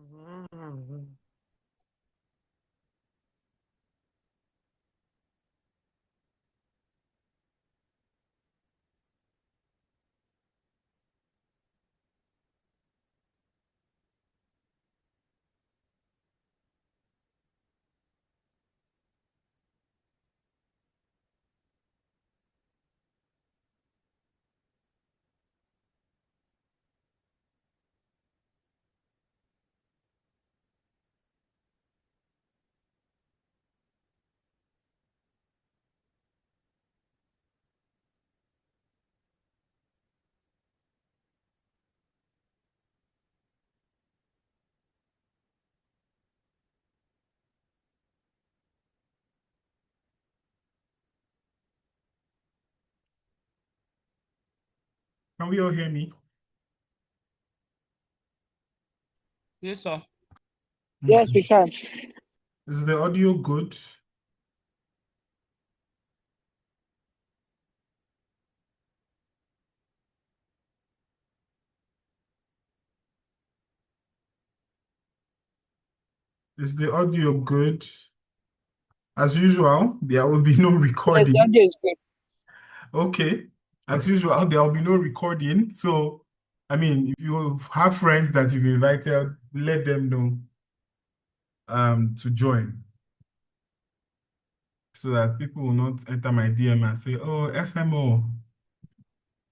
Mm. Can we all hear me? Yes, sir. Yes, Okay. we can. Is the audio good? Is the audio good? As usual, there will be no Yes, the recording. audio is good. Okay. As usual, there will be no recording. So, I mean, if you have friends that you've invited, let them know to join so that people will not enter my DM and say, oh, SMO,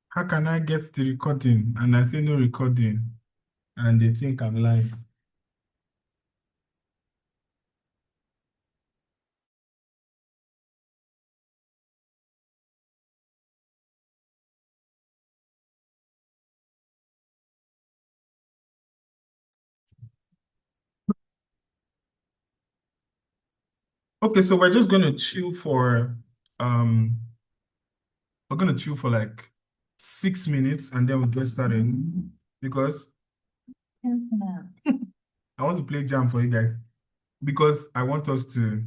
how can I get the recording? And I say no recording. And they think I'm lying. Okay, so we're just gonna chill for we're gonna chill for like 6 minutes and then we'll get started because I want to play jam for you guys because I want us to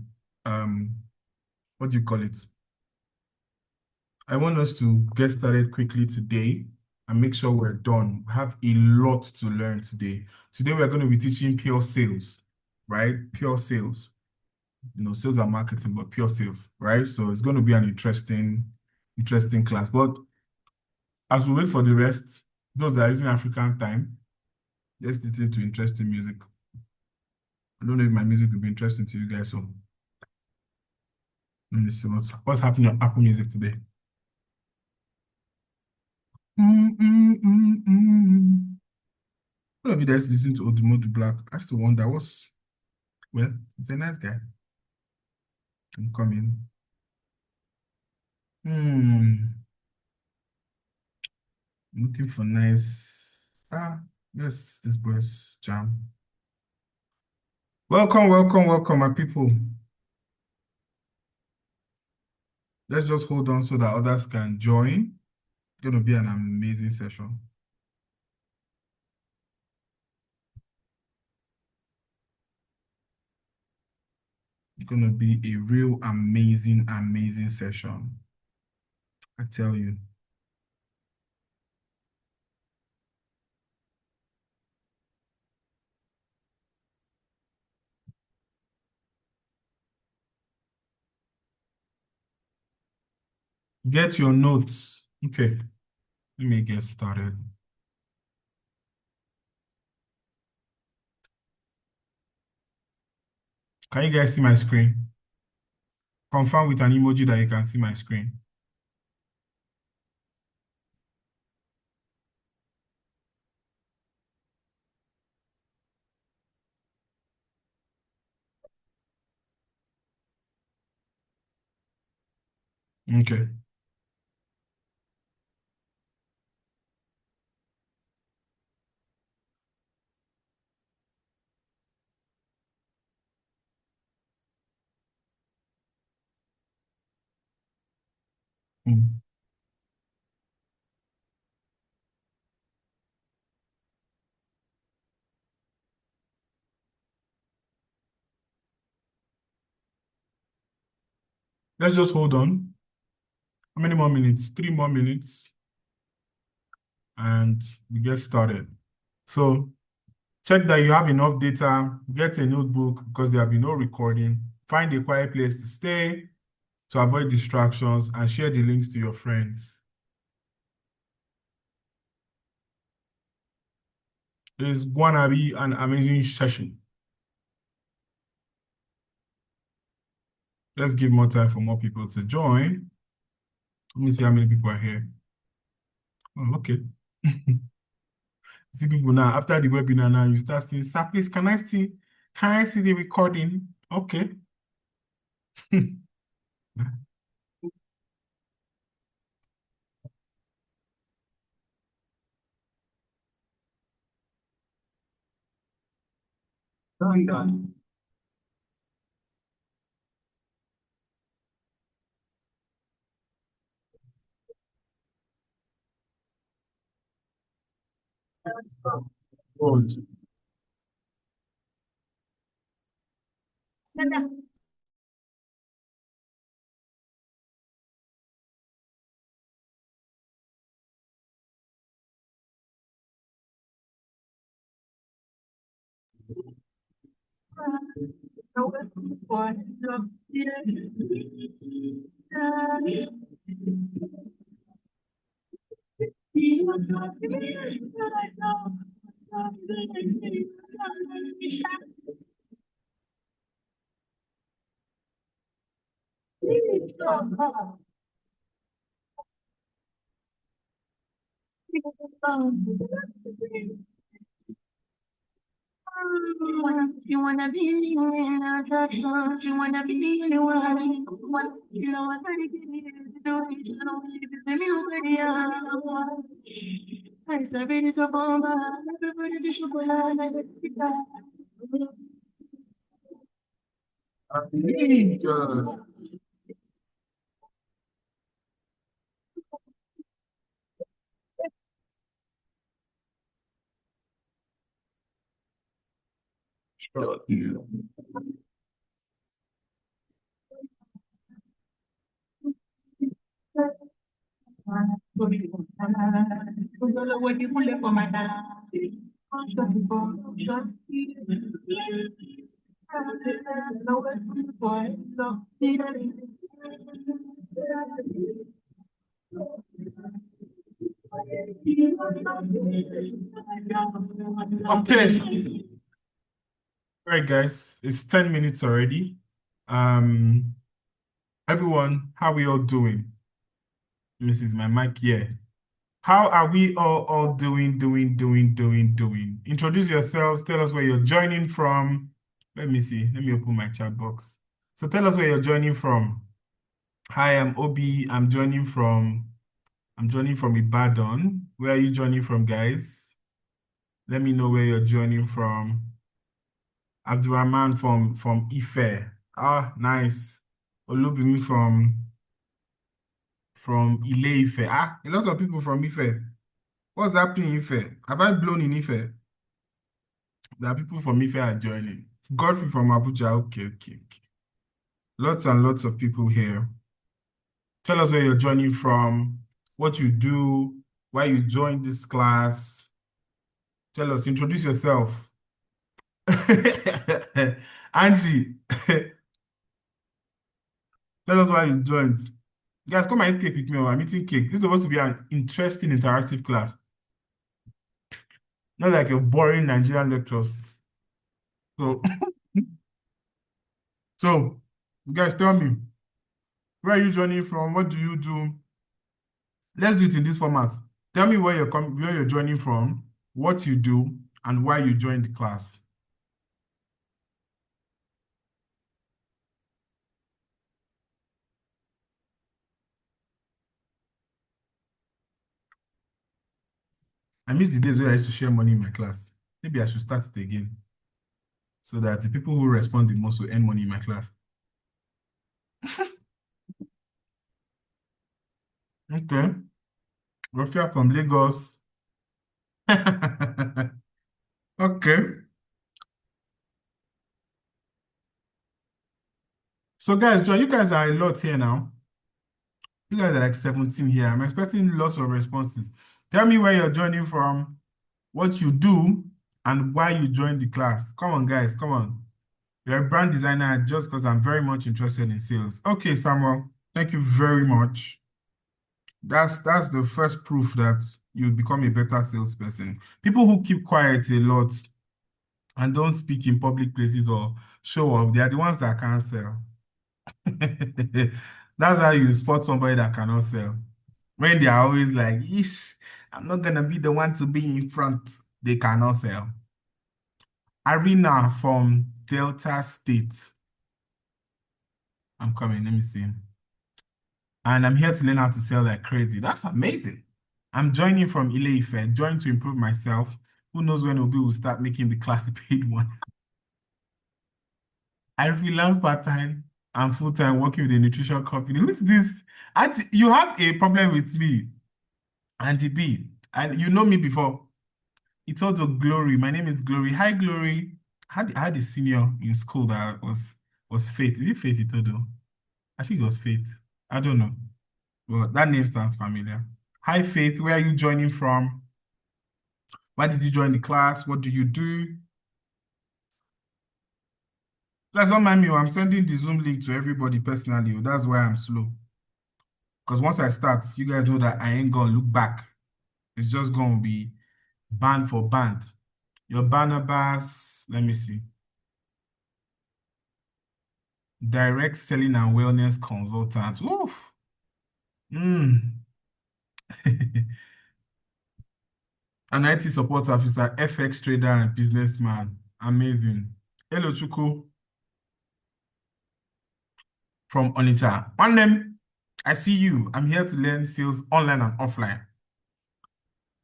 what do you call it? I want us to get started quickly today and make sure we're done. We have a lot to learn today. Today we're going to be teaching pure sales, right? Pure sales. Sales and marketing, but pure sales, right? So it's going to be an interesting class. But as we wait for the rest, those that are using African time, let's listen to interesting music. I don't know if my music will be interesting to you guys, so let me see what's happening on Apple Music today. All of you guys listen to Odumodu Black. I used to wonder well, he's a nice guy. I'm coming. Looking for nice. Yes, this boy's jam. Welcome, my people. Let's just hold on so that others can join. It's gonna be an amazing session. It's gonna be a real amazing session. I tell you. Get your notes. Okay, let me get started. Can you guys see my screen? Confirm with an emoji that you can see my screen. Okay. Mm. Let's just hold on. How many more minutes? 3 more minutes, and we get started. So Check that you have enough data. Get a notebook because there will be no recording. Find a quiet place to stay to avoid distractions and share the links to your friends. It's gonna be an amazing session. Let's give more time for more people to join. Let me see how many people are here. Oh, okay. See people now after the webinar now you start saying, sir, please can I see the recording? Okay. Done. Good. You wanna be in a attraction, you wanna be in a one. You know what I get to do it, you know, if it's me, nobody else. I said, it's a bomb, everybody just should go out like a amiga. Shut you. Okay. All right, guys. It's 10 minutes already. Um, everyone, how we all doing? This is my mic here. How are we all doing? Introduce yourselves. Tell us where you're joining from. Let me see. Let me open my chat box. So tell us where you're joining from. Hi, I'm Obi. I'm joining from Ibadan. Where are you joining from, guys? Let me know where you're joining from. Abdurrahman from Ife. Ah, nice. Olubimi from Ile Ife. Ah, a lot of people from Ife. What's happening in Ife? Have I blown in Ife? There are people from Ife are joining. Godfrey from Abuja. Okay. Lots and lots of people here. Tell us where you're joining from, what you do, why you joined this class. Tell us, introduce yourself. Angie, tell us why you joined. Guys, come and eat cake with me. I'm eating cake. This is supposed to be an interesting, interactive class. Not like your boring Nigerian lectures. So, so, guys, tell me, where are you joining from? What do you do? Let's do it in this format. Tell me where you're joining from, what you do, and why you joined the class. I miss the days where I used to share money in my class. Maybe I should start it again so that the people who respond the most will earn money in my class. Okay. Rufia from Lagos. Okay. So guys, John, you guys are a lot here now. You guys are like 17 here. I'm expecting lots of responses. Tell me where you're joining from, what you do, and why you joined the class. Come on, guys, come on. You're a brand designer just because I'm very much interested in sales. Okay, Samuel, thank you very much. That's the first proof that you become a better salesperson. People who keep quiet a lot and don't speak in public places or show up, they are the ones that can't sell. That's how you spot somebody that cannot sell. When they are always like, Ish, I'm not gonna be the one to be in front, they cannot sell. Arena from Delta State. I'm coming, let me see. And I'm here to learn how to sell like crazy. That's amazing. I'm joining from Ile-Ife, join to improve myself. Who knows when Obi will start making the class paid one? I freelance part-time and full-time working with a nutrition company. Who's this? You have a problem with me, Angie B. And you know me before. It's also Glory. My name is Glory. Hi, Glory. I had a senior in school that was Faith. Is it Faith Itodo? I think it was Faith. I don't know. But that name sounds familiar. Hi, Faith. Where are you joining from? Why did you join the class? What do you do? Let's not mind me. I'm sending the Zoom link to everybody personally. That's why I'm slow. Because once I start, you guys know that I ain't gonna look back. It's just gonna be band for band. Your Barnabas, let me see. Direct selling and wellness consultant. Oof. Mm. An IT support officer, FX trader, and businessman. Amazing. Hello, Chuku from Onitsha. On them, I see you. I'm here to learn sales online and offline.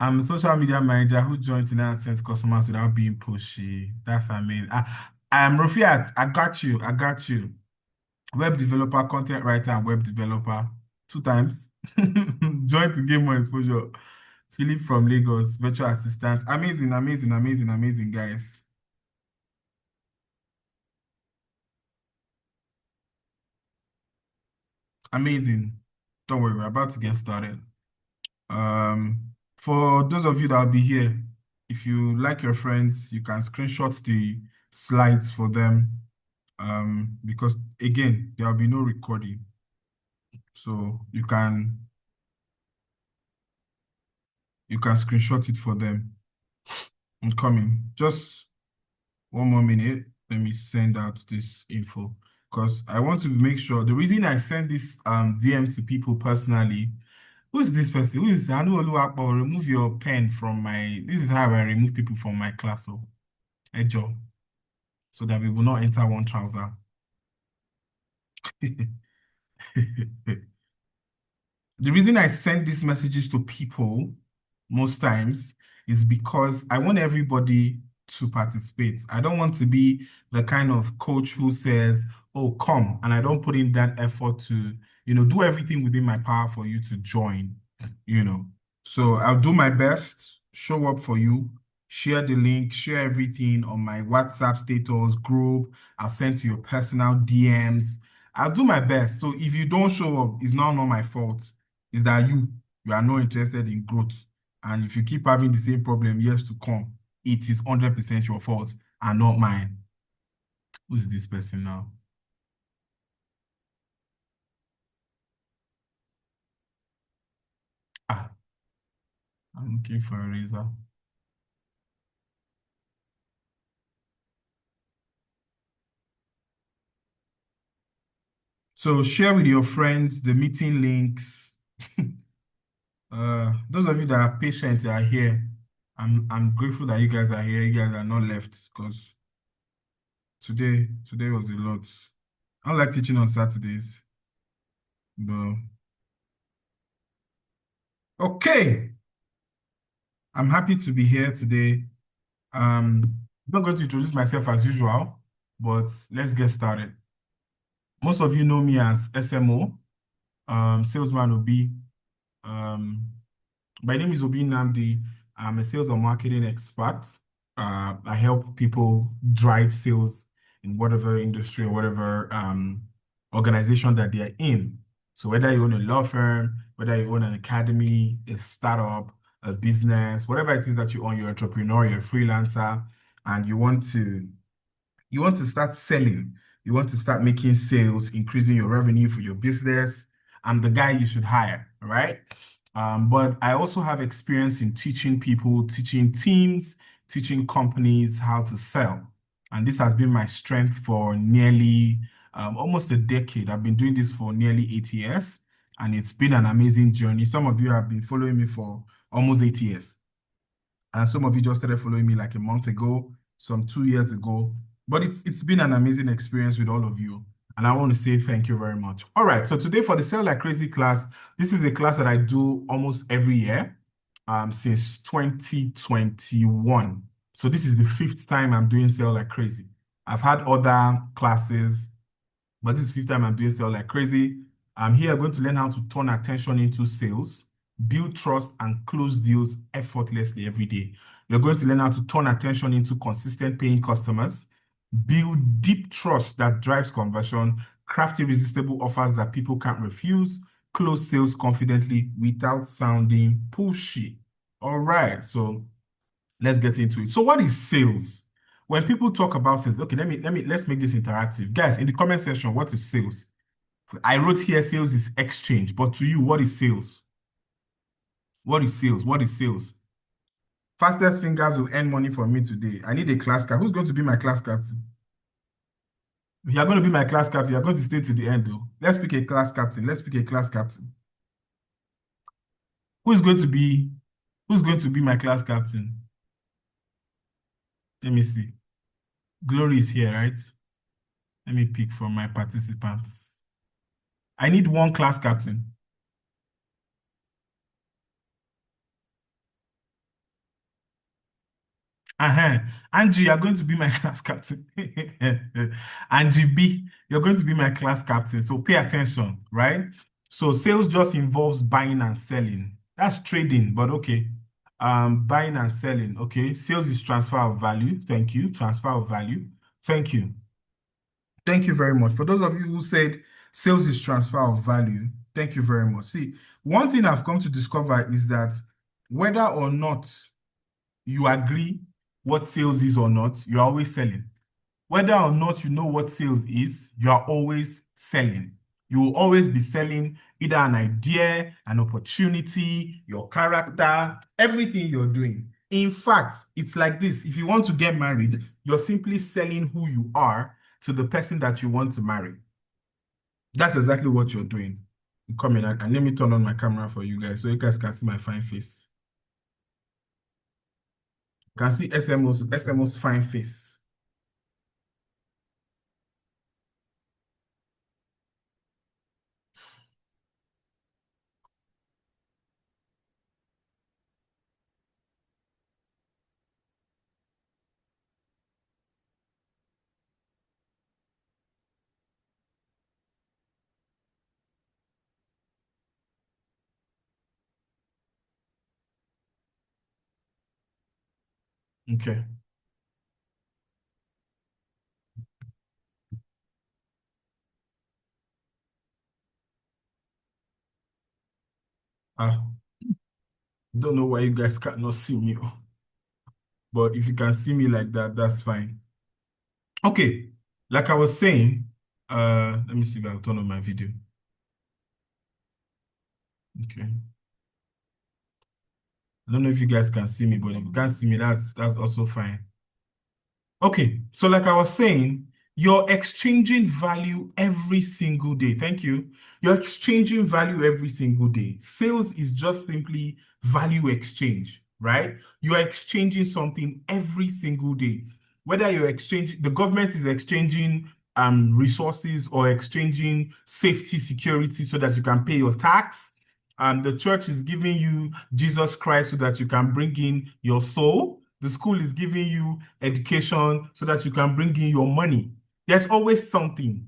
I'm a social media manager who joins in and sends customers without being pushy. That's amazing. I'm Rafiat. I got you. I got you. Web developer, content writer, and web developer. 2 times. Join to gain more exposure. Philip from Lagos, virtual assistant. Amazing, amazing, amazing, amazing, guys. Amazing. Don't worry, we're about to get started. For those of you that will be here, if you like your friends, you can screenshot the slides for them. Because again, there will be no recording. So you can screenshot it for them. I'm coming. Just one more minute. Let me send out this info because I want to make sure the reason I send this DMs to people personally. Who's this person? Who is Anu Oluwapo? Remove your pen from my. This is how I remove people from my class. So, Ejo, so that we will not enter one trouser. The reason I send these messages to people most times is because I want everybody to participate. I don't want to be the kind of coach who says, "Oh, come," and I don't put in that effort to, do everything within my power for you to join, you know. So I'll do my best, show up for you, share the link, share everything on my WhatsApp status group. I'll send to your personal DMs. I'll do my best. So if you don't show up, it's not my fault. It's that you are not interested in growth. And if you keep having the same problem years to come, it is 100% your fault and not mine. Who's this person now? Ah, I'm looking for a razor. So share with your friends the meeting links. Those of you that are patient are here. I'm grateful that you guys are here. You guys are not left because today was a lot. I don't like teaching on Saturdays, but okay. I'm happy to be here today. I'm not going to introduce myself as usual, but let's get started. Most of you know me as SMO, Salesman Obi. Um, My name is Obi Namdi. I'm a sales and marketing expert. I help people drive sales in whatever industry or whatever organization that they are in. So whether you own a law firm, whether you own an academy, a startup, a business, whatever it is that you own, you're an entrepreneur, you're a freelancer, and you want to start selling. You want to start making sales, increasing your revenue for your business. I'm the guy you should hire, all right? But I also have experience in teaching people, teaching teams, teaching companies how to sell. And this has been my strength for nearly almost a decade. I've been doing this for nearly 8 years, and it's been an amazing journey. Some of you have been following me for almost 8 years. And some of you just started following me like a month ago, some 2 years ago. But it's been an amazing experience with all of you. And I want to say thank you very much. All right. So today for the Sell Like Crazy class, this is a class that I do almost every year since 2021. So this is the fifth time I'm doing Sell Like Crazy. I've had other classes, but this is the fifth time I'm doing Sell Like Crazy. I'm here going to learn how to turn attention into sales, build trust, and close deals effortlessly every day. You're going to learn how to turn attention into consistent paying customers, build deep trust that drives conversion, craft irresistible offers that people can't refuse, close sales confidently without sounding pushy. All right, so let's get into it. So, what is sales? When people talk about sales, okay, let's make this interactive. Guys, in the comment section, what is sales? I wrote here sales is exchange, but to you, what is sales? What is sales? What is sales? Fastest fingers will earn money for me today. I need a class captain. Who's going to be my class captain? If you're going to be my class captain, you're going to stay to the end, though. Let's pick a class captain. Let's pick a class captain. Who's going to be who's going to be my class captain? Let me see. Glory is here, right? Let me pick from my participants. I need one class captain. Uh-huh. Angie, you're going to be my class captain. Angie B, you're going to be my class captain. So pay attention, right? So sales just involves buying and selling. That's trading, but okay. Buying and selling. Okay. Sales is transfer of value. Thank you. Transfer of value. Thank you. Thank you very much. For those of you who said sales is transfer of value, thank you very much. See, one thing I've come to discover is that whether or not you agree what sales is or not, you're always selling. Whether or not you know what sales is, you are always selling. You will always be selling either an idea, an opportunity, your character, everything you're doing. In fact, it's like this. If you want to get married, you're simply selling who you are to the person that you want to marry. That's exactly what you're doing. Come in and let me turn on my camera for you guys so you guys can see my fine face. You can see SMO's fine face. Okay. I don't know why you guys cannot see me, but if you can see me like that, that's fine. Okay, like I was saying, let me see if I'll turn on my video. Okay. I don't know if you guys can see me, but if you can't see me, that's also fine. Okay, so like I was saying, you're exchanging value every single day. Thank you. You're exchanging value every single day. Sales is just simply value exchange, right? You are exchanging something every single day. Whether you're exchanging, the government is exchanging resources or exchanging safety, security so that you can pay your tax. The church is giving you Jesus Christ so that you can bring in your soul. The school is giving you education so that you can bring in your money. There's always something.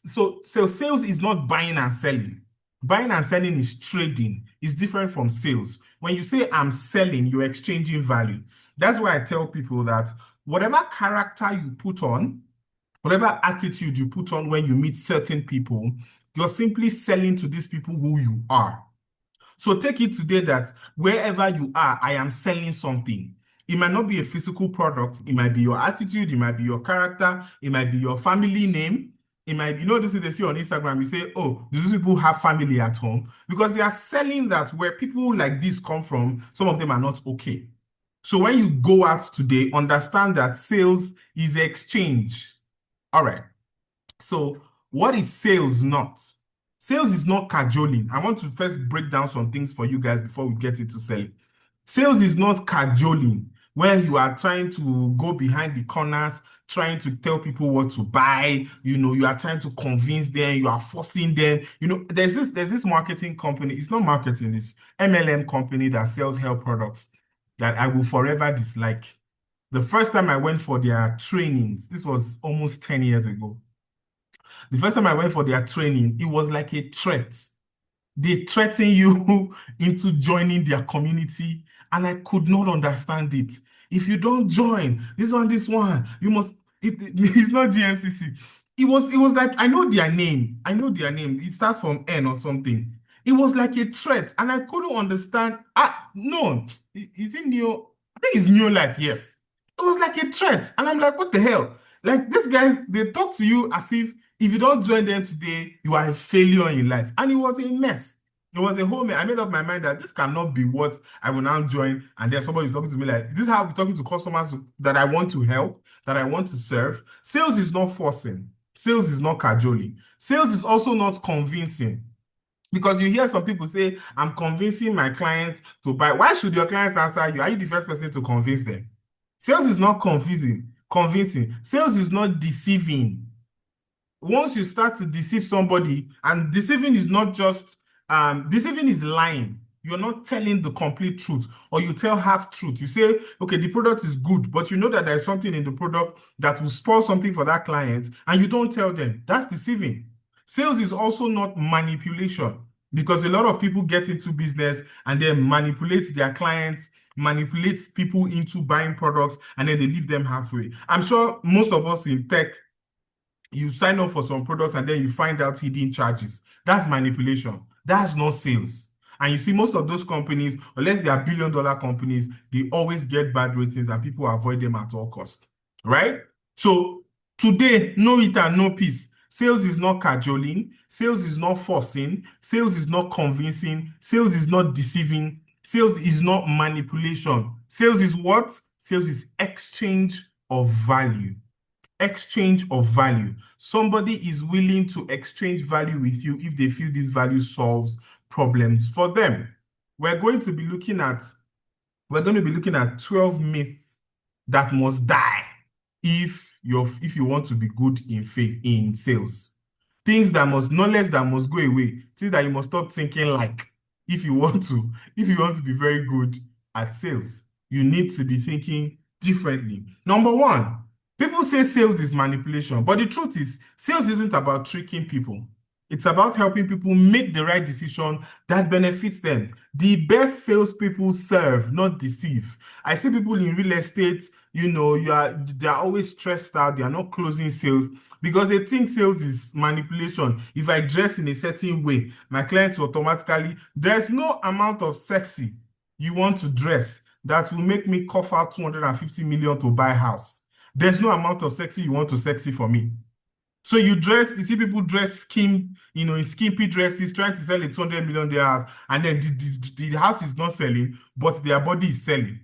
So sales is not buying and selling. Buying and selling is trading. It's different from sales. When you say I'm selling, you're exchanging value. That's why I tell people that whatever character you put on, whatever attitude you put on when you meet certain people, you're simply selling to these people who you are. So take it today that wherever you are, I am selling something. It might not be a physical product. It might be your attitude. It might be your character. It might be your family name. It might be, this is they see on Instagram. You say, oh, do these people have family at home? Because they are selling that where people like this come from, some of them are not okay. So when you go out today, understand that sales is exchange. All right. So what is sales not? Sales is not cajoling. I want to first break down some things for you guys before we get into selling. Sales is not cajoling, where you are trying to go behind the corners, trying to tell people what to buy. You are trying to convince them, you are forcing them. There's this marketing company. It's not marketing, it's MLM company that sells health products that I will forever dislike. The first time I went for their trainings, this was almost 10 years ago. The first time I went for their training, it was like a threat. They threaten you into joining their community, and I could not understand it. If you don't join this one, you must. It's not GNCC. It was like I know their name. I know their name. It starts from N or something. It was like a threat, and I couldn't understand. No, is it Neo? I think it's New Life. Yes, it was like a threat, and I'm like, what the hell? Like these guys, they talk to you as if you don't join them today, you are a failure in life. And it was a mess. It was a whole mess. I made up my mind that this cannot be what I will now join. And then somebody is talking to me like, this is how I'm talking to customers that I want to help, that I want to serve. Sales is not forcing. Sales is not cajoling. Sales is also not convincing. Because you hear some people say, I'm convincing my clients to buy. Why should your clients answer you? Are you the first person to convince them? Sales is not confusing, convincing. Sales is not deceiving. Once you start to deceive somebody, and deceiving is not just deceiving is lying. You're not telling the complete truth, or you tell half truth. You say, okay, the product is good, but you know that there's something in the product that will spoil something for that client, and you don't tell them. That's deceiving. Sales is also not manipulation, because a lot of people get into business and then manipulate their clients, manipulate people into buying products, and then they leave them halfway. I'm sure most of us in tech, you sign up for some products and then you find out hidden charges. That's manipulation. That's not sales. And you see, most of those companies, unless they are billion-dollar companies, they always get bad ratings and people avoid them at all costs. Right? So today, no it and no peace. Sales is not cajoling. Sales is not forcing. Sales is not convincing. Sales is not deceiving. Sales is not manipulation. Sales is what? Sales is exchange of value. Exchange of value. Somebody is willing to exchange value with you if they feel this value solves problems for them. We're going to be looking at 12 myths that must die if you want to be good in sales. Things that must, knowledge that must go away, things that you must stop thinking like if you want to be very good at sales. You need to be thinking differently. Number one, people say sales is manipulation, but the truth is, sales isn't about tricking people. It's about helping people make the right decision that benefits them. The best salespeople serve, not deceive. I see people in real estate, they're always stressed out. They are not closing sales because they think sales is manipulation. If I dress in a certain way, my clients will automatically, there's no amount of sexy you want to dress that will make me cough out 250 million to buy a house. There's no amount of sexy you want to sexy for me. So you see people dress in skimpy dresses, trying to sell a 200 million house, and then the house is not selling, but their body is selling.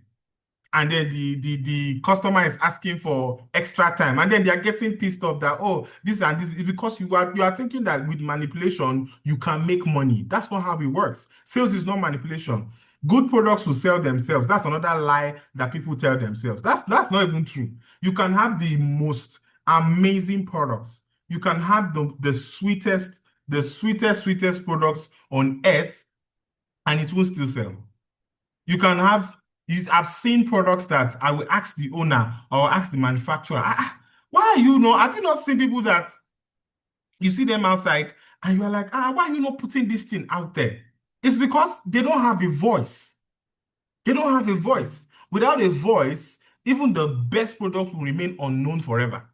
And then the customer is asking for extra time, and then they are getting pissed off that, oh, this and this is because you are thinking that with manipulation you can make money. That's not how it works. Sales is not manipulation. Good products will sell themselves. That's another lie that people tell themselves. That's not even true. You can have the most amazing products. You can have the sweetest products on earth, and it will still sell. You can have, I've seen products that I will ask the owner or ask the manufacturer, why are you not, have you not seen people that you see them outside and you're like, why are you not putting this thing out there? It's because they don't have a voice. They don't have a voice. Without a voice, even the best products will remain unknown forever.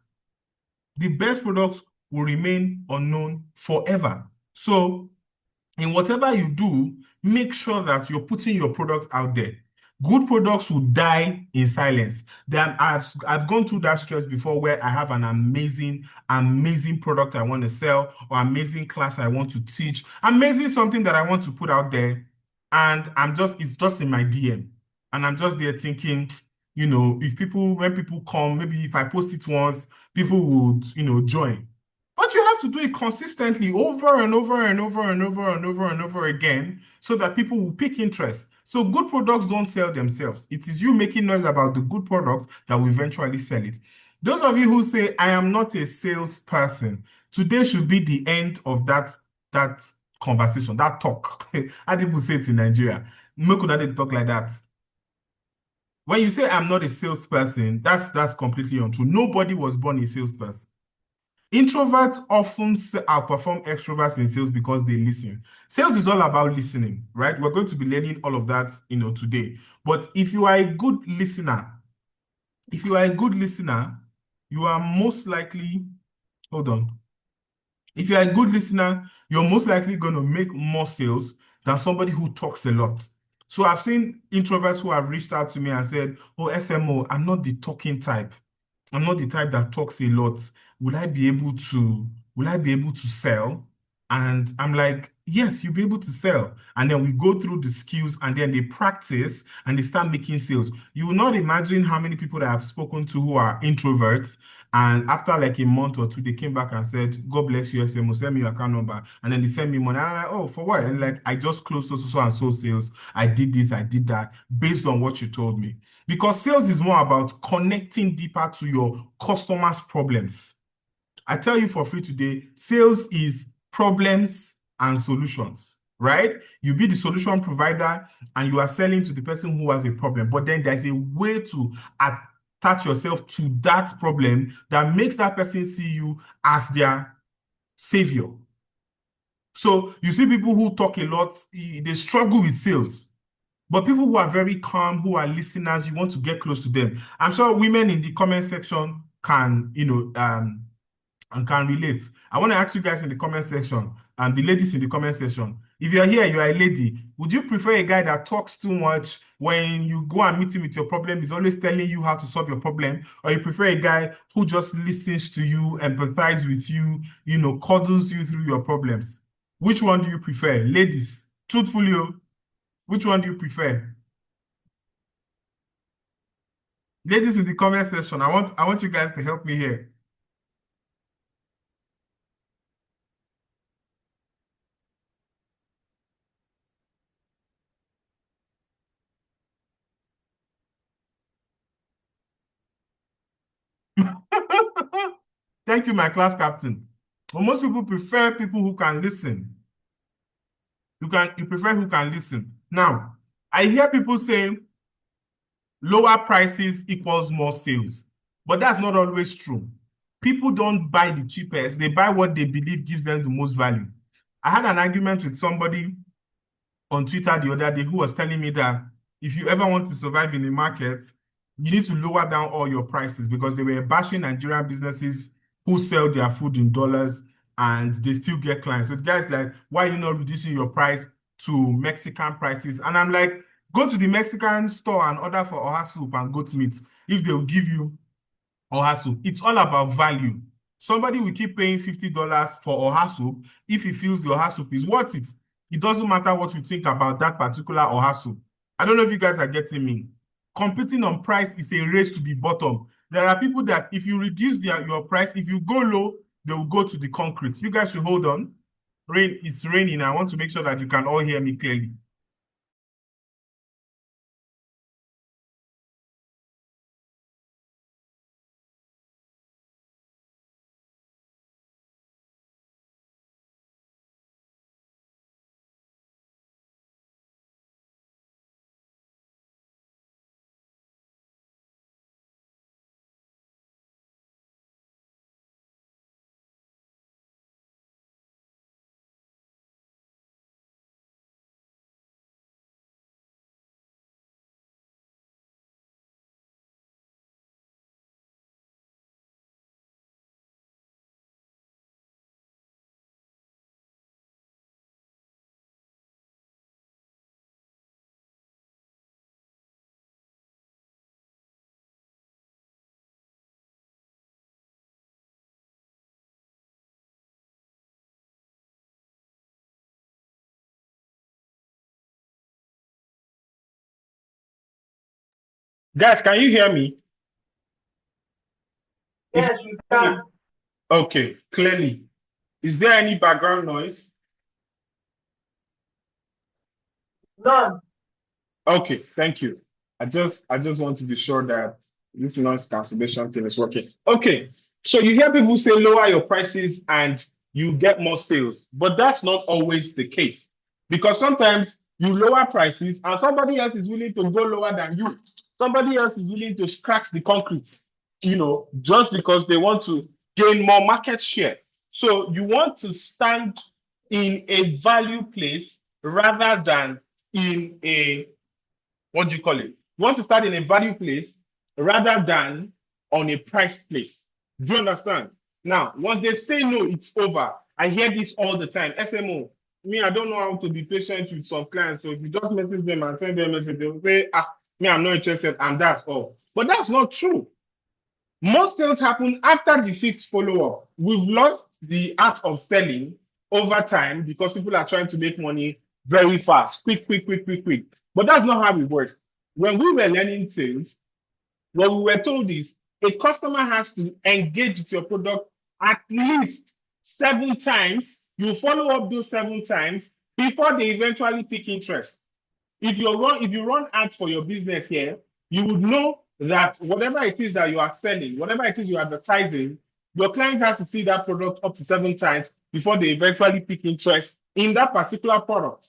The best products will remain unknown forever. So in whatever you do, make sure that you're putting your product out there. Good products will die in silence. Then I've gone through that stress before where I have an amazing product I want to sell or amazing class I want to teach, amazing something that I want to put out there, and it's just in my DM, and I'm just there thinking, if people when people come, maybe if I post it once, people would join. But you have to do it consistently over and over and over and over and over and over again so that people will pick interest. So good products don't sell themselves. It is you making noise about the good products that will eventually sell it. Those of you who say, I am not a salesperson, today should be the end of that conversation, that talk. How do people say it in Nigeria? Make una dey talk like that. When you say I'm not a salesperson, that's completely untrue. Nobody was born a salesperson. Introverts often outperform extroverts in sales because they listen. Sales is all about listening, right? We're going to be learning all of that, today. But if you are a good listener, if you are a good listener, you are most likely, hold on. If you're a good listener, you're most likely going to make more sales than somebody who talks a lot. So I've seen introverts who have reached out to me and said, "Oh, SMO, I'm not the talking type. I'm not the type that talks a lot. Will I be able to, will I be able to sell?" And I'm like, yes, you'll be able to sell. And then we go through the skills and then they practice and they start making sales. You will not imagine how many people that I've spoken to who are introverts. And after like a month or two, they came back and said, God bless you, SMO, send me your account number. And then they send me money. And I'm like, oh, for what? And like, I just closed so and so sales. I did this, I did that, based on what you told me. Because sales is more about connecting deeper to your customers' problems. I tell you for free today, sales is problems and solutions, right? You be the solution provider and you are selling to the person who has a problem. But then there's a way to attach yourself to that problem that makes that person see you as their savior. So you see people who talk a lot, they struggle with sales. But people who are very calm, who are listeners, you want to get close to them. I'm sure women in the comment section can, and can relate. I want to ask you guys in the comment section, and the ladies in the comment section, if you're here, you are a lady, would you prefer a guy that talks too much when you go and meet him with your problem, he's always telling you how to solve your problem, or you prefer a guy who just listens to you, empathizes with you, cuddles you through your problems? Which one do you prefer? Ladies, truthfully, which one do you prefer? Ladies in the comment section, I want you guys to help me here. Thank you, my class captain. But most people prefer people who can listen. You prefer who can listen. Now, I hear people say lower prices equals more sales, but that's not always true. People don't buy the cheapest, they buy what they believe gives them the most value. I had an argument with somebody on Twitter the other day who was telling me that if you ever want to survive in the market, you need to lower down all your prices because they were bashing Nigerian businesses who sell their food in dollars and they still get clients. So the guy's like, why are you not reducing your price to Mexican prices? And I'm like, go to the Mexican store and order for oha soup and goat meat if they'll give you oha soup. It's all about value. Somebody will keep paying $50 for oha soup if he feels the oha soup is worth it. It doesn't matter what you think about that particular oha soup. I don't know if you guys are getting me. Competing on price is a race to the bottom. There are people that if you reduce your price, if you go low, they will go to the concrete. You guys should hold on. It's raining. I want to make sure that you can all hear me clearly. Guys, can you hear me? Yes, we can. Okay, clearly. Is there any background noise? None. Okay, thank you. I just want to be sure that this noise cancellation thing is working. Okay, so you hear people say lower your prices and you get more sales, but that's not always the case because sometimes you lower prices and somebody else is willing to go lower than you. Somebody else is willing to scratch the concrete, just because they want to gain more market share. So you want to stand in a value place rather than in a, what do you call it? You want to start in a value place rather than on a price place. Do you understand? Now, once they say no, it's over. I hear this all the time. SMO, me, I don't know how to be patient with some clients. So if you just message them and send them a message, they'll say, me, I'm not interested, and that's all. But that's not true. Most sales happen after the fifth follow-up. We've lost the art of selling over time because people are trying to make money very fast, quick, quick, quick, quick, quick. But that's not how it works. When we were learning sales, what we were told is a customer has to engage with your product at least 7 times. You follow up those 7 times before they eventually pick interest. If you run ads for your business here, you would know that whatever it is that you are selling, whatever it is you're advertising, your clients have to see that product up to 7 times before they eventually pick interest in that particular product.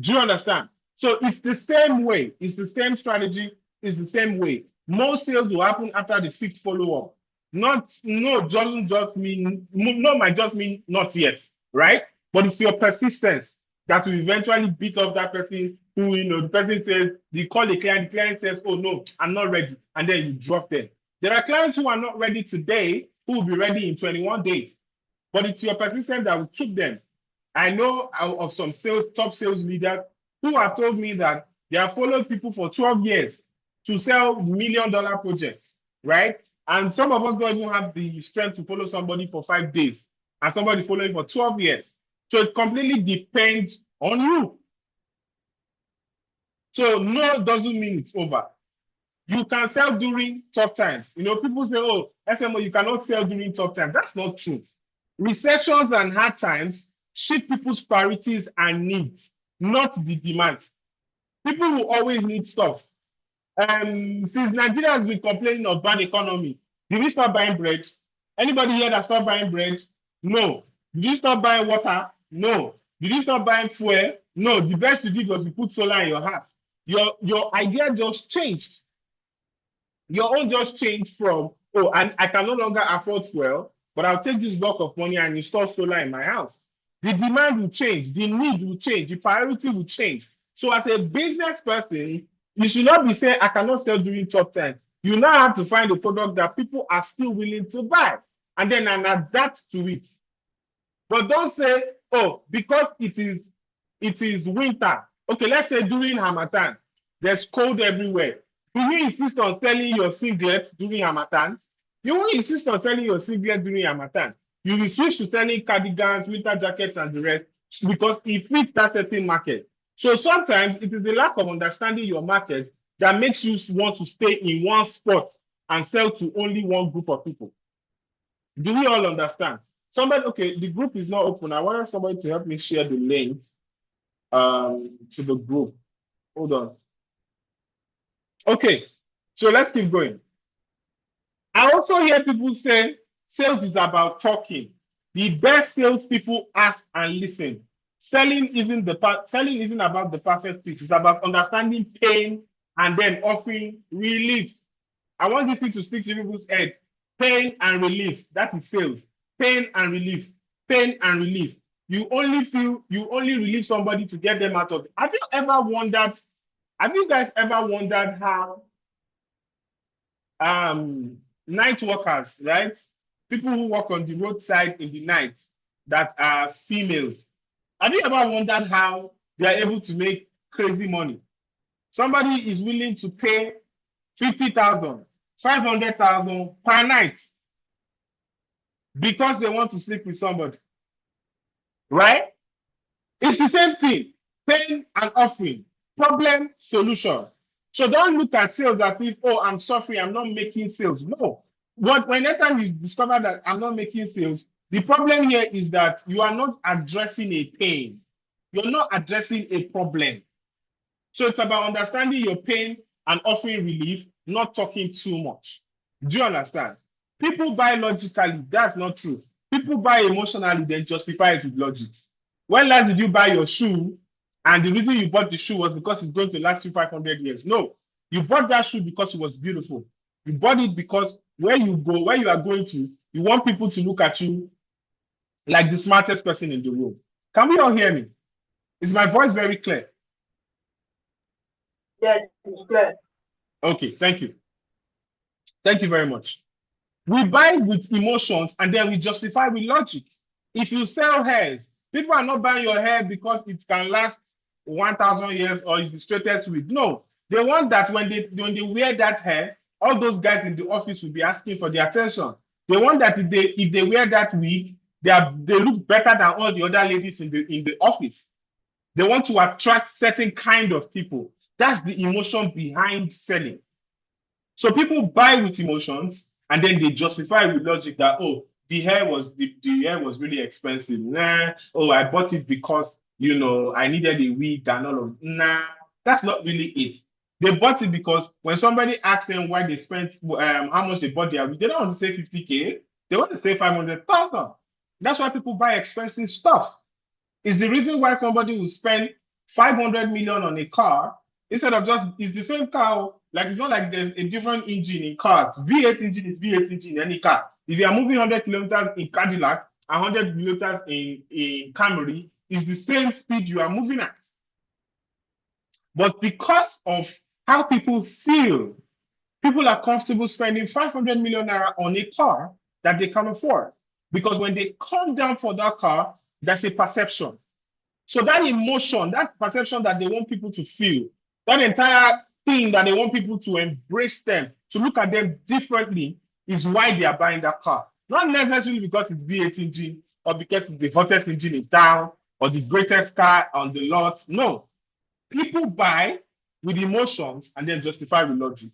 Do you understand? So it's the same way, it's the same strategy, it's the same way. Most sales will happen after the fifth follow-up. Doesn't just mean no might just mean not yet, right? But it's your persistence that will eventually beat up that person who, the person says, you call the client says, oh no, I'm not ready, and then you drop them. There are clients who are not ready today who will be ready in 21 days. But it's your persistence that will keep them. I know of some top sales leaders who have told me that they have followed people for 12 years to sell $1 million projects, right? And some of us don't even have the strength to follow somebody for 5 days and somebody following for 12 years. So it completely depends on you. So no doesn't mean it's over. You can sell during tough times. People say, oh, SMO, you cannot sell during tough times. That's not true. Recessions and hard times shape people's priorities and needs, not the demand. People will always need stuff. Since Nigeria has been complaining of bad economy, did we stop buying bread? Anybody here that stopped buying bread? No. Did you stop buying water? No. Did you stop buying fuel? No. The best you did was you put solar in your house. Your idea just changed. Your own just changed from, oh, and I can no longer afford fuel, but I'll take this block of money and install solar in my house. The demand will change, the need will change, the priority will change. So as a business person, you should not be saying, I cannot sell during tough times. You now have to find a product that people are still willing to buy and then adapt to it. But don't say, oh, because it is winter. Okay, let's say during Harmattan, there's cold everywhere. Will you insist on selling your singlet during Harmattan? You won't insist on selling your singlet during Harmattan. You will switch to selling cardigans, winter jackets, and the rest because it fits that certain market. So sometimes it is the lack of understanding your market that makes you want to stay in one spot and sell to only one group of people. Do we all understand? Okay, the group is not open. I want somebody to help me share the link to the group. Hold on. Okay, so let's keep going. I also hear people say sales is about talking. The best salespeople ask and listen. Selling isn't about the perfect pitch. It's about understanding pain and then offering relief. I want this thing to stick to people's head. Pain and relief. That is sales. Pain and relief. Pain and relief. You only relieve somebody to get them out of it. Have you guys ever wondered how night workers, right? People who work on the roadside in the night that are females. Have you ever wondered how they are able to make crazy money? Somebody is willing to pay 50,000, 500,000 per night because they want to sleep with somebody, right? It's the same thing. Pain and offering, problem, solution. So don't look at sales as if, oh, I'm suffering, I'm not making sales. No. But when anytime you discover that I'm not making sales, the problem here is that you are not addressing a pain. You're not addressing a problem. So it's about understanding your pain and offering relief, not talking too much. Do you understand? People buy logically. That's not true. People buy emotionally, then justify it with logic. When last did you buy your shoe? And the reason you bought the shoe was because it's going to last you 500 years. No, you bought that shoe because it was beautiful. You bought it because where you go, where you are going to, you want people to look at you like the smartest person in the room. Can we all hear me? Is my voice very clear? Yes, it's clear. Okay, thank you. Thank you very much. We buy with emotions and then we justify with logic. If you sell hairs, people are not buying your hair because it can last 1,000 years or is the straightest wig. No, they want that when they wear that hair, all those guys in the office will be asking for their attention. They want that if they wear that wig, they look better than all the other ladies in the office. They want to attract certain kind of people. That's the emotion behind selling. So people buy with emotions and then they justify with logic that, oh, the hair was really expensive. Nah, oh, I bought it because I needed a wig and all of nah, that's not really it. They bought it because when somebody asks them why they spent how much they bought their wig, they don't want to say 50K, they want to say 500,000. That's why people buy expensive stuff. It's the reason why somebody will spend 500 million on a car instead of it's the same car. Like, it's not like there's a different engine in cars. V8 engine is V8 engine in any car. If you are moving 100 kilometers in Cadillac and 100 kilometers in Camry, it's the same speed you are moving at. But because of how people feel, people are comfortable spending 500 million naira on a car that they can afford. Because when they come down for that car, there's a perception. So that emotion, that perception that they want people to feel, that entire thing that they want people to embrace them, to look at them differently, is why they are buying that car. Not necessarily because it's V8 engine or because it's the hottest engine in town or the greatest car on the lot. No. People buy with emotions and then justify with logic.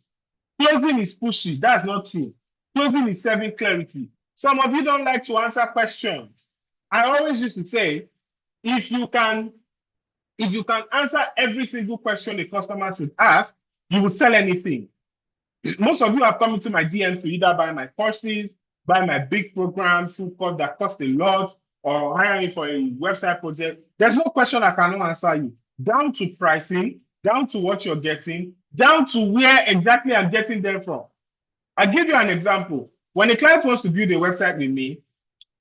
Closing is pushy. That's not true. Closing is serving clarity. Some of you don't like to answer questions. I always used to say, if you can answer every single question a customer should ask, you will sell anything. Most of you have come into my DMs to either buy my courses, buy my big programs that cost a lot, or hire me for a website project. There's no question I cannot answer you. Down to pricing, down to what you're getting, down to where exactly I'm getting them from. I'll give you an example. When a client wants to build a website with me,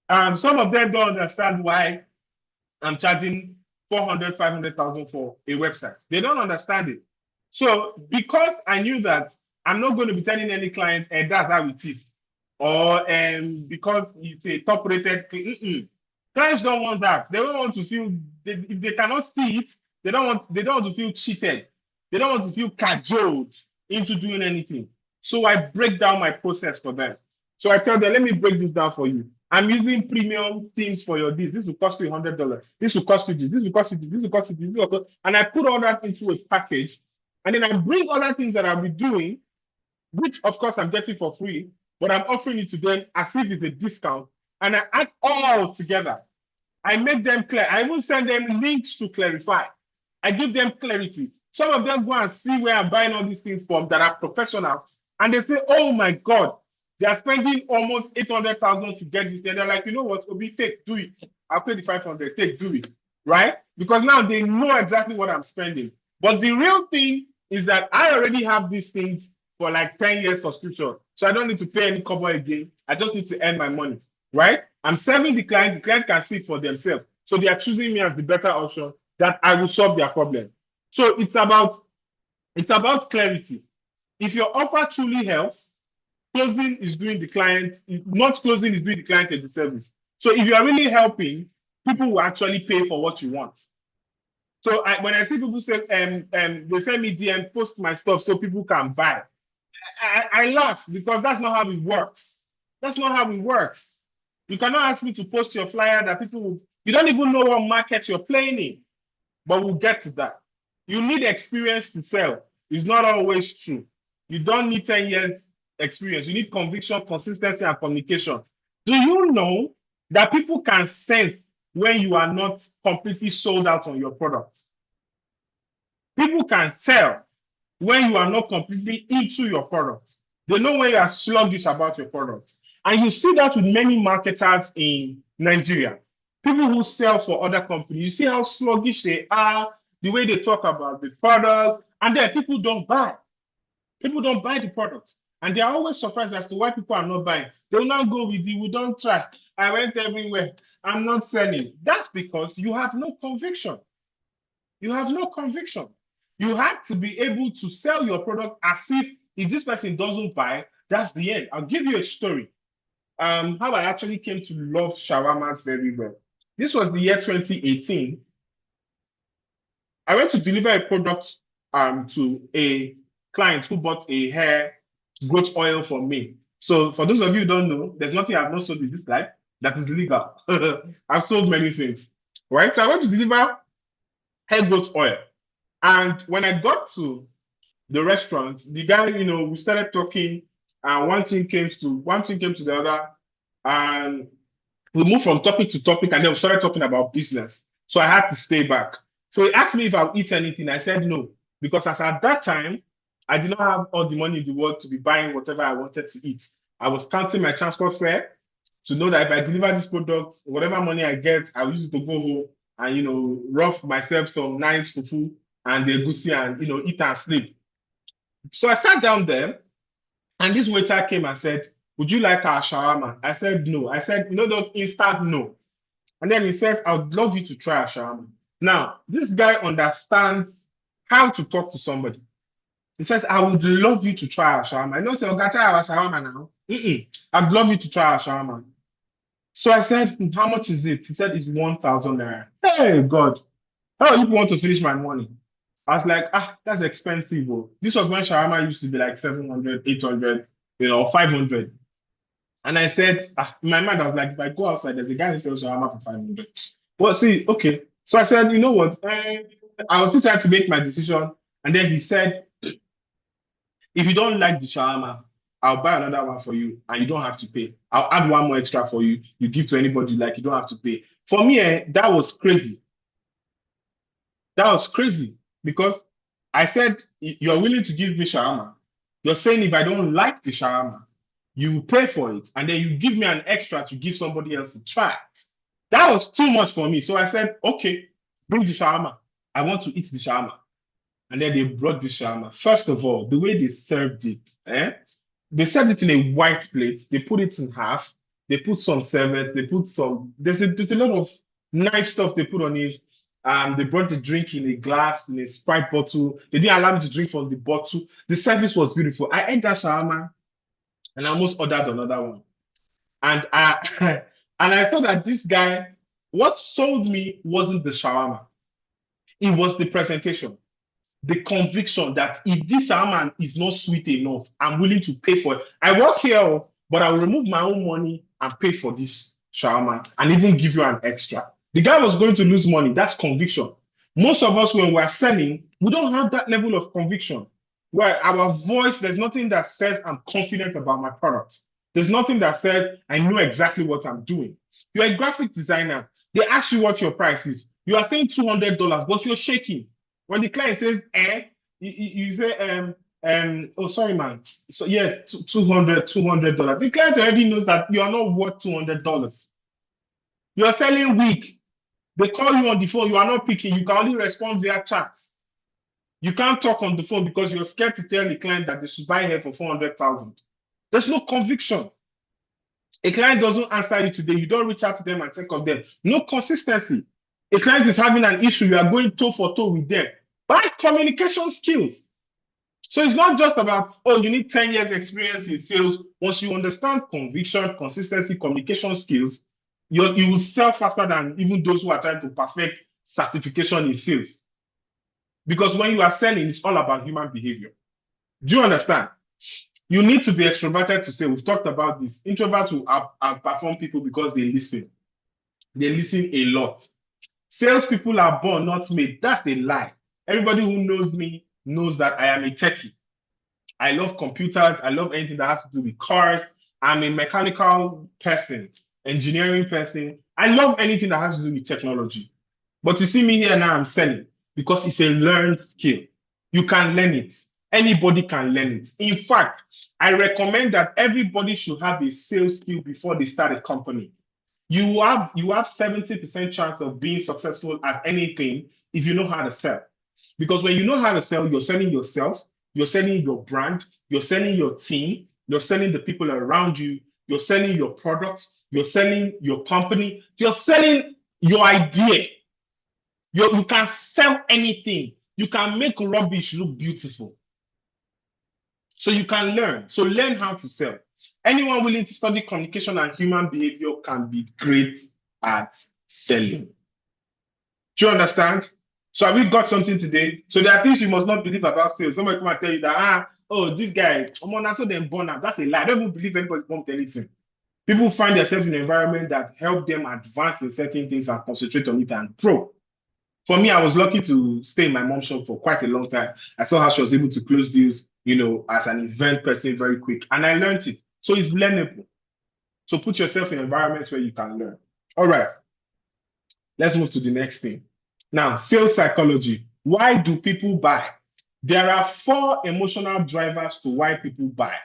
some of them don't understand why I'm charging 400, 500,000 for a website. They don't understand it. So because I knew that I'm not going to be telling any client, and that's how it is, or because it's a top-rated thing, clients don't want that. They don't want to feel, if they cannot see it, they don't want to feel cheated. They don't want to feel cajoled into doing anything. So I break down my process for them. So I tell them, let me break this down for you. I'm using premium themes for your this. This will cost you $100. This will cost you this. This will cost you this. This will cost you this. This will cost, and I put all that into a package. And then I bring other things that I'll be doing, which of course I'm getting for free, but I'm offering it to them as if it's a discount. And I add all together. I make them clear. I even send them links to clarify. I give them clarity. Some of them go and see where I'm buying all these things from that are professional. And they say, oh my God, they are spending almost 800,000 to get this. And they're like, you know what, Obi, take, do it. I'll pay the 500, take, do it. Right? Because now they know exactly what I'm spending. But the real thing is that I already have these things for like 10 years subscription. So I don't need to pay any cover again. I just need to earn my money. Right? I'm serving the client can see it for themselves. So they are choosing me as the better option that I will solve their problem. So it's about clarity. If your offer truly helps, closing is doing the client, not closing is doing the client a disservice. So if you are really helping, people will actually pay for what you want. So when I see people say, they send me DM, post my stuff so people can buy, I laugh because that's not how it works. That's not how it works. You cannot ask me to post your flyer that people will, you don't even know what market you're playing in, but we'll get to that. You need experience to sell. It's not always true. You don't need 10 years experience. You need conviction, consistency, and communication. Do you know that people can sense when you are not completely sold out on your product? People can tell when you are not completely into your product. They know when you are sluggish about your product. And you see that with many marketers in Nigeria. People who sell for other companies, you see how sluggish they are, the way they talk about the product, and then people don't buy. People don't buy the product. And they are always surprised as to why people are not buying. They will not go with you. We don't try. I went everywhere. I'm not selling. That's because you have no conviction. You have no conviction. You have to be able to sell your product as if this person doesn't buy, that's the end. I'll give you a story. How I actually came to love shawarmas very well. This was the year 2018. I went to deliver a product to a client who bought a hair growth oil from me. So for those of you who don't know, there's nothing I've not sold in this life that is legal. I've sold many things, right? So I went to deliver hair growth oil. And when I got to the restaurant, the guy, we started talking, and one thing came to the other, and we moved from topic to topic, and then we started talking about business. So I had to stay back. So he asked me if I'll eat anything. I said no, because as at that time, I did not have all the money in the world to be buying whatever I wanted to eat. I was counting my transport fare to know that if I deliver this product, whatever money I get, I'll use it to go home and, rough myself some nice fufu and the egusi and, eat and sleep. So I sat down there, and this waiter came and said, "Would you like our shawarma?" I said no. I said, those instant no. And then he says, "I would love you to try our shawarma." Now, this guy understands how to talk to somebody. He says, "I would love you to try our shawarma." I know, say, "Okay, try our shawarma now." I'd love you to try our shawarma. So I said, "How much is it?" He said, "It's 1,000 naira." Hey, God, how you want to finish my money? I was like, that's expensive. Oh. This was when shawarma used to be like 700, 800, 500. And I said, in my mind, I was like, if I go outside, there's a guy who sells shawarma for 500. Well, see, okay. So I said, you know what? I was still trying to make my decision. And then he said, if you don't like the shawarma, I'll buy another one for you and you don't have to pay. I'll add one more extra for you. You give to anybody you like, you don't have to pay. For me, that was crazy. That was crazy because I said, you're willing to give me shawarma. You're saying if I don't like the shawarma, you pay for it, and then you give me an extra to give somebody else to try. That was too much for me. So I said, okay, bring the shawarma. I want to eat the shawarma. And then they brought the shawarma. First of all, the way they served it, they served it in a white plate. They put it in half. They put some servants. They put some, there's a lot of nice stuff they put on it. They brought the drink in a glass, in a Sprite bottle. They didn't allow me to drink from the bottle. The service was beautiful. I ate that shawarma and I almost ordered another one. And I and I thought that this guy, what sold me wasn't the shawarma. It was the presentation, the conviction that if this shawarma is not sweet enough, I'm willing to pay for it. I work here, but I will remove my own money and pay for this shawarma and even give you an extra. The guy was going to lose money. That's conviction. Most of us, when we're selling, we don't have that level of conviction. Where our voice, there's nothing that says I'm confident about my product. There's nothing that says I know exactly what I'm doing. You're a graphic designer. They ask you what your price is. You are saying $200, but you're shaking. When the client says, you say, oh, sorry, man. So yes, $200. The client already knows that you are not worth $200. You are selling weak. They call you on the phone. You are not picking. You can only respond via chat. You can't talk on the phone because you're scared to tell the client that they should buy hair for 400,000. There's no conviction. A client doesn't answer you today. You don't reach out to them and check on them. No consistency. A client is having an issue. You are going toe for toe with them. Bad communication skills. So it's not just about, you need 10 years experience in sales. Once you understand conviction, consistency, communication skills, you will sell faster than even those who are trying to perfect certification in sales. Because when you are selling, it's all about human behavior. Do you understand? You need to be extroverted to say, we've talked about this. Introverts will outperform people because they listen. They listen a lot. Salespeople are born, not made. That's a lie. Everybody who knows me knows that I am a techie. I love computers. I love anything that has to do with cars. I'm a mechanical person, engineering person. I love anything that has to do with technology. But you see me here now, I'm selling because it's a learned skill. You can learn it. Anybody can learn it. In fact, I recommend that everybody should have a sales skill before they start a company. You have 70% chance of being successful at anything if you know how to sell. Because when you know how to sell, you're selling yourself, you're selling your brand, you're selling your team, you're selling the people around you, you're selling your product, you're selling your company, you're selling your idea. You can sell anything. You can make rubbish look beautiful. So you can learn. So learn how to sell. Anyone willing to study communication and human behavior can be great at selling. Do you understand? So have we got something today? So there are things you must not believe about sales. Somebody come and tell you that, oh, this guy, so then born out. That's a lie. I don't even believe anybody's born with anything. People find themselves in an environment that help them advance in certain things and concentrate on it and grow. For me, I was lucky to stay in my mom's shop for quite a long time. I saw how she was able to close deals, as an event person very quick. And I learned it. So it's learnable. So put yourself in environments where you can learn. All right. Let's move to the next thing. Now, sales psychology. Why do people buy? There are 4 emotional drivers to why people buy.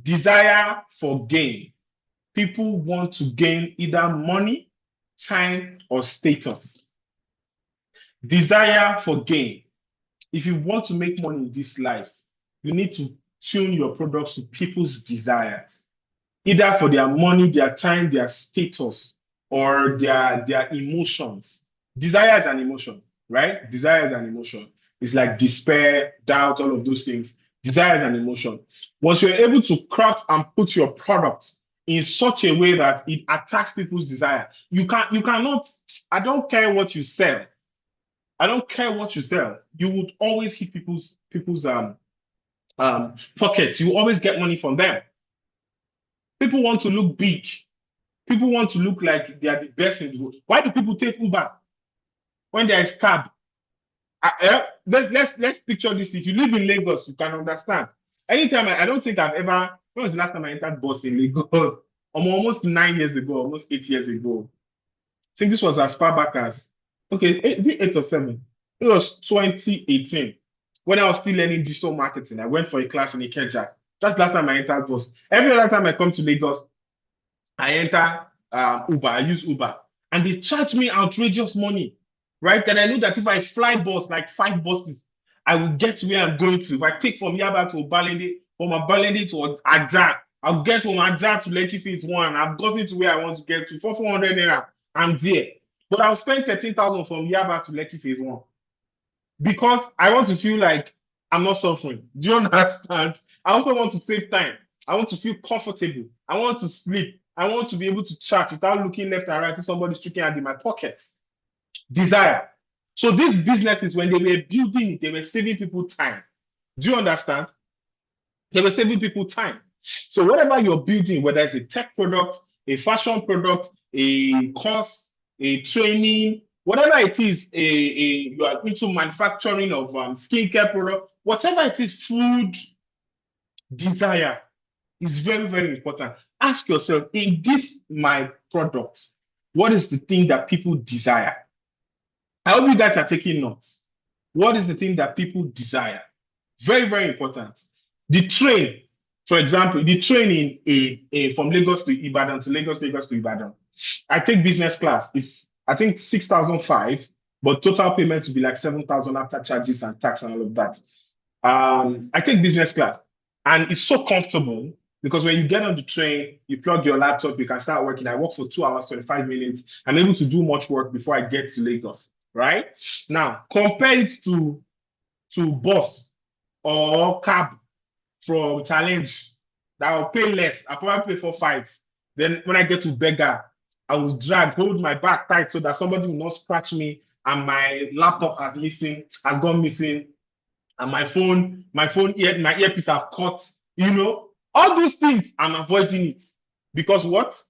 Desire for gain. People want to gain either money, time, or status. Desire for gain. If you want to make money in this life, you need to tune your products to people's desires, either for their money, their time, their status, or their emotions. Desire is an emotion, right? Desire is an emotion. It's like despair, doubt, all of those things. Desire is an emotion. Once you're able to craft and put your product in such a way that it attacks people's desire, you cannot, I don't care what you sell. I don't care what you sell. You would always hit people's pockets. You always get money from them. People want to look big. People want to look like they are the best in the world. Why do people take Uber when there is cab? Let's picture this. If you live in Lagos, you can understand. Anytime I don't think I've ever. When was the last time I entered bus in Lagos? Almost 9 years ago, almost 8 years ago. I think this was as far back as is it 8 or 7? It was 2018 when I was still learning digital marketing. I went for a class in Ikeja. That's the last time I entered bus. Every other time I come to Lagos, I enter Uber. I use Uber, and they charge me outrageous money, right? And I know that if I fly bus like 5 buses, I will get to where I'm going to. If I take from Yaba to Obalende, from Obalende to Ajah, I'll get from Ajah to Lekki Phase 1. I've gotten to where I want to get to. For 400 naira, I'm there. But I'll spend 13,000 from Yaba to Lekki Phase 1 because I want to feel like I'm not suffering. Do you understand? I also want to save time. I want to feel comfortable. I want to sleep. I want to be able to chat without looking left and right if somebody's looking at in my pockets. Desire. So these businesses, when they were building it, they were saving people time. Do you understand? They were saving people time. So whatever you're building, whether it's a tech product, a fashion product, a course, a training, whatever it is, you are into manufacturing of skincare product, whatever it is, food, desire is very, very important. Ask yourself, in this my product, what is the thing that people desire? I hope you guys are taking notes. What is the thing that people desire? Very, very important. The train, for example, the train from Lagos to Ibadan to Lagos to Ibadan. I take business class. It's, I think, 6,500, but total payments will be like 7,000 after charges and tax and all of that. I take business class, and it's so comfortable because when you get on the train, you plug your laptop, you can start working. I work for 2 hours, 25 minutes. I'm able to do much work before I get to Lagos, right? Now, compare it to bus or cab from Challenge that I'll pay less. I'll probably pay for 5. Then when I get to Beggar, I will hold my back tight so that somebody will not scratch me and my laptop has gone missing, and my earpiece have cut, all those things. I'm avoiding it because what?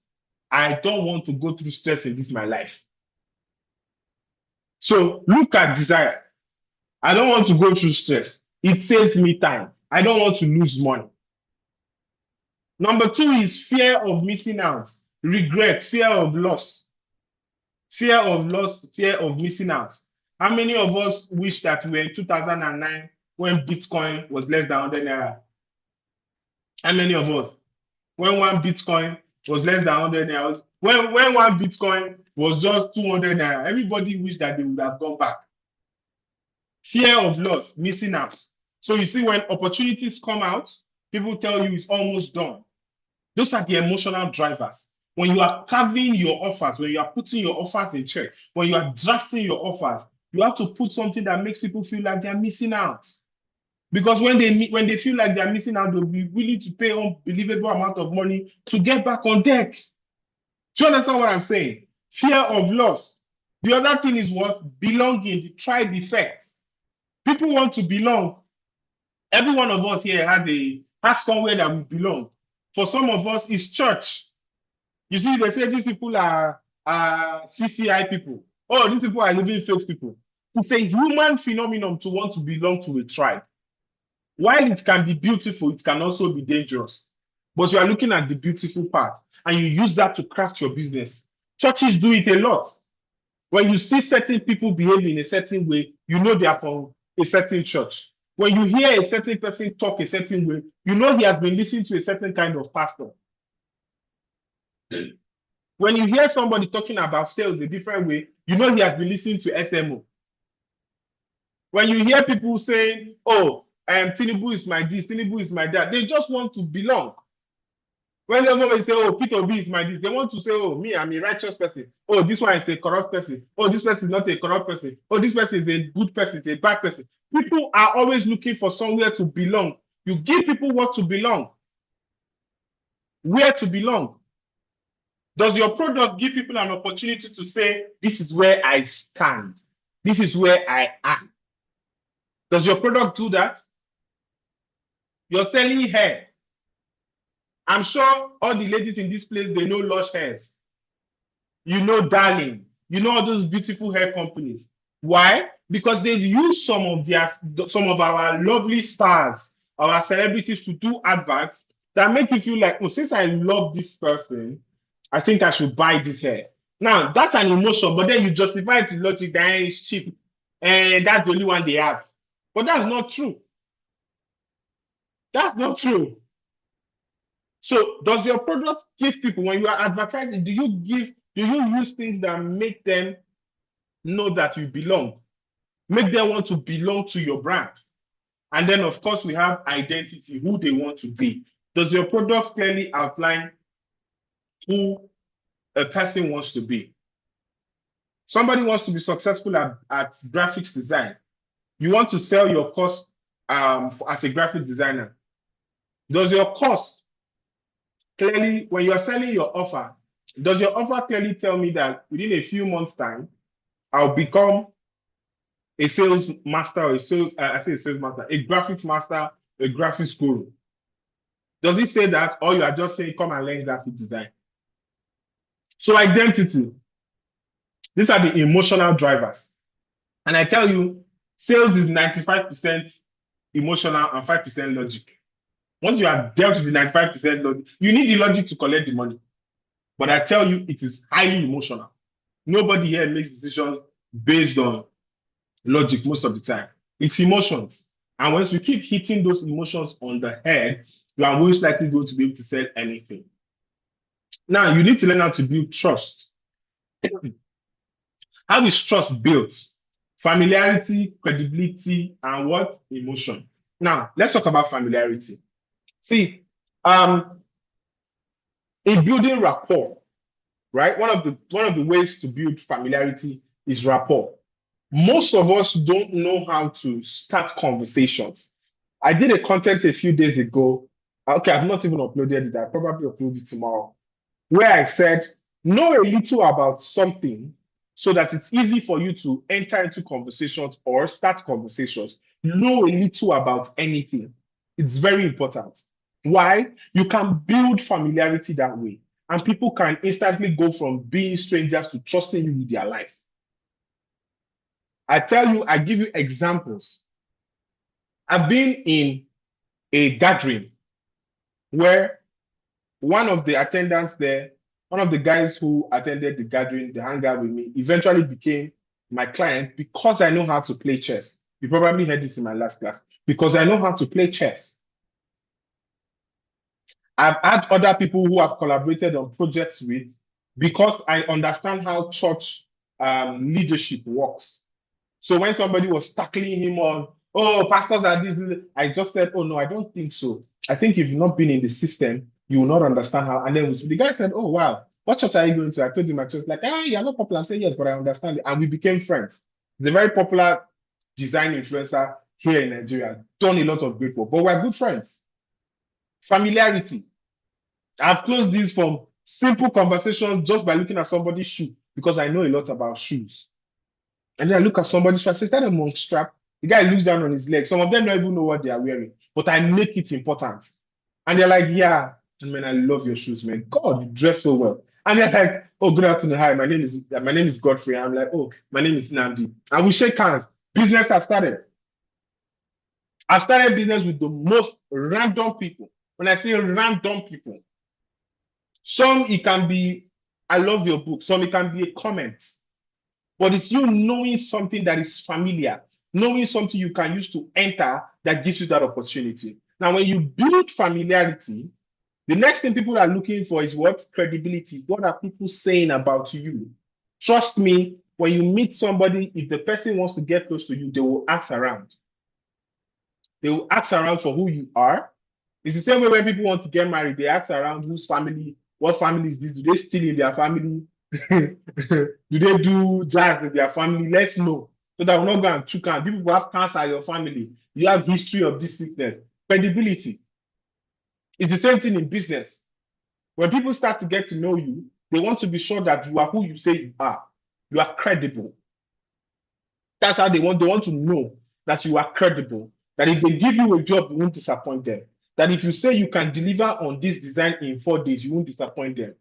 I don't want to go through stress in this my life. So look at desire. I don't want to go through stress. It saves me time. I don't want to lose money. Number two is fear of missing out, regret, fear of loss, fear of loss, fear of missing out. How many of us wish that we were in 2009 when Bitcoin was less than 100 naira? How many of us? When one Bitcoin was less than 100 naira, when one Bitcoin was just 200 naira, everybody wished that they would have gone back. Fear of loss, missing out. So you see, when opportunities come out, people tell you it's almost done. Those are the emotional drivers. When you are carving your offers, when you are putting your offers in check, when you are drafting your offers, you have to put something that makes people feel like they're missing out. Because when they feel like they're missing out, they'll be willing to pay unbelievable amount of money to get back on deck. Do you understand what I'm saying? Fear of loss. The other thing is what? Belonging, the tribe effect. People want to belong. Every one of us here has somewhere that we belong. For some of us, it's church. You see, they say these people are CCI people. Oh, these people are living faith people. It's a human phenomenon to want to belong to a tribe. While it can be beautiful, it can also be dangerous. But you are looking at the beautiful part, and you use that to craft your business. Churches do it a lot. When you see certain people behave in a certain way, you know they are from a certain church. When you hear a certain person talk a certain way, you know he has been listening to a certain kind of pastor. When you hear somebody talking about sales a different way, you know he has been listening to SMO. When you hear people saying, oh, Tinubu is my this, Tinubu is my that, they just want to belong. When somebody say, oh, Peter B is my this, they want to say, oh, me, I'm a righteous person. Oh, this one is a corrupt person. Oh, this person is not a corrupt person. Oh, this person is a good person, it's a bad person. People are always looking for somewhere to belong. You give people what to belong. Where to belong. Does your product give people an opportunity to say, this is where I stand? This is where I am? Does your product do that? You're selling hair. I'm sure all the ladies in this place, they know Lush Hairs. You know Darling. You know all those beautiful hair companies. Why? Because they've used some of our lovely stars, our celebrities to do adverts that make you feel like, oh, since I love this person, I think I should buy this hair. Now, that's an emotion, but then you justify it to logic that it's cheap and that's the only one they have. But that's not true. That's not true. So does your product give people, when you are advertising, do you use things that make them know that you belong? Make them want to belong to your brand? And then, of course, we have identity, who they want to be. Does your product clearly outline who a person wants to be? Somebody wants to be successful at graphics design. You want to sell your course as a graphic designer. Does your course clearly, when you are selling your offer, does your offer clearly tell me that within a few months' time, I'll become a sales master or a graphics master, a graphics guru? Does it say that, or you are just saying, come and learn graphic design? So identity, these are the emotional drivers. And I tell you, sales is 95% emotional and 5% logic. Once you have dealt with the 95% logic, you need the logic to collect the money. But I tell you, it is highly emotional. Nobody here makes decisions based on logic most of the time. It's emotions. And once you keep hitting those emotions on the head, you are most likely going to be able to sell anything. Now, you need to learn how to build trust. How is trust built? Familiarity, credibility, and what? Emotion. Now, let's talk about familiarity. See, in building rapport, right? One of the ways to build familiarity is rapport. Most of us don't know how to start conversations. I did a content a few days ago. Okay, I've not even uploaded it. I'll probably upload it tomorrow, where I said, know a little about something so that it's easy for you to enter into conversations or start conversations. Know a little about anything. It's very important. Why? You can build familiarity that way, and people can instantly go from being strangers to trusting you with their life. I tell you, I give you examples I've been in a gathering where one of the attendants there, one of the guys who attended the gathering, the hangout with me, eventually became my client because I know how to play chess. You probably heard this in my last class. Because I know how to play chess. I've had other people who have collaborated on projects with because I understand how church leadership works. So when somebody was tackling him on, oh, pastors are this, I just said, oh, no, I don't think so. I think if you've not been in the system, you will not understand how. And then the guy said, oh, wow, what church are you going to? I told him, I was like, you're not popular. I said, yes, but I understand it. And we became friends. He's a very popular design influencer here in Nigeria, done a lot of great work, but we're good friends. Familiarity. I've closed these from simple conversations just by looking at somebody's shoe because I know a lot about shoes. And then I look at somebody's shoe, I say, is that a monk strap? The guy looks down on his leg. Some of them don't even know what they are wearing, but I make it important. And they're like, yeah, and man, I love your shoes, man. God, you dress so well. And they're like, oh, good afternoon. Hi, my name is Godfrey. I'm like, oh, my name is Nandi. And we shake hands. Business has started. I've started business with the most random people. When I say random people, some it can be, I love your book. Some it can be a comment. But it's you knowing something that is familiar, knowing something you can use to enter that gives you that opportunity. Now, when you build familiarity, the next thing people are looking for is what? Credibility. What are people saying about you? Trust me, when you meet somebody, if the person wants to get close to you, they will ask around. They will ask around for who you are. It's the same way when people want to get married, they ask around whose family, what family is this? Do they steal in their family? Do they do jazz in their family? Let's know. So that we're not going to choke on. People who have cancer in your family. You have history of this sickness. Credibility. It's the same thing in business. When people start to get to know you, they want to be sure that you are who you say you are. You are credible. That's how they want to know that you are credible. That if they give you a job, you won't disappoint them. That if you say you can deliver on this design in 4 days, you won't disappoint them.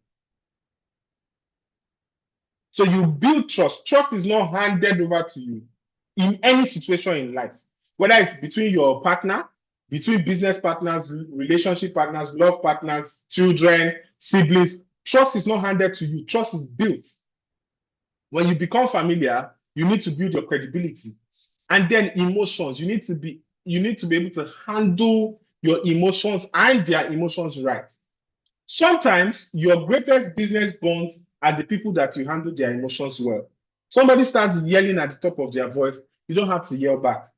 So you build trust. Trust is not handed over to you in any situation in life, whether it's between your partner, between business partners, relationship partners, love partners, children, siblings. Trust is not handed to you. Trust is built. When you become familiar, you need to build your credibility. And then emotions. You need to be able to handle your emotions and their emotions right. Sometimes your greatest business bonds are the people that you handle their emotions well. Somebody starts yelling at the top of their voice, you don't have to yell back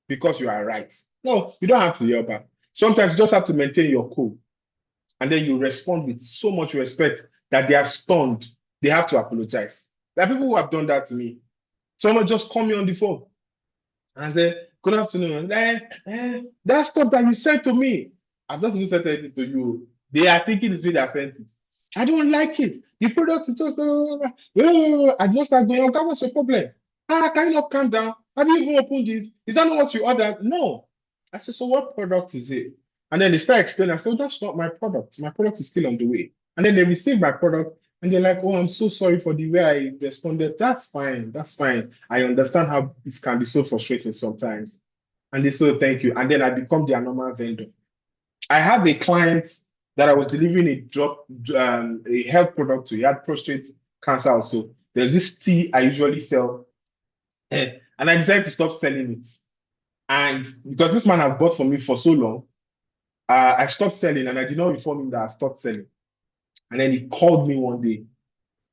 because you are right. No, you don't have to yell back. Sometimes you just have to maintain your cool. And then you respond with so much respect that they are stunned. They have to apologize. There are people who have done that to me. Someone just called me on the phone and I said, good afternoon. That stuff that you said to me, I've just even said anything to you. They are thinking it's me that sent it. I don't like it. The product is just, I just start going, okay, what's your problem? Can you not calm down? Have you even opened it? Is that not what you ordered? No. I said, so what product is it? And then they start explaining. I said, oh, that's not my product. My product is still on the way. And then they receive my product and they're like, oh, I'm so sorry for the way I responded. That's fine. That's fine. I understand how it can be so frustrating sometimes. And they say, thank you. And then I become their normal vendor. I have a client that I was delivering a health product to. He had prostate cancer also. There's this tea I usually sell. And I decided to stop selling it. And because this man had bought for me for so long, I stopped selling and I did not inform him that I stopped selling. And then he called me one day.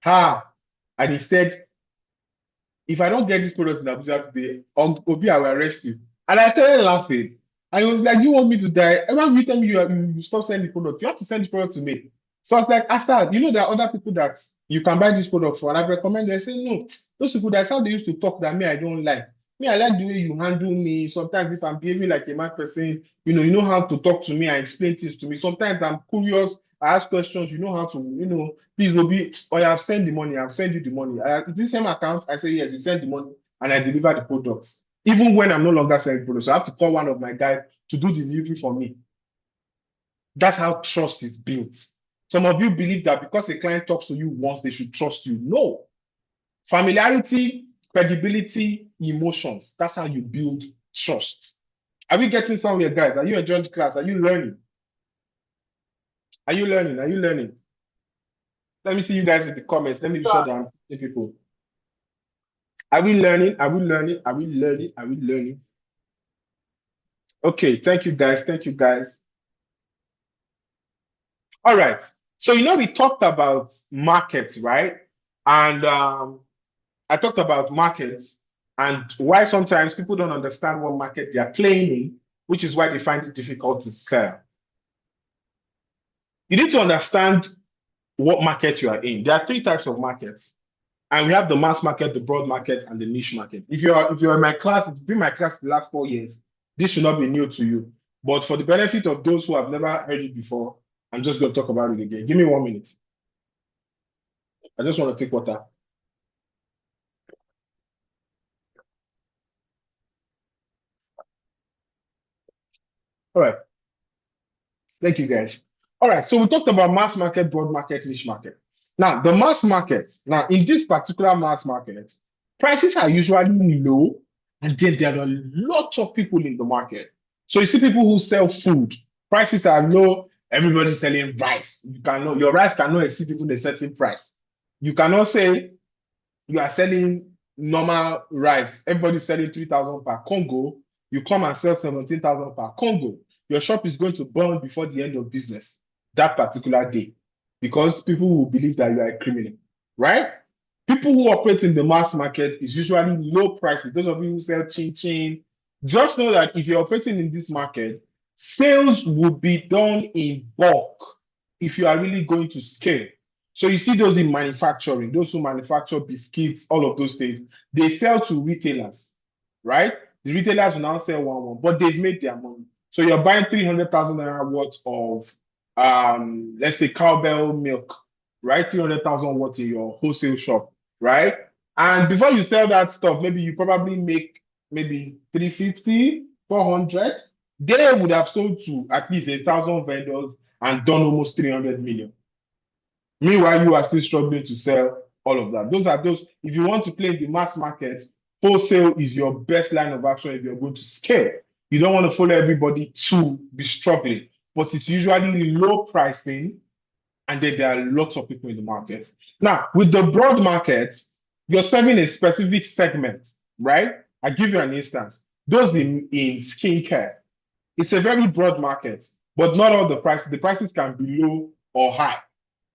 And he said, if I don't get this product in Abuja today, Obi, I will arrest you. And I started laughing. And he was like, do you want me to die? Every time you stop selling the product, you have to send the product to me. So I was like, Astad, there are other people that you can buy this product for. And I've recommended, I say, no, those people, that's how they used to talk that me, I don't like. Me, I like the way you handle me. Sometimes if I'm behaving like a mad person, you know how to talk to me and explain things to me. Sometimes I'm curious, I ask questions, you know how to, please, Obi, or I've sent the money, I've sent you the money. This same account, I say, yes, you send the money, and I deliver the products. Even when I'm no longer selling products, I have to call one of my guys to do the delivery for me. That's how trust is built. Some of you believe that because a client talks to you once, they should trust you. No. Familiarity, credibility, emotions. That's how you build trust. Are we getting somewhere, guys? Are you enjoying the class? Are you learning? Are you learning? Are you learning? Let me see you guys in the comments. Let me be sure that I'm teaching people. Are we learning? Are we learning? Are we learning? Are we learning? Okay, thank you guys. Thank you guys. All right. So we talked about markets, right? And I talked about markets and why sometimes people don't understand what market they are playing in, which is why they find it difficult to sell. You need to understand what market you are in. There are three types of markets. And we have the mass market, the broad market, and the niche market. If you're in my class, it's been my class the last 4 years. This should not be new to you. But for the benefit of those who have never heard it before, I'm just going to talk about it again. Give me 1 minute. I just want to take water. All right. Thank you, guys. All right. So we talked about mass market, broad market, niche market. Now, the mass market. Now, in this particular mass market, prices are usually low, and then there are lots of people in the market. So you see people who sell food, prices are low. Everybody's selling rice. Your rice cannot exceed even a certain price. You cannot say you are selling normal rice. Everybody's selling 3,000 per Congo. You come and sell 17,000 per Congo. Your shop is going to burn before the end of business that particular day because people will believe that you are a criminal, right? People who operate in the mass market is usually low prices. Those of you who sell chin chin, just know that if you're operating in this market, sales will be done in bulk if you are really going to scale. So you see those in manufacturing, those who manufacture biscuits, all of those things, they sell to retailers, right? The retailers will now sell one, but they've made their money. So you're buying 300,000 naira worth of, let's say cowbell milk, right? 300,000 worth in your wholesale shop, right? And before you sell that stuff, maybe you probably make maybe 350, 400. They would have sold to at least 1,000 vendors and done almost 300 million. Meanwhile, you are still struggling to sell all of that. If you want to play in the mass market, wholesale is your best line of action if you're going to scale. You don't want to follow everybody to be struggling, but it's usually low pricing, and then there are lots of people in the market. Now, with the broad market, you're serving a specific segment, right? I give you an instance. Those in skincare, it's a very broad market, but not all the prices can be low or high,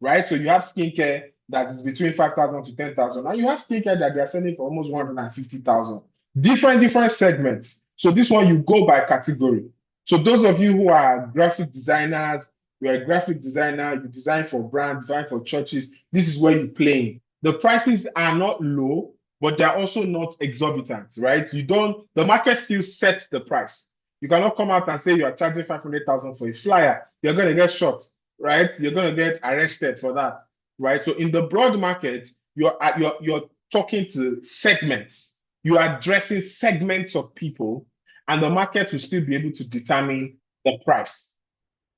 right? So you have skincare that is between 5,000 to 10,000, and you have skincare that they are selling for almost 150,000. Different segments. So this one you go by category. So those of you who are graphic designers, you're a graphic designer, you design for brands, design for churches, this is where you play. The prices are not low, but they're also not exorbitant, right? The market still sets the price. You cannot come out and say you are charging 500,000 for a flyer. You're going to get shot, right? You're going to get arrested for that, right? So in the broad market, you're talking to segments. You are addressing segments of people, and the market will still be able to determine the price.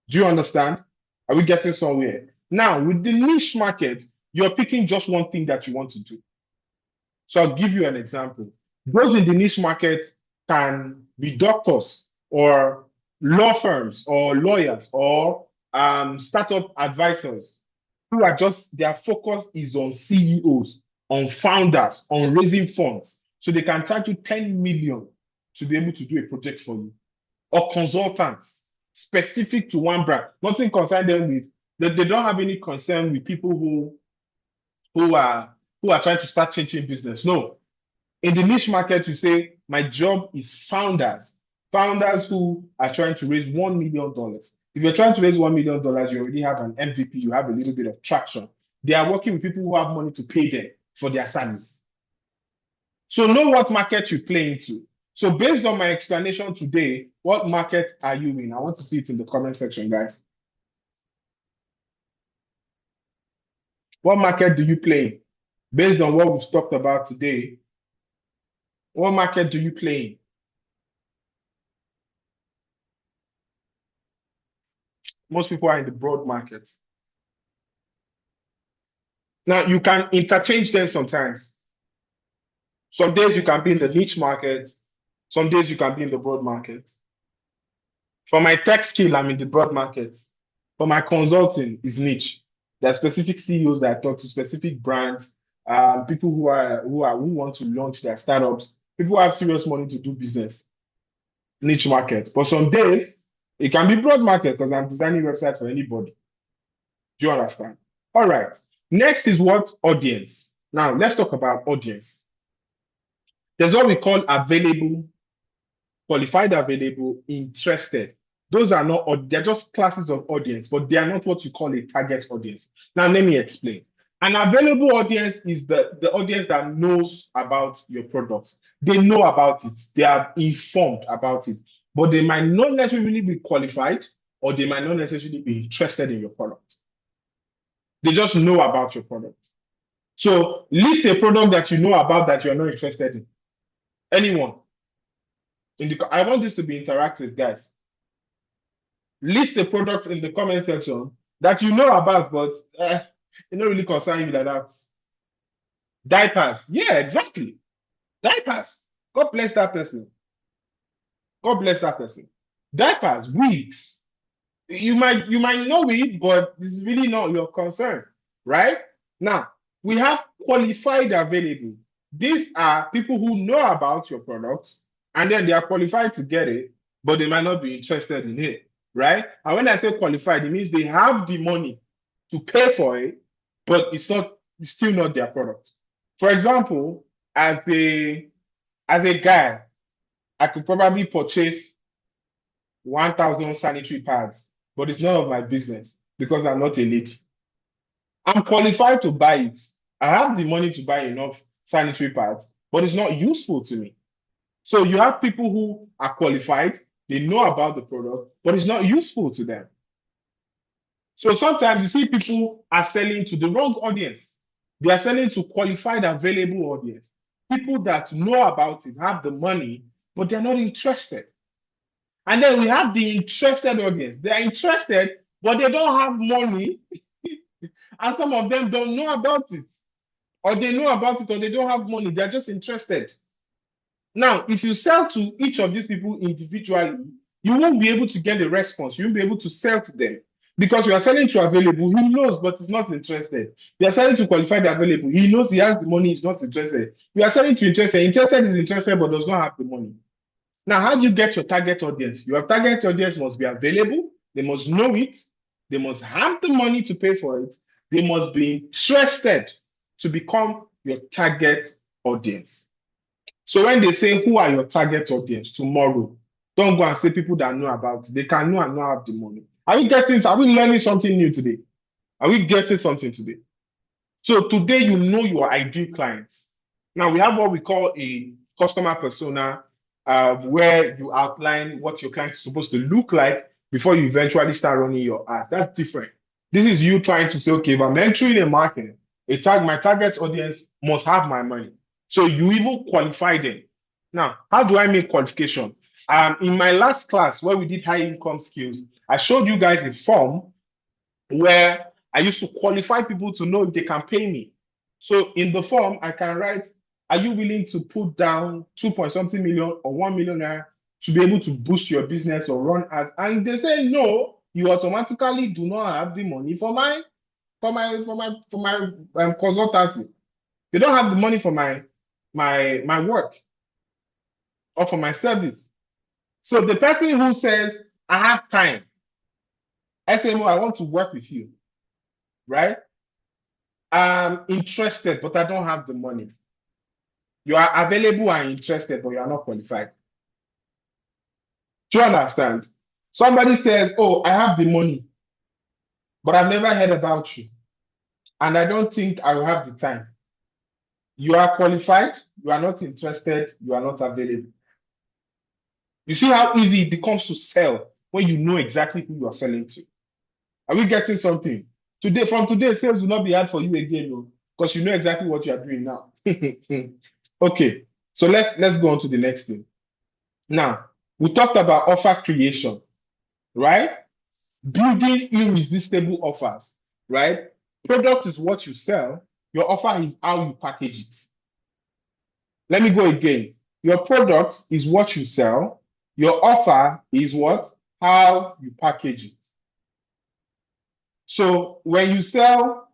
Do you understand? Are we getting somewhere? Now, with the niche market, you're picking just one thing that you want to do. So I'll give you an example. Those in the niche market can be doctors or law firms or lawyers or startup advisors who are their focus is on CEOs, on founders, on raising funds. So they can charge you 10 million to be able to do a project for you. Or consultants specific to one brand. Nothing concern them with, they don't have any concern with people who are trying to start changing business. No. In the niche market, you say, my job is founders who are trying to raise $1 million. If you're trying to raise $1 million, you already have an MVP, you have a little bit of traction. They are working with people who have money to pay them for their service. So know what market you play into. So based on my explanation today, what market are you in? I want to see it in the comment section, guys. What market do you play in? Based on what we've talked about today, what market do you play in? Most people are in the broad market. Now, you can interchange them sometimes. Some days you can be in the niche market. Some days you can be in the broad market. For my tech skill, I'm in the broad market. For my consulting, is niche. There are specific CEOs that I talk to, specific brands, people who want to launch their startups, people who have serious money to do business. Niche market. But some days it can be broad market because I'm designing website for anybody. Do you understand? All right. Next is what? Audience. Now let's talk about audience. There's what we call available, qualified, available, interested. Those are not, they're just classes of audience, but they are not what you call a target audience. Now, let me explain. An available audience is the audience that knows about your product. They know about it. They are informed about it, but they might not necessarily be qualified or they might not necessarily be interested in your product. They just know about your product. So list a product that you know about that you're not interested in. Anyone? I want this to be interactive, guys. List a product in the comment section that you know about, but it not really concern you like that. Diapers. Yeah, exactly. Diapers. God bless that person. God bless that person. Diapers, wigs. You might know it, but it's really not your concern, right? Now, we have qualified available. These are people who know about your product, and then they are qualified to get it, but they might not be interested in it, right? And when I say qualified, it means they have the money to pay for it, but it's still not their product. For example, as a guy, I could probably purchase 1,000 sanitary pads, but it's none of my business because I'm not a lady. I'm qualified to buy it. I have the money to buy enough sanitary pads, but it's not useful to me. So you have people who are qualified, they know about the product, but it's not useful to them. So sometimes you see people are selling to the wrong audience. They are selling to qualified, available audience. People that know about it, have the money, but they're not interested. And then we have the interested audience. They are interested, but they don't have money. And some of them don't know about it. Or they know about it, or they don't have money. They're just interested. Now, if you sell to each of these people individually, you won't be able to get a response. You won't be able to sell to them. Because you are selling to available, he knows, but he's not interested. You are selling to qualified available, he knows he has the money, he's not interested. You are selling to interested, interested is interested, but does not have the money. Now, how do you get your target audience? Your target audience must be available, they must know it, they must have the money to pay for it, they must be interested to become your target audience. So when they say, who are your target audience tomorrow, don't go and say people that know about it. They can know and not have the money. Are we learning something new today? Are we getting something today? So today you know your ideal clients. Now we have what we call a customer persona, where you outline what your client is supposed to look like before you eventually start running your ads. That's different. This is you trying to say, okay, if I'm entering a market, my target audience must have my money. So you even qualify them. Now, how do I make qualification? In my last class where we did high income skills, I showed you guys a form where I used to qualify people to know if they can pay me. So in the form, I can write, are you willing to put down 2 point something million or 1 million naira to be able to boost your business or run ads? And they say no, you automatically do not have the money for my consultancy. They don't have the money for my work or for my service. So the person who says, I have time, SMO, I want to work with you, right? I'm interested, but I don't have the money. You are available and interested, but you are not qualified. Do you understand? Somebody says, oh, I have the money, but I've never heard about you, and I don't think I will have the time. You are qualified, you are not interested, you are not available. You see how easy it becomes to sell when you know exactly who you are selling to. Are we getting something? From today, sales will not be hard for you again, because you know exactly what you are doing now. Okay, so let's go on to the next thing. Now, we talked about offer creation, right? Building irresistible offers, right? Product is what you sell. Your offer is how you package it. Let me go again. Your product is what you sell. Your offer is what? how you package it. So when you sell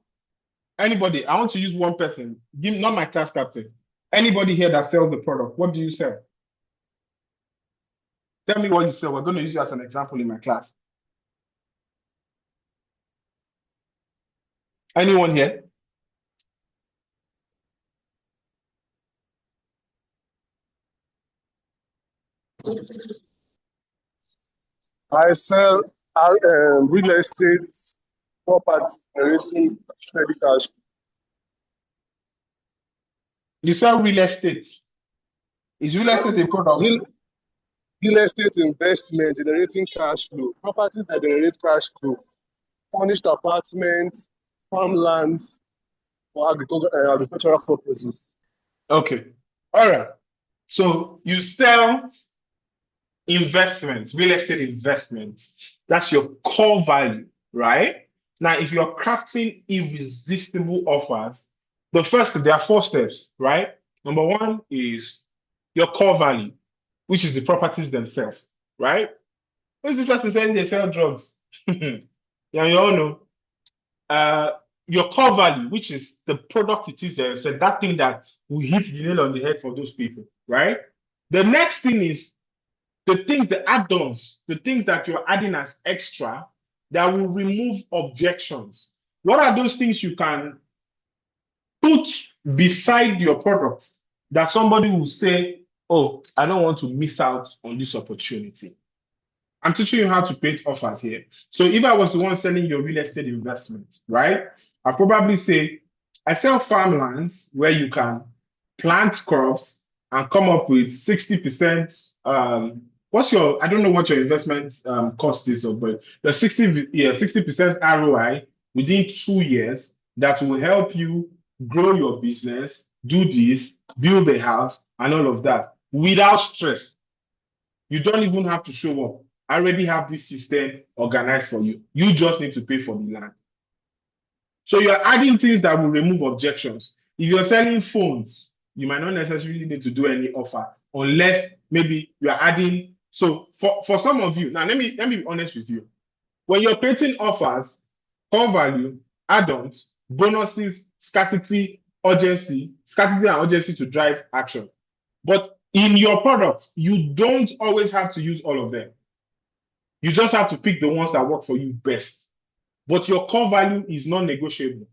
anybody, I want to use one person, give not my class captain. Anybody here that sells a product, what do you sell? Tell me what you sell. We're going to use you as an example in my class. Anyone here? I sell real estate property generating steady cash. You sell real estate. Is real estate a product? Real estate investment generating cash flow. Properties that generate cash flow. Furnished apartments, farmlands for agricultural purposes. Okay. All right. So you sell investments, real estate investments. That's your core value, right? Now, if you're crafting irresistible offers, there are 4 steps, right? Number 1 is your core value, which is the properties themselves, right? Who's this person saying they sell drugs? Yeah, you all know. Your core value, which is the product it is there, so that thing that will hit the nail on the head for those people, right? The next thing is the add-ons, the things that you're adding as extra that will remove objections. What are those things you can put beside your product that somebody will say, oh, I don't want to miss out on this opportunity? I'm teaching you how to create offers here. So if I was the one selling your real estate investment, right? I'll probably say, I sell farmlands where you can plant crops and come up with 60%. I don't know what your investment cost is, but the 60% ROI within 2 years that will help you grow your business, do this, build a house, and all of that without stress. You don't even have to show up. I already have this system organized for you. You just need to pay for the land. So you're adding things that will remove objections. If you're selling phones, you might not necessarily need to do any offer unless maybe you're adding. So for some of you, now let me be honest with you. When you're creating offers, core value, add-ons, bonuses, scarcity and urgency to drive action. But in your product, you don't always have to use all of them. You just have to pick the ones that work for you best. But your core value is non-negotiable.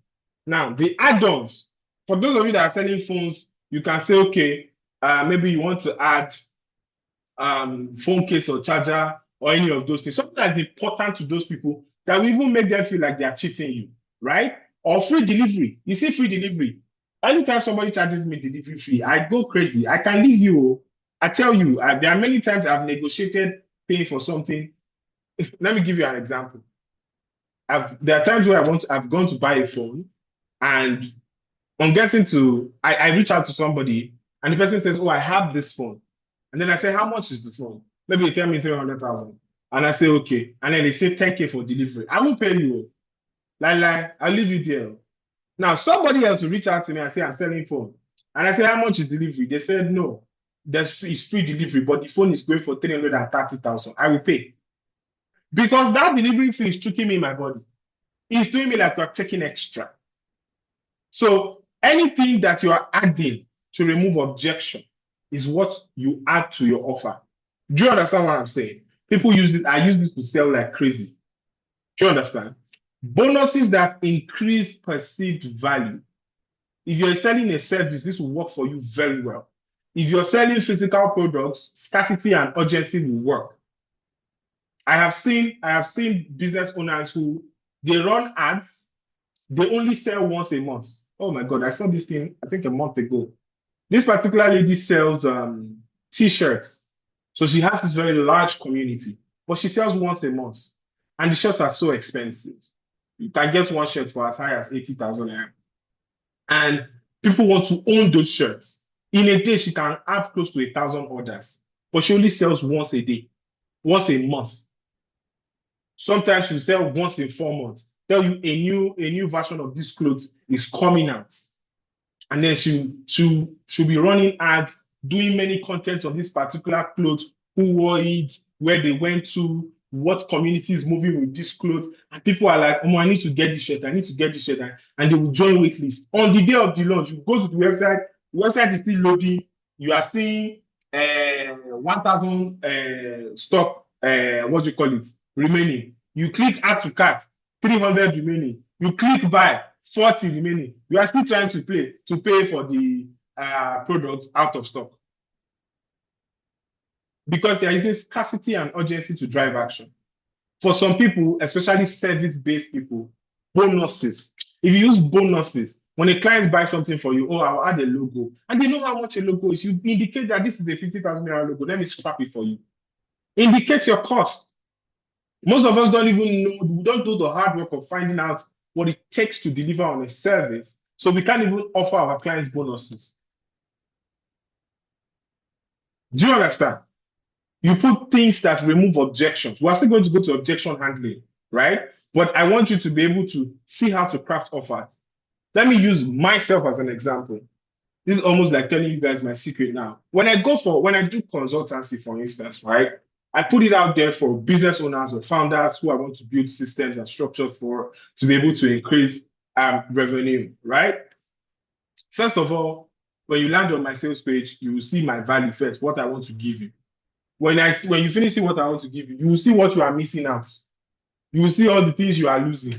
Now, the add-ons, for those of you that are selling phones, you can say, okay, maybe you want to add phone case or charger or any of those things. Something that's important to those people that will even make them feel like they are cheating you, right? Or free delivery. You see free delivery. Anytime somebody charges me delivery fee, I go crazy. I can leave you. I tell you, there are many times I've negotiated paying for something. Let me give you an example. There are times where I've gone to buy a phone, and on getting to, I reach out to somebody, and the person says, "Oh, I have this phone," and then I say, "How much is the phone?" Maybe they tell me 300,000, and I say, "Okay," and then they say 10K for delivery. I won't pay you. I'll leave you there. Now somebody else will reach out to me and say, "I'm selling phone," and I say, "How much is delivery?" They said, "No, it's free delivery, but the phone is going for 330,000. I will pay." Because that delivery fee is tricking me in my body. It's doing me like you're taking extra. So anything that you are adding to remove objection is what you add to your offer. Do you understand what I'm saying? People use it. I use it to sell like crazy. Do you understand? Bonuses that increase perceived value. If you're selling a service, this will work for you very well. If you're selling physical products, scarcity and urgency will work. I have seen business owners who they run ads, they only sell once a month. Oh my God, I saw this thing, I think a month ago. This particular lady sells t-shirts. So she has this very large community, but she sells once a month. And the shirts are so expensive. You can get one shirt for as high as 80,000 naira. And people want to own those shirts. In a day, she can have close to 1,000 orders, but she only sells once a day, once a month. Sometimes she'll sell once in 4 months. Tell you a new version of this clothes is coming out. And then she'll be running ads, doing many content on this particular clothes, who wore it, where they went to, what community is moving with this clothes, and people are like, oh, I need to get this shirt, I need to get this shirt, and they will join wait list. On the day of the launch, you go to the website is still loading, you are seeing 1,000 stock, what do you call it, remaining. You click add to cart, 300 remaining. You click buy, 40 remaining. You are still trying to pay for the product out of stock. Because there is a scarcity and urgency to drive action. For some people, especially service-based people, bonuses. If you use bonuses, when a client buys something for you, oh, I'll add a logo, and they know how much a logo is, you indicate that this is a 50,000 naira logo, let me scrap it for you. Indicate your cost. Most of us don't even know, we don't do the hard work of finding out what it takes to deliver on a service, so we can't even offer our clients bonuses. Do you understand? You put things that remove objections. We're still going to go to objection handling, right? But I want you to be able to see how to craft offers. Let me use myself as an example. This is almost like telling you guys my secret now. When I do consultancy, for instance, right? I put it out there for business owners or founders who I want to build systems and structures for to be able to increase revenue, right? First of all, when you land on my sales page, you will see my value first, what I want to give you. When you finish seeing what I want to give you, you will see what you are missing out. You will see all the things you are losing,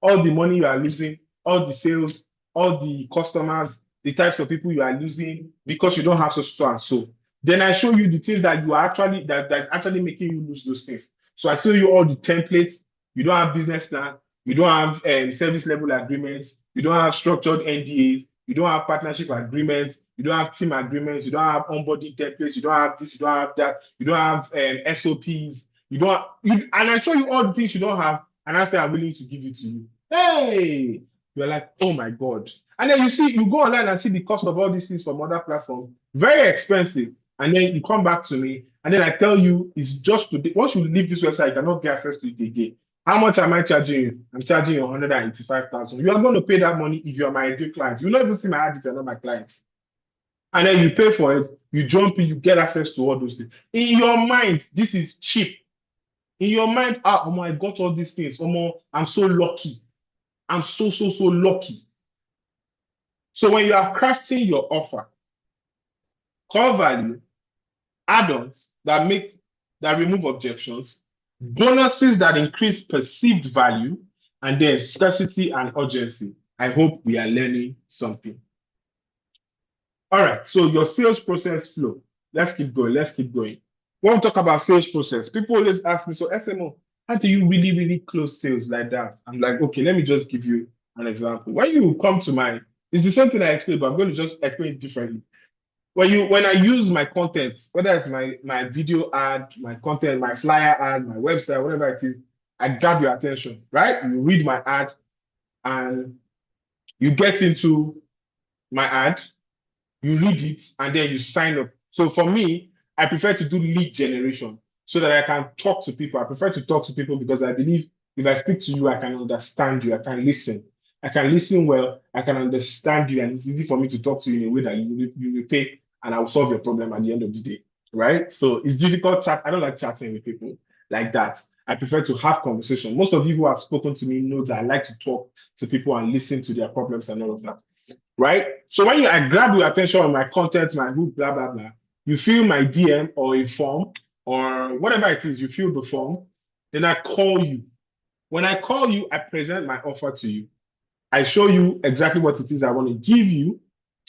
all the money you are losing, all the sales, all the customers, the types of people you are losing because you don't have so and so. Then I show you the things that you are actually that's actually making you lose those things. So I show you all the templates. You don't have business plan. You don't have service level agreements. You don't have structured NDAs. You don't have partnership agreements. You don't have team agreements. You don't have onboarding templates. You don't have this. You don't have that. You don't have SOPs. And I show you all the things you don't have, and I say I'm willing to give it to you. Hey, you're like, oh my God. And then you go online and see the cost of all these things from other platforms, very expensive. And then you come back to me, and then I tell you it's just today. Once you leave this website, you cannot get access to it again. How much am I charging you? I'm charging you 185,000. You are going to pay that money if you're my ideal client. You will not even see my ad if you're not my client. And then you pay for it, you jump in, you get access to all those things. In your mind, this is cheap. In your mind, I got all these things. I'm so lucky. I'm so lucky. So when you are crafting your offer, core value, add-ons that remove objections, bonuses that increase perceived value, and then scarcity and urgency. I hope we are learning something. All right, so your sales process flow. Let's keep going. When we talk about sales process, people always ask me, so SMO, how do you really close sales like that? I'm like, okay, let me just give you an example. When you come to it's the same thing I explained, but I'm going to just explain it differently. When I use my content, whether it's my video ad, my content, my flyer ad, my website, whatever it is, I grab your attention, right? You read my ad and you get into my ad, you read it, and then you sign up. So for me, I prefer to do lead generation so that I can talk to people. I prefer to talk to people because I believe if I speak to you, I can understand you, I can listen. I can listen well, I can understand you, and it's easy for me to talk to you in a way that you will pay, and I will solve your problem at the end of the day, right? So it's difficult I don't like chatting with people like that. I prefer to have conversation. Most of you who have spoken to me know that I like to talk to people and listen to their problems and all of that, right? So when I grab your attention on my content, my hook, blah, blah, blah, you fill my DM or a form or whatever it is, you fill the form, then I call you. When I call you, I present my offer to you. I show you exactly what it is I want to give you.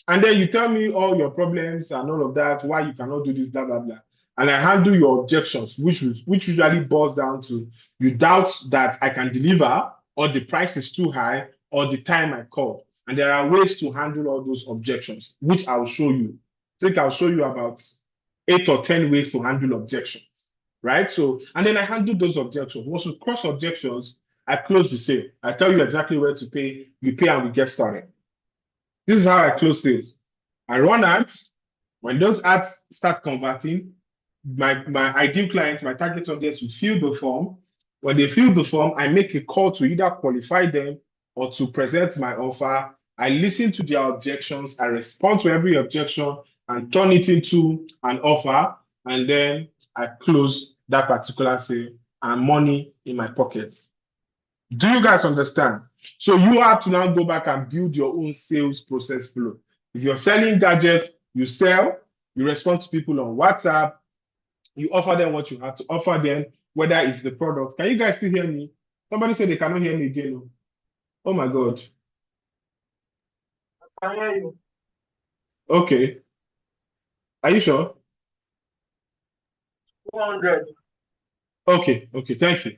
And then you tell me all your problems and all of that, why you cannot do this, blah, blah, blah. And I handle your objections, which usually boils down to you doubt that I can deliver, or the price is too high, or the time I called. And there are ways to handle all those objections, which I'll show you. I think I'll show you about 8 or 10 ways to handle objections, right? So, and then I handle those objections. Once you cross objections, I close the sale. I tell you exactly where to pay. You pay and we get started. This is how I close sales. I run ads. When those ads start converting, my ideal clients, my target audience will fill the form. When they fill the form, I make a call to either qualify them or to present my offer. I listen to their objections. I respond to every objection and turn it into an offer. And then I close that particular sale and money in my pockets. Do you guys understand? So you have to now go back and build your own sales process flow. If you're selling gadgets, you sell, you respond to people on WhatsApp, you offer them what you have to offer them, whether it's the product. Can you guys still hear me? Somebody said they cannot hear me again. Oh my God. I hear you. Okay. Are you sure? 200. Okay. Thank you.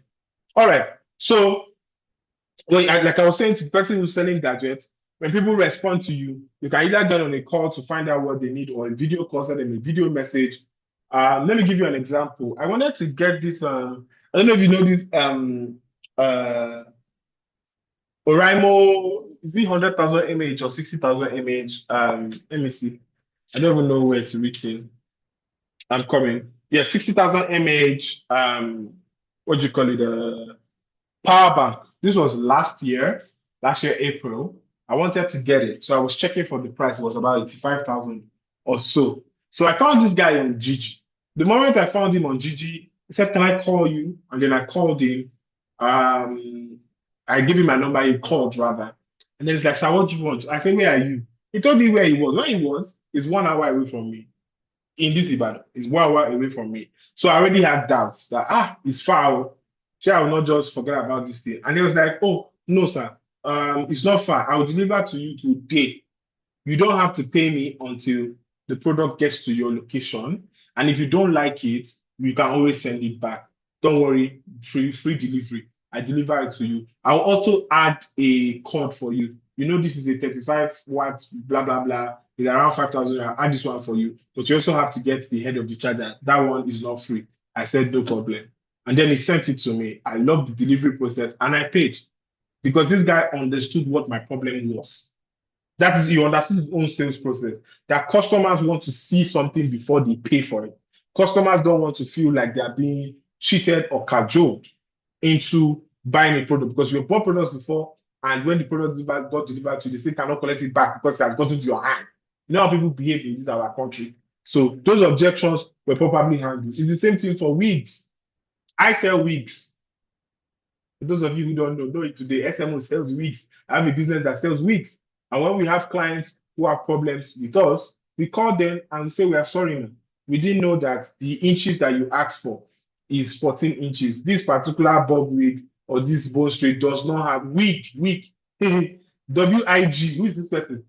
All right. So, like I was saying to the person who's selling gadgets, when people respond to you, you can either get on a call to find out what they need or a video call, send them a video message. Let me give you an example. I wanted to get this. I don't know if you know this. Oraimo, is it 100,000 mAh or 60,000 mAh? Let me see. I don't even know where it's written. I'm coming. Yeah, 60,000 mAh. What do you call it? Power bank. This was last year, April. I wanted to get it. So I was checking for the price. It was about 85,000 or so. So I found this guy on Gigi. The moment I found him on Gigi, he said, "Can I call you?" And then I called him. I gave him my number. He called rather. And then he's like, "Sir, what do you want?" I said, "Where are you?" He told me where he was. Where he was is 1 hour away from me. In this Ibadan, is 1 hour away from me. So I already had doubts that it's far. Sure, I will not just forget about this thing. And he was like, "Oh, no, sir. It's not far. I will deliver to you today. You don't have to pay me until the product gets to your location. And if you don't like it, you can always send it back. Don't worry, free delivery. I deliver it to you. I'll also add a cord for you. You know, this is a 35 watts, blah, blah, blah. It's around 5,000. I'll add this one for you. But you also have to get the head of the charger. That one is not free." I said, "No problem." And then he sent it to me. I loved the delivery process and I paid because this guy understood what my problem was. That is, he understood his own sales process. That customers want to see something before they pay for it. Customers don't want to feel like they are being cheated or cajoled into buying a product because you bought products before, and when the product got delivered to you, they say cannot collect it back because it has gotten to your hand. You know how people behave in this our country. So those objections were properly handled. It's the same thing for wigs. I sell wigs. For those of you who don't know it today, SMO sells wigs. I have a business that sells wigs. And when we have clients who have problems with us, we call them and we say, "We are sorry, man. We didn't know that the inches that you asked for is 14 inches. This particular bob wig or this bone straight does not have wig. WIG. Who is this person?"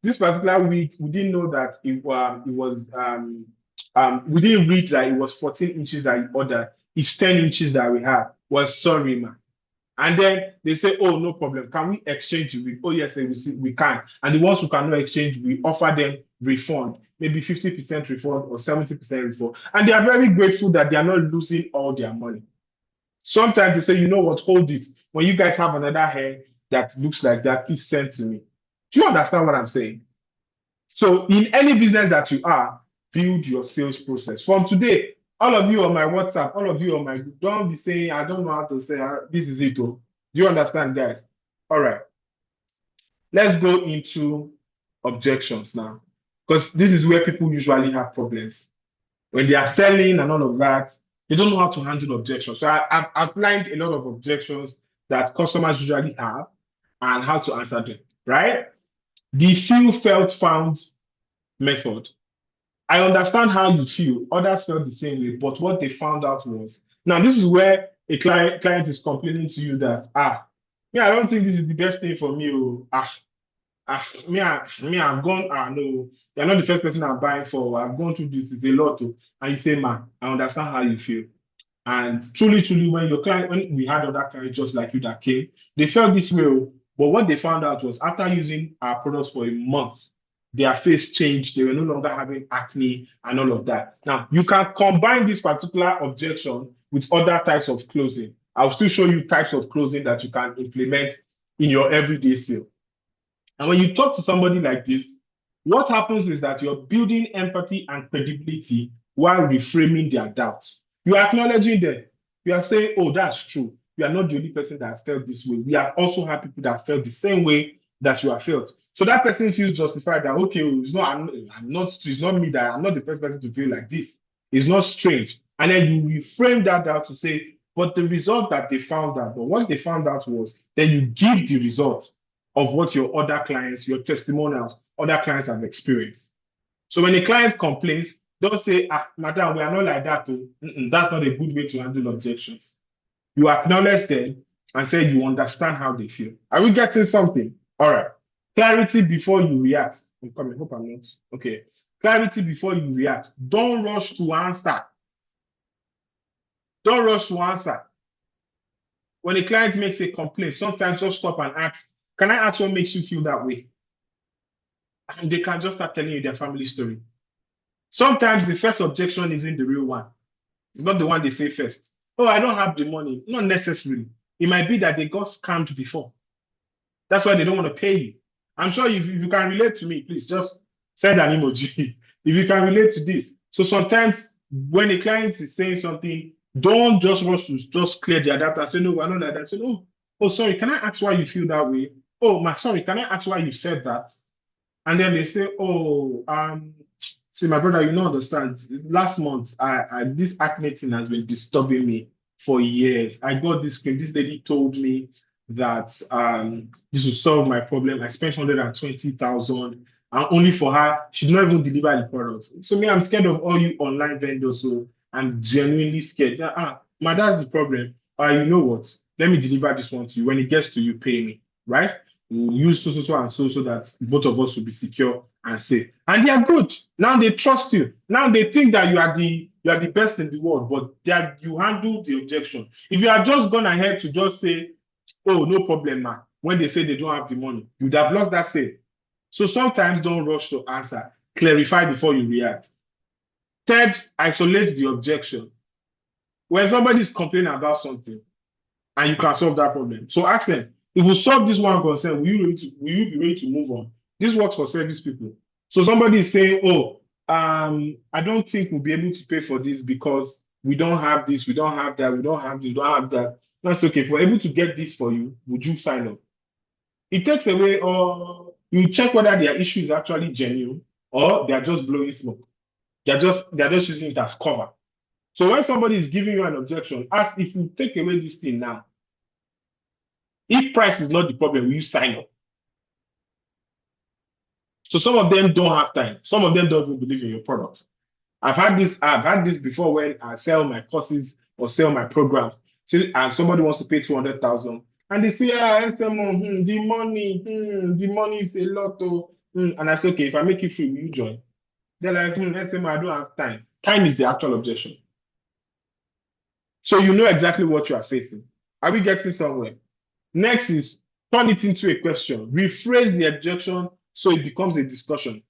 This particular wig, we didn't know that we didn't read that it was 14 inches that you ordered. It's 10 inches that we have. Well, sorry, man. And then they say, "Oh, no problem. Can we exchange the wig?" "Oh, yes, we can." And the ones who cannot exchange, we offer them refund, maybe 50% refund or 70% refund. And they are very grateful that they are not losing all their money. Sometimes they say, "You know what, hold it. When you guys have another hair that looks like that, please send to me." Do you understand what I'm saying? So in any business that you are, build your sales process. From today, all of you on my WhatsApp, all of you on my group, don't be saying, "I don't know how to say this is it." Oh. Do you understand, guys? All right. Let's go into objections now. Because this is where people usually have problems. When they are selling and all of that, they don't know how to handle objections. So I've outlined a lot of objections that customers usually have and how to answer them, right? The feel, felt, found method. I understand how you feel. Others felt the same way, but what they found out was, now this is where a client is complaining to you that, I don't think this is the best thing for me. I've gone, no, you're not the first person I'm buying for. I've gone through this, it's a lot. And you say, "Man, I understand how you feel." And truly, when we had other clients just like you that came, they felt this way. But what they found out was after using our products for a month, their face changed. They were no longer having acne and all of that. Now, you can combine this particular objection with other types of closing. I'll still show you types of closing that you can implement in your everyday sale. And when you talk to somebody like this, what happens is that you're building empathy and credibility while reframing their doubts. You are acknowledging them. You are saying, "Oh, that's true. You are not the only person that has felt this way. We have also had people that felt the same way that you have felt." So that person feels justified that, okay, it's not me, that I'm not the first person to feel like this. It's not strange. And then you reframe that doubt to say, But the result that they found out, but what they found out was that you give the result of what your other clients, your testimonials, other clients have experienced. So when a client complains, don't say, madam, we are not like that. Oh. That's not a good way to handle objections. You acknowledge them and say you understand how they feel. Are we getting something? All right. Clarity before you react. I'm coming. Hope I'm not. Okay. Clarity before you react. Don't rush to answer. Don't rush to answer. When a client makes a complaint, sometimes just stop and ask, can I ask what makes you feel that way? And they can just start telling you their family story. Sometimes the first objection isn't the real one. It's not the one they say first. Oh, I don't have the money. Not necessarily. It might be that they got scammed before. That's why they don't want to pay you. I'm sure if you can relate to me, please just send an emoji. If you can relate to this. So sometimes when a client is saying something, don't just rush to just clear their data. Say, no, we're not like that. Say, no. Oh, sorry, can I ask why you feel that way? Oh, sorry, can I ask why you said that? And then they say, oh, see, my brother, you don't understand. Last month, this acne thing has been disturbing me for years. I got this cream. This lady told me that this will solve my problem. I spent 120,000, and only for her, she did not even deliver the product. So me, I'm scared of all you online vendors. So I'm genuinely scared. That's the problem. You know what? Let me deliver this one to you. When it gets to you, pay me, right? We'll use so that both of us will be secure and safe. And they are good. Now they trust you. Now they think that you are the best in the world, but that you handle the objection. If you had just gone ahead to just say, oh, no problem, man, when they say they don't have the money, you'd have lost that sale. So sometimes don't rush to answer. Clarify before you react. Third, isolate the objection. When somebody is complaining about something and you can solve that problem, so ask them, if we solve this one concern, will you be ready to move on? This works for service people. So somebody is saying, oh, I don't think we'll be able to pay for this because we don't have this, we don't have that, we don't have this, we don't have that. That's okay. If we're able to get this for you, would you sign up? It takes away, or you check whether their issue is actually genuine or they're just blowing smoke. They're just using it as cover. So when somebody is giving you an objection, ask, if you take away this thing now, if price is not the problem, will you sign up? So some of them don't have time. Some of them don't even believe in your product. I've had this before when I sell my courses or sell my programs, and somebody wants to pay 200,000, and they say, SMO, the money is a lot. And I say, okay, if I make it free, will you join? They're like, SMO, I don't have time. Time is the actual objection. So you know exactly what you are facing. Are we getting somewhere? Next is turn it into a question. Rephrase the objection so it becomes a discussion.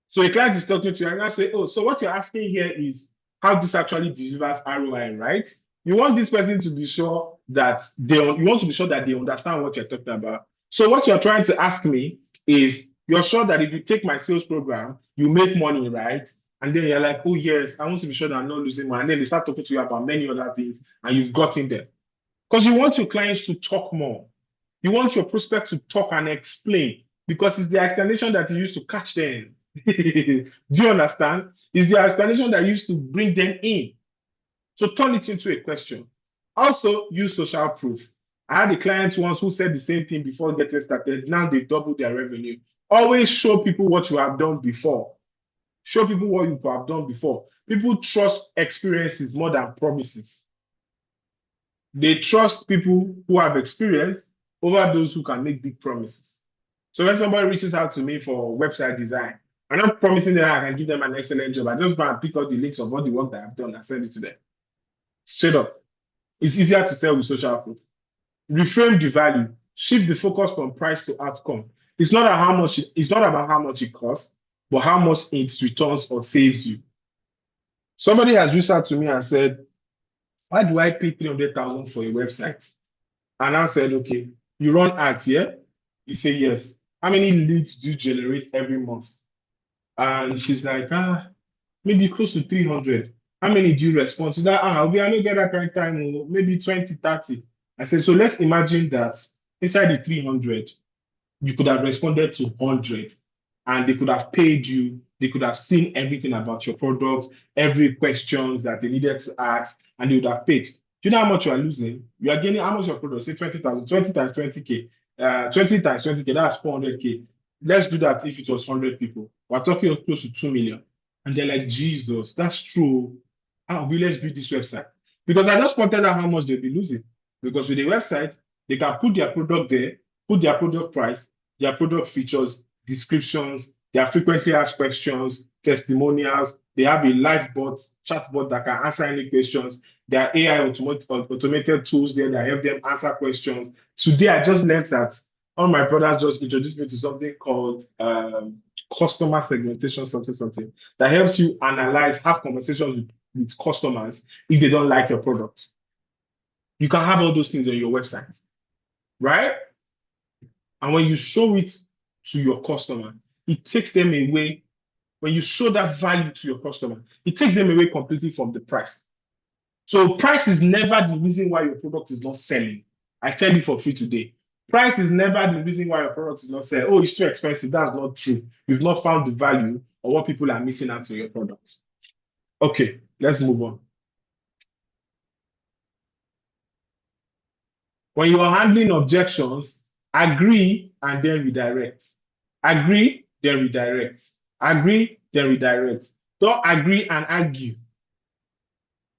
So a client is talking to you and I say, oh, so what you're asking here is how this actually delivers ROI, right? You want this person to be sure that they understand what you're talking about. So what you're trying to ask me is, you're sure that if you take my sales program, you make money, right? And then you're like, oh yes, I want to be sure that I'm not losing money. And then they start talking to you about many other things and you've gotten there. Because you want your clients to talk more. You want your prospect to talk and explain, because it's the explanation that you use to catch them. Do you understand? It's the explanation that you use to bring them in. So turn it into a question. Also, use social proof. I had a client once who said the same thing before getting started. Now they doubled their revenue. Always show people what you have done before. Show people what you have done before. People trust experiences more than promises. They trust people who have experience over those who can make big promises. So when somebody reaches out to me for website design, I'm not promising that I can give them an excellent job. I just go and pick up the links of all the work that I've done and send it to them. Straight up. It's easier to sell with social proof. Reframe the value. Shift the focus from price to outcome. It's not about how much it costs, but how much it returns or saves you. Somebody has reached out to me and said, why do I pay 300,000 for a website? And I said, okay, you run ads, yeah? You say yes. How many leads do you generate every month? And she's like, maybe close to 300. How many do you respond to that? We are not get that kind of time, maybe 20, 30. I said, so let's imagine that inside the 300, you could have responded to 100 and they could have paid you. They could have seen everything about your product, every questions that they needed to ask, and they would have paid. Do you know how much you are losing? You are gaining how much your product? Say 20,000, 20 times 20K, 20 times 20K, that's 400K. Let's do that if it was 100 people. We're talking of close to 2 million. And they're like, Jesus, that's true. Ah, we let's build this website. Because I just pointed out how much they'll be losing. Because with the website, they can put their product there, put their product price, their product features, descriptions, their frequently asked questions, testimonials. They have a live bot, chat bot that can answer any questions. There are AI automated tools there that help them answer questions. Today, I just learned that all my brothers just introduced me to something called customer segmentation, something that helps you analyze, have conversations with customers if they don't like your product. You can have all those things on your website, right? And when you show it to your customer, it takes them away. When you show that value to your customer, it takes them away completely from the price. So price is never the reason why your product is not selling. I tell you for free today. Price is never the reason why your product is not selling. Oh, it's too expensive. That's not true. You've not found the value or what people are missing out on your product. Okay, let's move on. When you are handling objections, agree and then redirect. Agree, then redirect. Agree, then redirect. Don't agree and argue.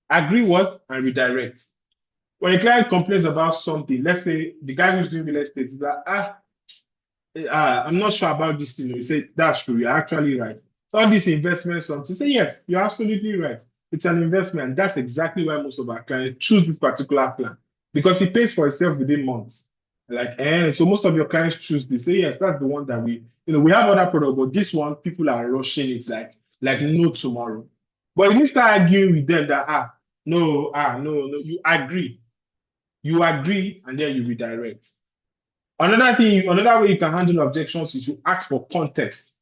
Agree what? And redirect. When a client complains about something, let's say the guy who's doing real estate is like, I'm not sure about this thing. You say, that's true, you're actually right. So all these investments, something, say, yes, you're absolutely right. It's an investment. That's exactly why most of our clients choose this particular plan because it pays for itself within months. So most of your clients choose this. Say, yes, that's the one that we have other products, but this one, people are rushing it like no tomorrow. But if you start arguing with them that, no, you agree. You agree and then you redirect. Another way you can handle objections is to ask for context.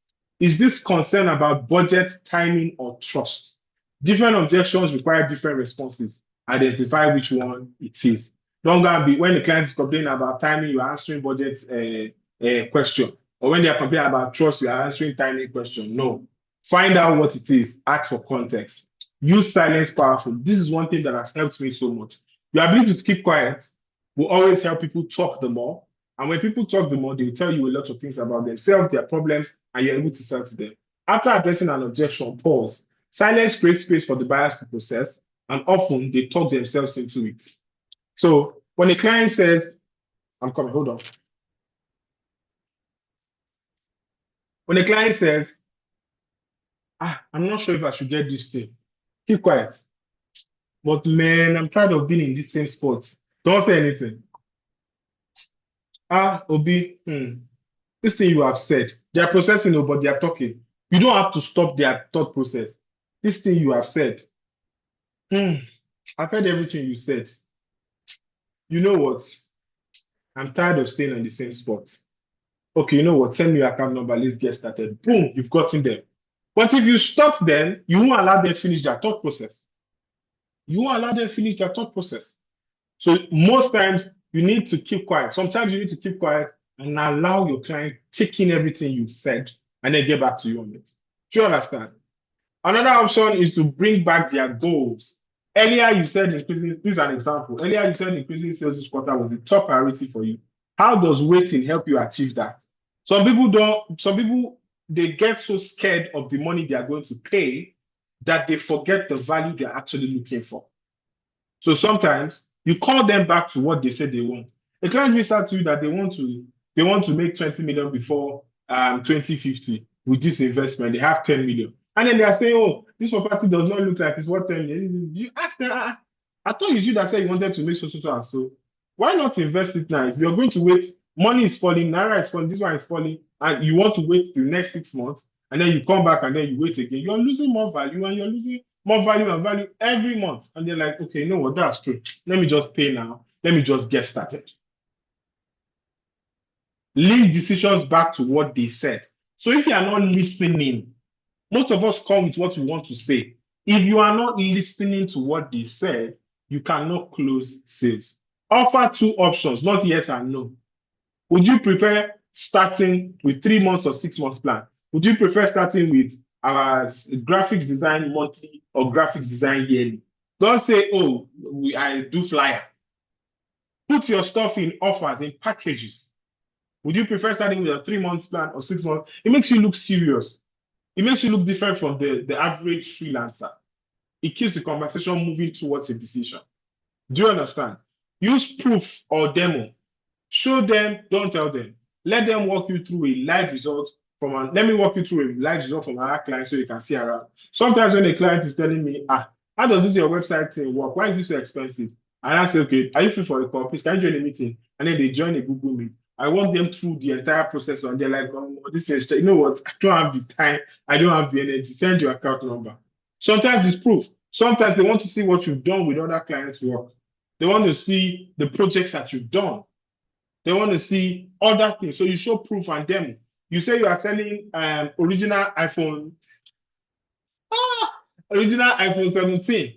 Is this concern about budget, timing, or trust? Different objections require different responses. Identify which one it is. Don't go and be when the client is complaining about timing, you are answering budget question. Or when they are complaining about trust, you are answering timing question. No. Find out what it is. Ask for context. Use silence powerful. This is one thing that has helped me so much. Your ability to keep quiet will always help people talk the more. And when people talk the more, they will tell you a lot of things about themselves, their problems, and you're able to sell to them. After addressing an objection, pause. Silence creates space for the buyers to process, and often they talk themselves into it. So when a client says, I'm coming, hold on. When a client says, I'm not sure if I should get this thing, keep quiet. But man, I'm tired of being in this same spot. Don't say anything. Obi, this thing you have said, they are processing, but they are talking. You don't have to stop their thought process. This thing you have said, I've heard everything you said. You know what? I'm tired of staying on the same spot. Okay, you know what? Send me your account number. Let's get started. Boom, you've gotten them. But if you stop them, you won't allow them finish their thought process. You won't allow them finish their thought process. So most times you need to keep quiet. Sometimes you need to keep quiet and allow your client taking everything you've said and then get back to you on it. Do you understand? Another option is to bring back their goals. Earlier you said increasing, this is an example. Earlier you said increasing sales this quarter was a top priority for you. How does waiting help you achieve that? Some people, they get so scared of the money they are going to pay that they forget the value they're actually looking for. So sometimes you call them back to what they said they want. A client reaches out to you that they want to make 20 million before 2050 with this investment. They have 10 million. And then they are saying, oh, this property does not look like it's worth 10 million. You ask them, I thought you that said you wanted to make so. Why not invest it now? If you're going to wait, money is falling, Naira is falling, this one is falling, and you want to wait till the next 6 months, and then you come back and then you wait again, you're losing more value and you're losing more value and value every month. And they're like, okay, you know what, that's true. Let me just pay now. Let me just get started. Link decisions back to what they said. So if you are not listening, most of us come with what we want to say. If you are not listening to what they said, you cannot close sales. Offer 2 options, not yes and no. Would you prefer starting with 3 months or 6 months plan? Would you prefer starting with our graphics design monthly or graphics design yearly? Don't say, oh, I do flyer. Put your stuff in offers, in packages. Would you prefer starting with a 3 month plan or 6 months? It makes you look serious. It makes you look different from the average freelancer. It keeps the conversation moving towards a decision. Do you understand? Use proof or demo. Show them, don't tell them. Let them walk you through a live result let me walk you through a live result from our client so you can see around. Sometimes when a client is telling me, how does this your website thing work? Why is this so expensive? And I say, okay, are you free for a call? Please, can you join a meeting? And then they join a Google Meet. I walk them through the entire process and they're like, oh, this is, you know what? I don't have the time. I don't have the energy. Send your account number. Sometimes it's proof. Sometimes they want to see what you've done with other clients' work. They want to see the projects that you've done. They want to see other things. So you show proof and demo. You say you are selling original iPhone 17.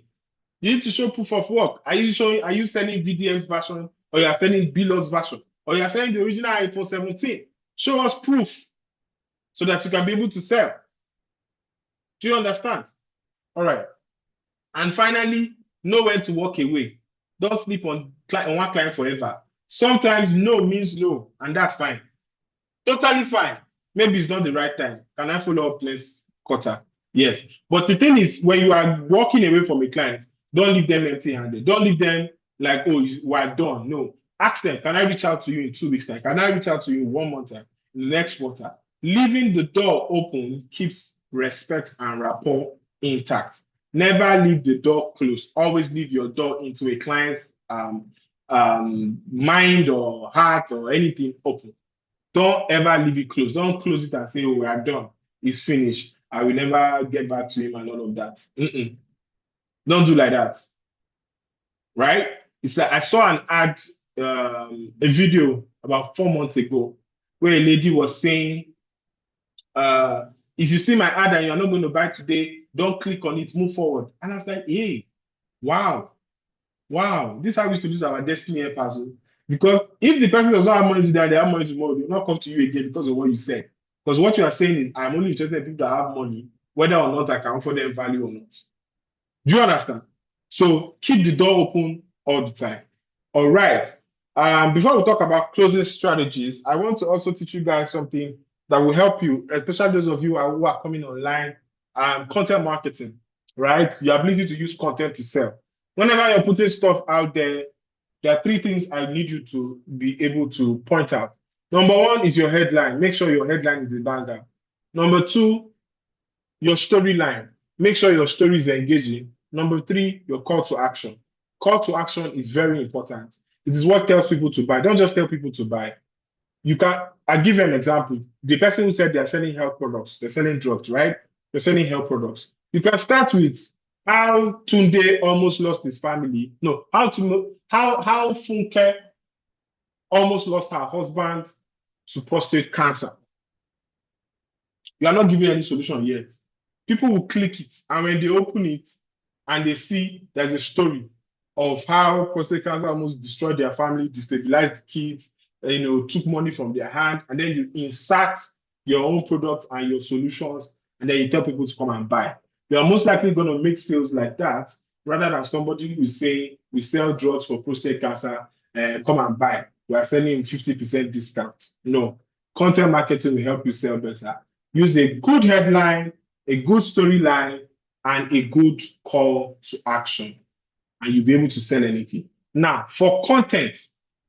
You need to show proof of work. Are you selling VDF version, or you are selling Belos version, or you are selling the original iPhone 17? Show us proof so that you can be able to sell. Do you understand? All right. And finally, know when to walk away. Don't sleep on one client forever. Sometimes no means no, and that's fine. Totally fine. Maybe it's not the right time. Can I follow up next quarter? Yes. But the thing is, when you are walking away from a client, don't leave them empty-handed. Don't leave them like, oh, we're done. No. Ask them, can I reach out to you in 2 weeks' time? Can I reach out to you in 1 month time? In the next quarter? Leaving the door open keeps respect and rapport intact. Never leave the door closed. Always leave your door into a client's mind or heart or anything open. Don't ever leave it closed. Don't close it and say, oh, we are done. It's finished. I will never get back to him and all of that. Don't do like that. Right? It's like I saw an ad, a video about 4 months ago where a lady was saying, if you see my ad and you're not going to buy today, don't click on it, move forward. And I was like, hey, wow. This is how we used to lose our destiny helpers. Because if the person does not have money today and they have money tomorrow, they will not come to you again because of what you said. Because what you are saying is, I'm only interested in people that have money, whether or not I can offer them value or not. Do you understand? So keep the door open all the time. All right. Before we talk about closing strategies, I want to also teach you guys something that will help you, especially those of you who are coming online, content marketing, right? Your ability to use content to sell. Whenever you're putting stuff out there are 3 things I need you to be able to point out. Number 1 is your headline. Make sure your headline is a banger. Number 2, your storyline. Make sure your story is engaging. Number 3, your call to action. Call to action is very important. It is what tells people to buy. Don't just tell people to buy. I'll give you an example. The person who said they're selling health products, they're selling drugs, right? They're selling health products. You can start with how Tunde almost lost his family. No, how Funke almost lost her husband to prostate cancer. You are not giving any solution yet. People will click it, and when they open it and they see there's a story of how prostate cancer almost destroyed their family, destabilized the kids, took money from their hand, and then you insert your own product and your solutions, and then you tell people to come and buy. You are most likely going to make sales like that rather than somebody who is saying, we sell drugs for prostate cancer, come and buy. We are selling 50% discount. No, content marketing will help you sell better. Use a good headline, a good storyline, and a good call to action, and you'll be able to sell anything. Now, for content,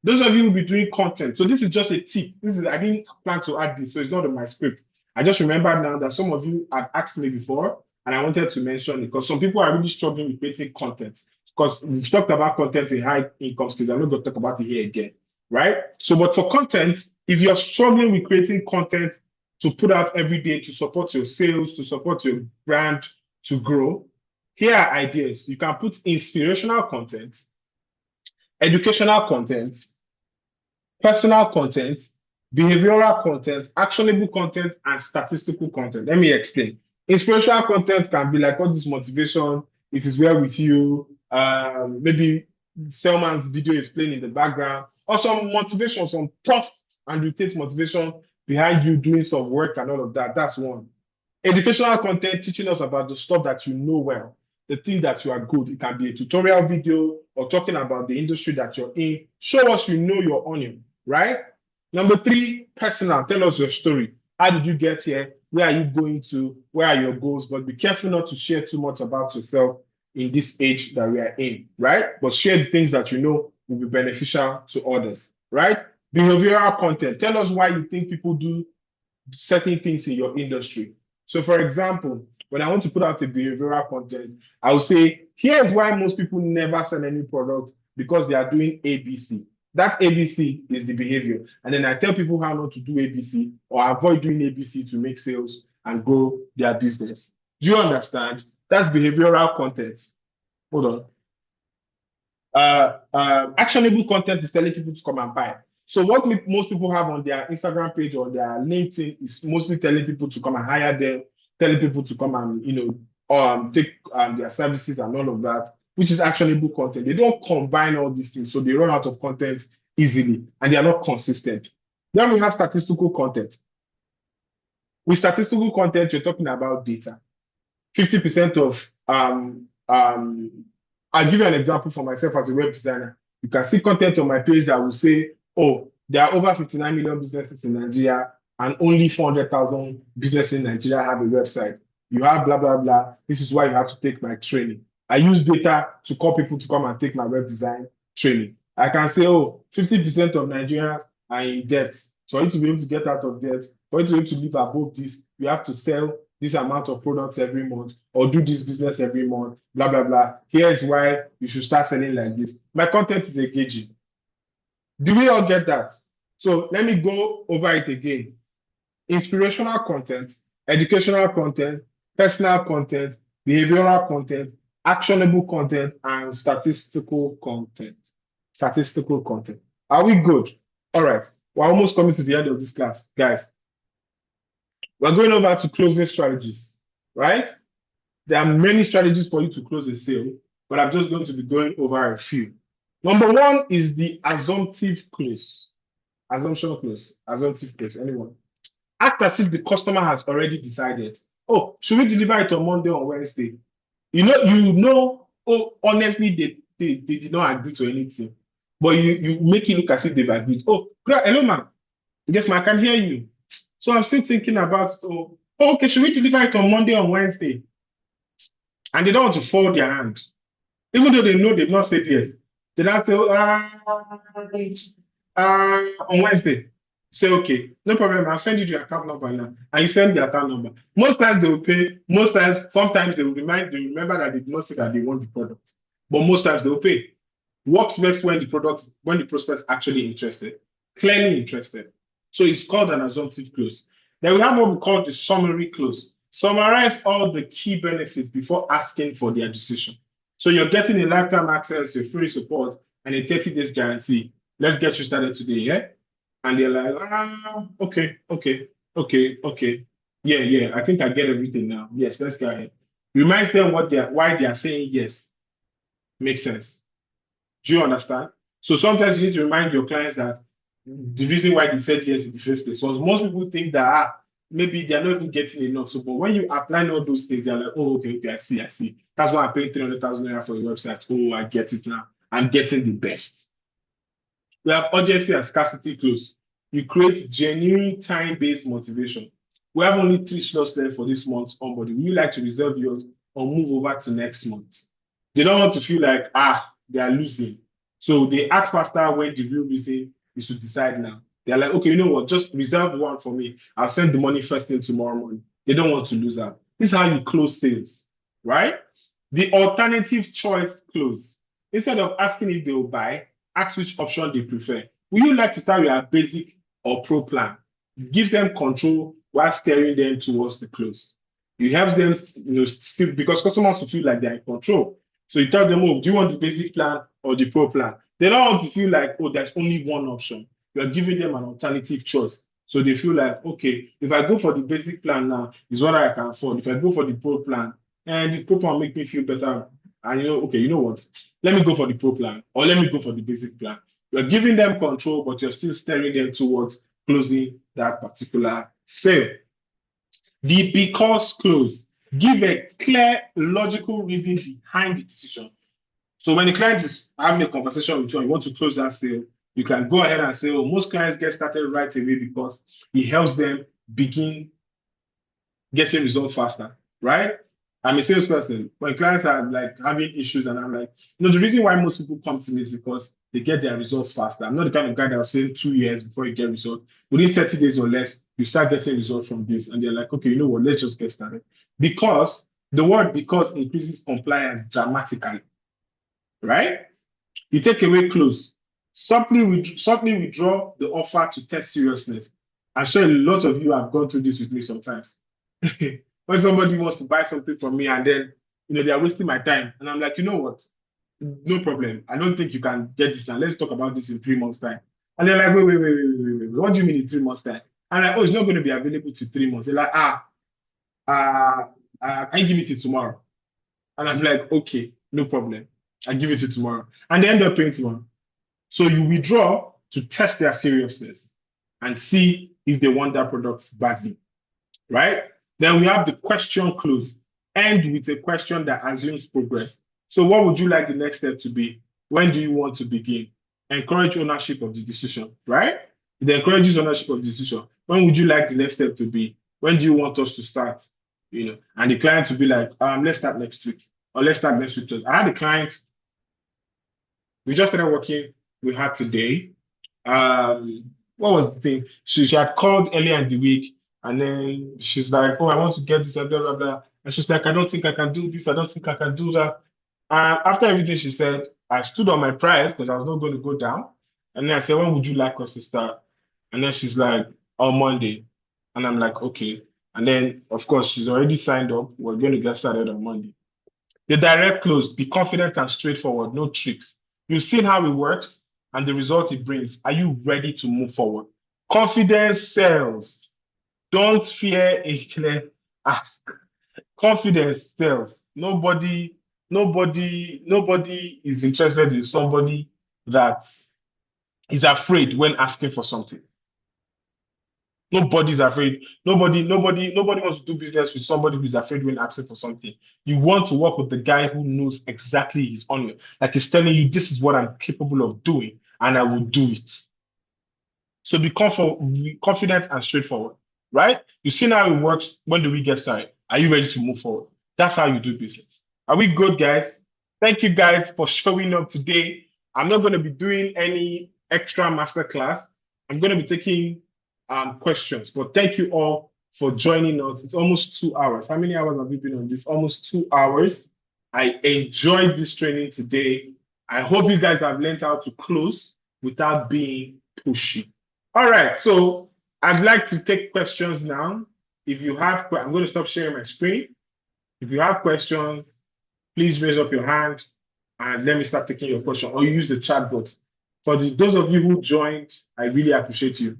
those of you who will be doing content, so this is just a tip. I didn't plan to add this, so it's not in my script. I just remember now that some of you had asked me before, and I wanted to mention it because some people are really struggling with creating content. Because we've talked about content in high income skills. I'm not going to talk about it here again, right? So, but for content, if you're struggling with creating content to put out every day to support your sales, to support your brand to grow, here are ideas. You can put inspirational content, educational content, personal content, behavioral content, actionable content, and statistical content. Let me explain. Inspirational content can be like all this motivation, it is well with you, maybe Selman's video is playing in the background, or some motivation, some tough and rotate motivation behind you doing some work and all of that. That's one. Educational content teaching us about the stuff that you know well. the thing that you are good. It can be a tutorial video or talking about the industry that you're in. Show us you know your onion, right? Number three, personal. Tell us your story. How did you get here? Where are you going to? Where are your goals? But be careful not to share too much about yourself in this age that we are in, right? But share the things that you know will be beneficial to others, right? Behavioral content. Tell us why you think people do certain things in your industry. So, for example, when I want to put out a behavioral content, I will say, here's why most people never sell any product because they are doing ABC. That ABC is the behavior. And then I tell people how not to do ABC or avoid doing ABC to make sales and grow their business. Do you understand? That's behavioral content. Hold on. Actionable content is telling people to come and buy. So what most people have on their Instagram page or their LinkedIn is mostly telling people to come and hire them, telling people to come and take their services and all of that, which is actionable content. They don't combine all these things, so they run out of content easily and they are not consistent. Then we have statistical content. With statistical content, you're talking about data. 50% of I'll give you an example for myself as a web designer. You can see content on my page that will say, oh, there are over 59 million businesses in Nigeria and only 400,000 businesses in Nigeria have a website. You have blah, blah, blah. This is why you have to take my training. I use data to call people to come and take my web design training. I can say, oh, 50% of Nigerians are in debt. So for you to be able to get out of debt, for you to be able to live above this, you have to sell this amount of products every month or do this business every month, blah, blah, blah. Here's why you should start selling like this. My content is engaging. Do we all get that? So let me go over it again. Inspirational content, educational content, personal content, behavioral content, actionable content, and statistical content. Statistical content. Are we good? All right. We're almost coming to the end of this class, guys. We're going over to closing strategies, right? There are many strategies for you to close a sale, but I'm just going to be going over a few. Number one is the assumptive close. Assumption close. Assumptive close. Anyone? Act as if the customer has already decided. Oh, should we deliver it on Monday or Wednesday? Oh, honestly, they did not agree to anything. But you make it look as if they've agreed. Oh, hello, man. Yes, man, I can hear you. So I'm still thinking about, okay, should we deliver it on Monday or Wednesday? And they don't want to fold their hand. Even though they know they've not said yes. They now say, on Wednesday. Say, okay, no problem, I'll send you the account number now. And you send the account number. Most times they will pay, sometimes they will remember that they did not say that they want the product. But most times they will pay. Works best when the prospect is actually interested, clearly interested. So it's called an assumptive close. Then we have what we call the summary close. Summarize all the key benefits before asking for their decision. So you're getting a lifetime access, your free support, and a 30 days guarantee. Let's get you started today, yeah? And they're like, okay. Yeah, I think I get everything now. Yes, let's go ahead. Reminds them why they are saying yes. Makes sense. Do you understand? So sometimes you need to remind your clients that the reason why they said yes in the first place was most people think that maybe they're not even getting enough. So, but when you apply all those things, they're like, oh, okay, I see. That's why I paid 300,000 naira for your website. Oh, I get it now. I'm getting the best. We have urgency and scarcity close. You create genuine time-based motivation. We have only 3 slots left for this month's onboarding. Would you like to reserve yours or move over to next month? They don't want to feel like, they are losing. So they act faster when the real reason is to decide now. They're like, okay, you know what? Just reserve one for me. I'll send the money first thing tomorrow morning. They don't want to lose out. This is how you close sales, right? The alternative choice close. Instead of asking if they will buy, ask which option they prefer. Would you like to start with a basic or pro plan? Give them control while steering them towards the close. You help them, still, because customers will feel like they're in control. So you tell them, oh, do you want the basic plan or the pro plan? They don't want to feel like, oh, there's only one option. You're giving them an alternative choice. So they feel like, okay, if I go for the basic plan now, is what I can afford. If I go for the pro plan, and the pro plan will make me feel better. And okay, you know what? Let me go for the pro plan or let me go for the basic plan. You're giving them control, but you're still steering them towards closing that particular sale. The because close. Give a clear, logical reason behind the decision. So when the client is having a conversation with you and you want to close that sale, you can go ahead and say, oh, most clients get started right away because it helps them begin getting results faster, right? I'm a salesperson. When clients are like having issues, and I'm like, the reason why most people come to me is because they get their results faster. I'm not the kind of guy that will say 2 years before you get results. Within 30 days or less, you start getting results from this. And they're like, okay, you know what, let's just get started. Because the word because increases compliance dramatically, right? You take away close. Simply withdraw the offer to test seriousness. I'm sure a lot of you have gone through this with me sometimes. When somebody wants to buy something from me and then they are wasting my time, and I'm like, you know what? No problem. I don't think you can get this now. Let's talk about this in 3 months' time. And they're like, wait. What do you mean in 3 months' time? And I'm like, oh, it's not going to be available to 3 months. They're like, can you give me till tomorrow? And I'm like, okay, no problem. I'll give it to you tomorrow. And they end up paying tomorrow. So you withdraw to test their seriousness and see if they want that product badly, right? Then we have the question close. End with a question that assumes progress. So what would you like the next step to be? When do you want to begin? Encourage ownership of the decision, right? It encourages ownership of the decision. When would you like the next step to be? When do you want us to start? And the client will be like, let's start next week, or let's start next week. I had a client, we just started working with her today. What was the thing? She had called earlier in the week, and then she's like, oh, I want to get this, and blah, blah, blah. And she's like, I don't think I can do this. I don't think I can do that. After everything she said, I stood on my price because I was not going to go down. And then I said, when would you like us to start? And then she's like, on Monday. And I'm like, okay. And then, of course, she's already signed up. We're going to get started on Monday. The direct close, be confident and straightforward, no tricks. You've seen how it works and the result it brings. Are you ready to move forward? Confidence sells. Don't fear a clear ask. Confidence sells. Nobody is interested in somebody that is afraid when asking for something. Nobody's afraid. Nobody wants to do business with somebody who's afraid when asking for something. You want to work with the guy who knows exactly his onion. Like he's telling you, this is what I'm capable of doing, and I will do it. So be confident and straightforward, right? You see how it works. When do we get started? Are you ready to move forward? That's how you do business. Are we good, guys? Thank you guys for showing up today. I'm not going to be doing any extra masterclass. I'm going to be taking questions, but thank you all for joining us. It's almost 2 hours. How many hours have we been on this? Almost 2 hours. I enjoyed this training today. I hope you guys have learned how to close without being pushy. All right, so I'd like to take questions now. If you have, I'm going to stop sharing my screen. If you have questions, please raise up your hand and let me start taking your question, or use the chat box. For those of you who joined, I really appreciate you.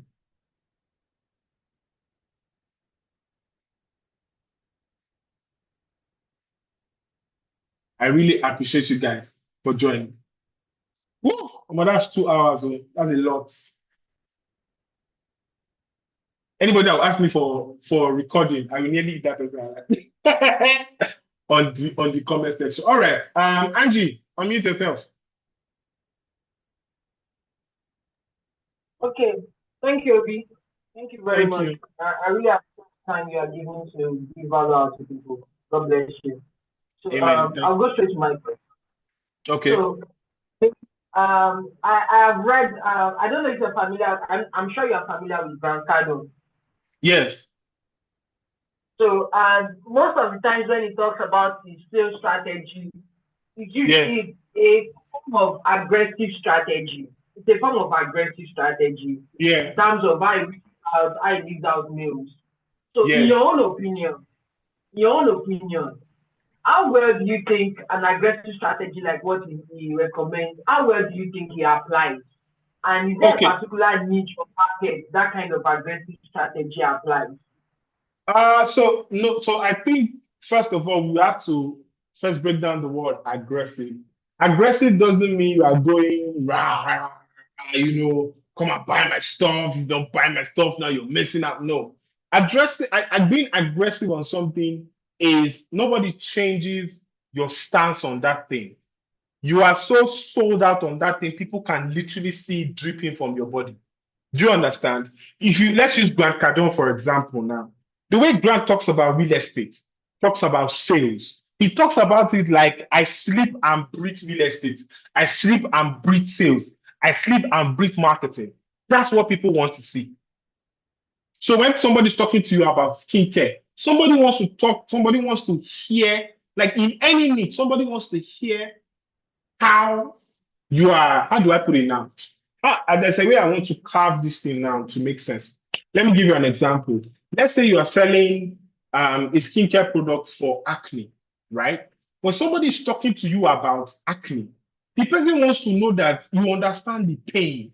I really appreciate you guys for joining. Woo! Well, that's 2 hours. That's a lot. Anybody that will ask me for recording, I will nearly eat that person on the comment section. All right, Angie, unmute yourself. Okay. Thank you, Obi. Thank you very Thank much. you. I really appreciate the time you are giving to give value out to people. God bless you. So Amen. I'll go straight to my question. Okay. So I have read, I don't know if you're familiar, I'm sure you're familiar with Grant Cardone. Yes. So most of the times when he talks about his sales strategy, it's usually a form of aggressive strategy. It's a form of aggressive strategy in terms of how he leaves out meals. So in your own opinion, how well do you think an aggressive strategy like what he recommends, how well do you think he applies? And is there a particular niche or market that kind of aggressive strategy applies? So I think first of all we have to first break down the word aggressive. Aggressive doesn't mean you are going rah, come and buy my stuff. You don't buy my stuff now, you're missing out. No, being aggressive on something is nobody changes your stance on that thing. You are so sold out on that thing, people can literally see it dripping from your body. Do you understand? If you let's use Grant Cardone, for example, now. The way Grant talks about real estate, talks about sales, he talks about it like I sleep and breathe real estate. I sleep and breathe sales. I sleep and breathe marketing. That's what people want to see. So when somebody's talking to you about skincare, somebody wants to talk, somebody wants to hear, like in any need, somebody wants to hear how you are, how do I put it now? There's a way I want to carve this thing now to make sense. Let me give you an example. Let's say you are selling a skincare product for acne, right? When somebody is talking to you about acne, the person wants to know that you understand the pain,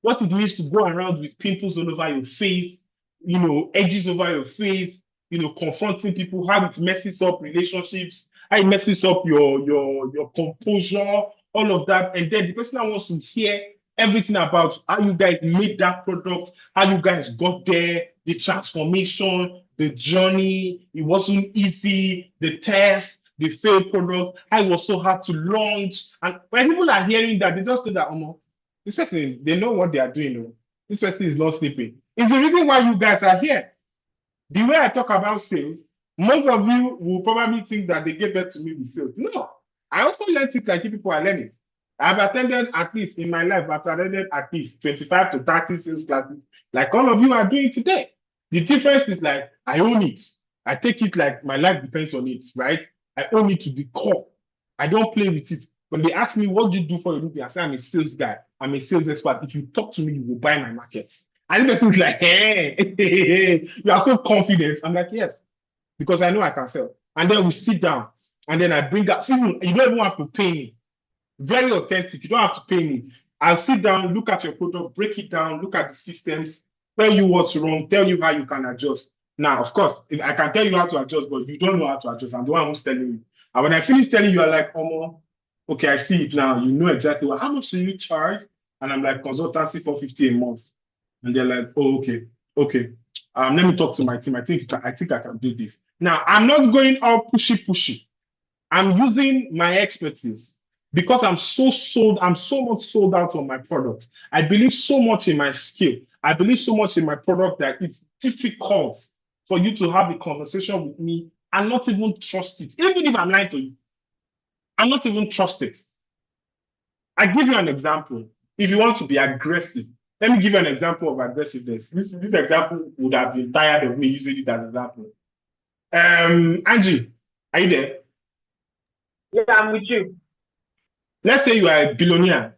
what it means to go around with pimples all over your face, edges over your face, confronting people, how it messes up relationships, how it messes up your composure, all of that. And then the person that wants to hear everything about how you guys made that product, how you guys got there, the transformation, the journey. It wasn't easy, the test, the failed product, how it was so hard to launch. And when people are hearing that, they just know that, this person, they know what they are doing. This person is not sleeping. It's the reason why you guys are here. The way I talk about sales, most of you will probably think that they gave birth to me with sales. No, I also learned it like you people are learning. I've attended at least in my life, I've attended at least 25 to 30 sales classes, like all of you are doing today. The difference is like, I own it. I take it like my life depends on it, right? I own it to the core. I don't play with it. When they ask me, what do you do for a living? I say, I'm a sales guy. I'm a sales expert. If you talk to me, you will buy my market. And the person is like, hey, you are so confident. I'm like, yes, because I know I can sell. And then we sit down, and then I bring up, you don't even have to pay me. Very authentic. You don't have to pay me. I'll sit down, look at your product, break it down, look at the systems, tell you what's wrong, tell you how you can adjust. Now, of course, if I can tell you how to adjust, but you don't know how to adjust. I'm the one who's telling you. And when I finish telling you, you're like, oh, okay, I see it now. You know exactly how much do you charge? And I'm like, consultancy $450 a month. And they're like, oh, okay. Let me talk to my team. I think I can do this. Now, I'm not going all pushy. I'm using my expertise because I'm so much sold out on my product. I believe so much in my skill. I believe so much in my product that it's difficult for you to have a conversation with me and not even trust it. Even if I'm lying to you, I'm not even trust it. I give you an example. If you want to be aggressive, let me give you an example of aggressiveness. This example would have been tired of me using it as an example. Angie, are you there? Yeah, I'm with you. Let's say you are a billionaire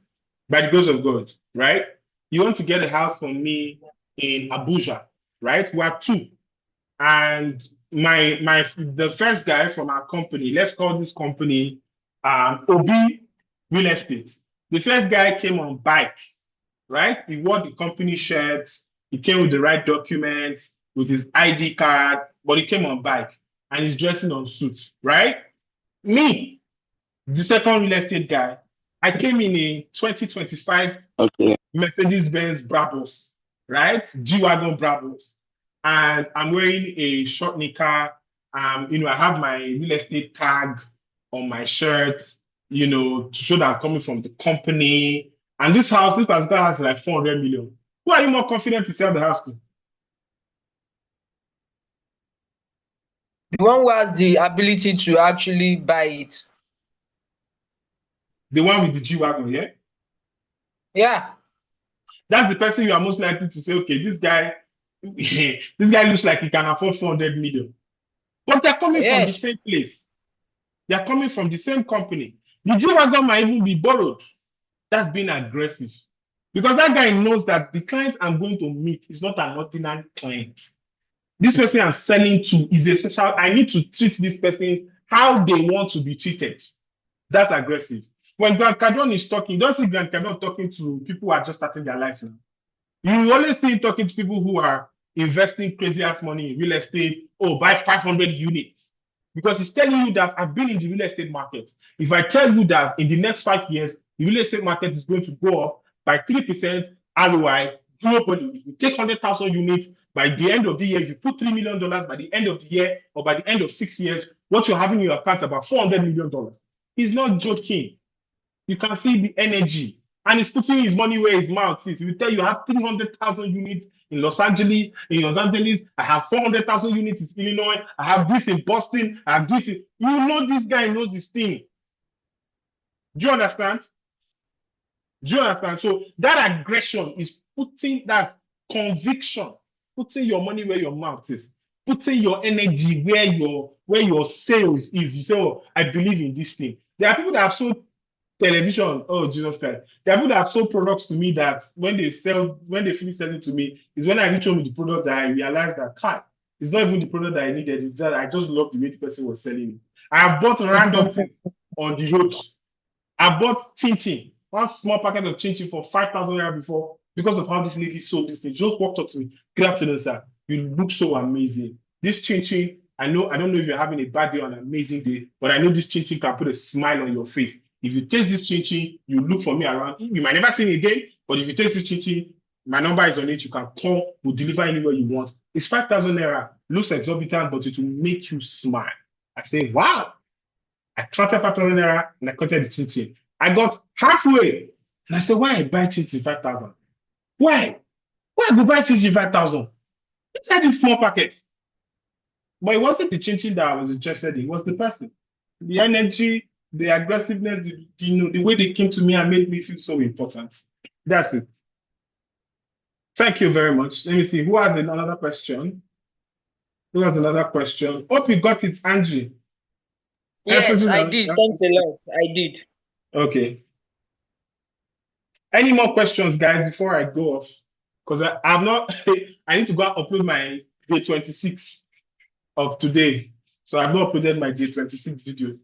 by the grace of God, right? You want to get a house from me in Abuja, right? We are two. And the first guy from our company, let's call this company Obi Real Estate. The first guy came on bike, right? He wore the company shirt. He came with the right documents, with his ID card, but he came on bike and he's dressing on suit, right? Me, the second real estate guy, I came in a 2025 Mercedes-Benz Brabus, right? G-Wagon Brabus. And I'm wearing a short knicker. I have my real estate tag on my shirt, to show that I'm coming from the company. And this particular house is like 400 million. Who are you more confident to sell the house to? The one who has the ability to actually buy it. The one with the G-Wagon, yeah? Yeah. That's the person you are most likely to say, okay, this guy looks like he can afford 400 million. But they're coming from the same place. They're coming from the same company. The G-Wagon might even be borrowed. That's being aggressive. Because that guy knows that the client I'm going to meet is not an ordinary client. This person I'm selling to is a special. I need to treat this person how they want to be treated. That's aggressive. When Grant Cardone is talking, you don't see Grant Cardone talking to people who are just starting their life now. You always see him talking to people who are investing crazy ass money in real estate. Oh, buy 500 units. Because he's telling you that I've been in the real estate market. If I tell you that in the next 5 years, the real estate market is going to go up by 3% ROI, Nobody. If you take 100,000 units, by the end of the year, if you put $3 million by the end of the year or by the end of 6 years, what you're having in your account is about $400 million. He's not joking. You can see the energy. And he's putting his money where his mouth is. He will tell you, I have 300,000 units in Los Angeles. I have 400,000 units in Illinois. I have this in Boston. I have this in... You know this guy knows this thing. Do you understand? Do you understand? So that aggression is that's conviction, putting your money where your mouth is, putting your energy where your sales is. You say, oh, I believe in this thing. There are people that have sold television. Oh, Jesus Christ. There are people that have sold products to me that when they finish selling to me, is when I reach home with the product that I realize that it's not even the product that I needed. It's that I just love the way the person was selling it. I have bought random things on the road. I bought chin, one small packet of chin for 5,000 naira before because of how this lady sold this thing. She just walked up to me. Good afternoon, sir. You look so amazing. This chin, I don't know if you're having a bad day or an amazing day, but I know this chin can put a smile on your face. If you taste this chin, you look for me around. You might never see me again, but if you taste this chin, my number is on it. You can call. We'll deliver anywhere you want. It's 5,000 naira. Looks exorbitant, but it will make you smile. I say, wow. I counted 5,000 naira and I counted the chin. I got halfway and I said, why I buy chin 5,000? Why? Why I go buy chin 5,000? Inside this small packet. But it wasn't the chin that I was interested in. It was the person. The energy, the aggressiveness, the way they came to me and made me feel so important. That's it. Thank you very much. Let me see. Who has another question? Hope you got it, Angie. Yes, I did. Thanks a lot. I did. Okay. Any more questions, guys, before I go off? Because I'm not, I need to go and upload my day 26 of today. So I've not uploaded my day 26 video.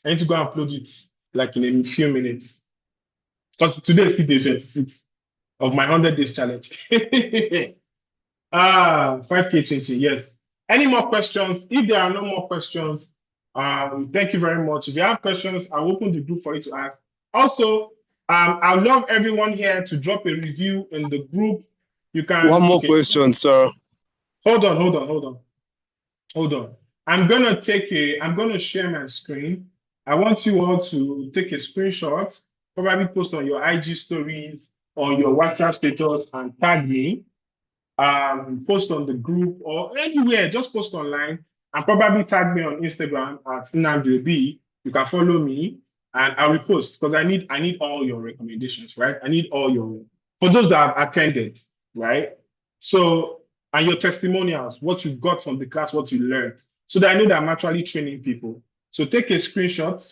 I need to go and upload it like in a few minutes. Because today is still day 26 of my 100 days challenge. 5K changing, yes. Any more questions? If there are no more questions, thank you very much. If you have questions, I'll open the group for you to ask. Also, I would love everyone here to drop a review in the group. You can. One more question, sir. Hold on. I'm gonna share my screen. I want you all to take a screenshot, probably post on your IG stories, on your WhatsApp status, and tag me. Post on the group or anywhere, just post online and probably tag me on Instagram at nnamdi. You can follow me and I'll repost because I need all your recommendations, right? I need all for those that have attended, right? So, and your testimonials, what you got from the class, what you learned, so that I know that I'm actually training people. So take a screenshot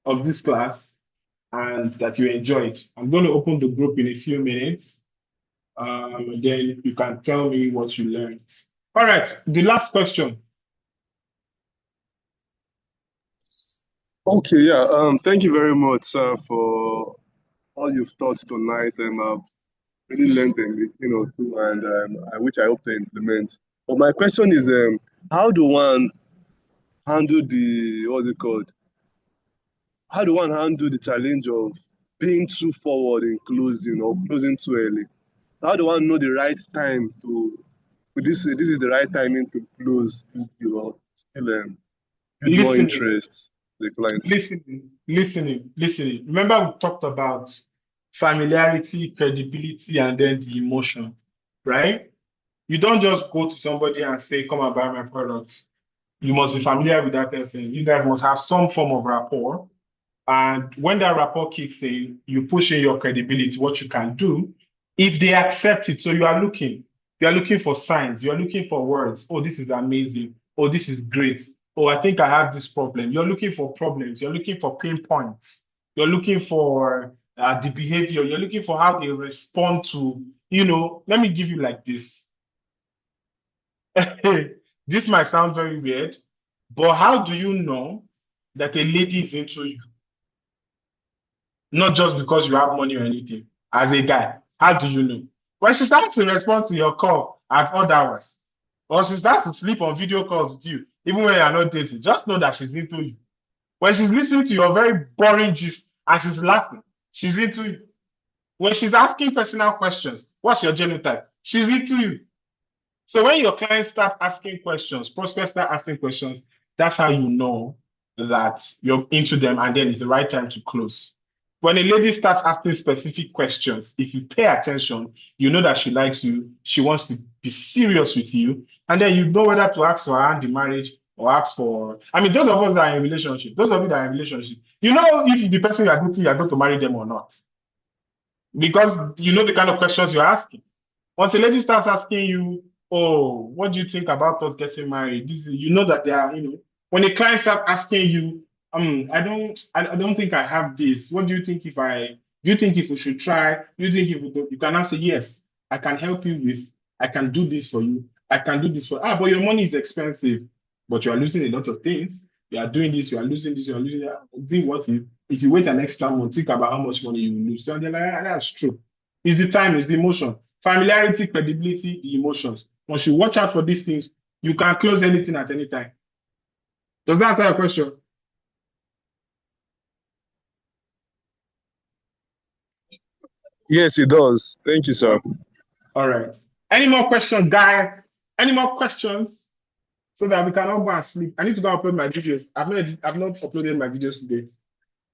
of this class and that you enjoyed. I'm going to open the group in a few minutes. And then you can tell me what you learned. All right, the last question. Okay, yeah. Thank you very much, sir, for all you've taught tonight. I've really learned them, too, and which I hope to implement. But my question is, how do one handle how do one handle the challenge of being too forward in closing or closing too early? How do one know the right time this is the right timing to close this deal or still build more interest in the clients? Listening. Remember we talked about familiarity, credibility, and then the emotion, right? You don't just go to somebody and say, come and buy my product. You must be familiar with that person. You guys must have some form of rapport. And when that rapport kicks in, you push in your credibility, what you can do. If they accept it, so you are looking for signs, you're looking for words. Oh, this is amazing. Oh, this is great. Oh, I think I have this problem. You're looking for problems. You're looking for pain points. You're looking for the behavior. You're looking for how they respond to, let me give you like this. This might sound very weird, but how do you know that a lady is into you? Not just because you have money or anything. As a guy, how do you know? When she starts to respond to your call at odd hours, or she starts to sleep on video calls with you, even when you're not dating, just know that she's into you. When she's listening to your very boring gist and she's laughing, she's into you. When she's asking personal questions, what's your genotype? She's into you. So when your clients start asking questions, prospects start asking questions, that's how you know that you're into them and then it's the right time to close. When a lady starts asking specific questions, if you pay attention, you know that she likes you, she wants to be serious with you, and then you know whether to ask for her hand in marriage or ask for, I mean, those of us that are in a relationship, those of you that are in a relationship, you know if the person you're going to marry them or not. Because you know the kind of questions you're asking. Once a lady starts asking you, "Oh, what do you think about us getting married?" You know that they are, when a client starts asking you, I don't think I have this. What do you think if do you think if we should try? Do you think if we do, you can answer yes, I can help you with, I can do this for you. I can do this but your money is expensive, but you are losing a lot of things. You are doing this, you are losing this, you are losing that. Think what if you wait an extra month, think about how much money you will lose. So they're like, that's true. It's the time, it's the emotion. Familiarity, credibility, the emotions. Once you watch out for these things, you can close anything at any time. Does that answer your question? Yes, it does. Thank you, sir. All right. Any more questions, guys? Any more questions? So that we can all go and sleep. I need to go upload my videos. I've not uploaded my videos today.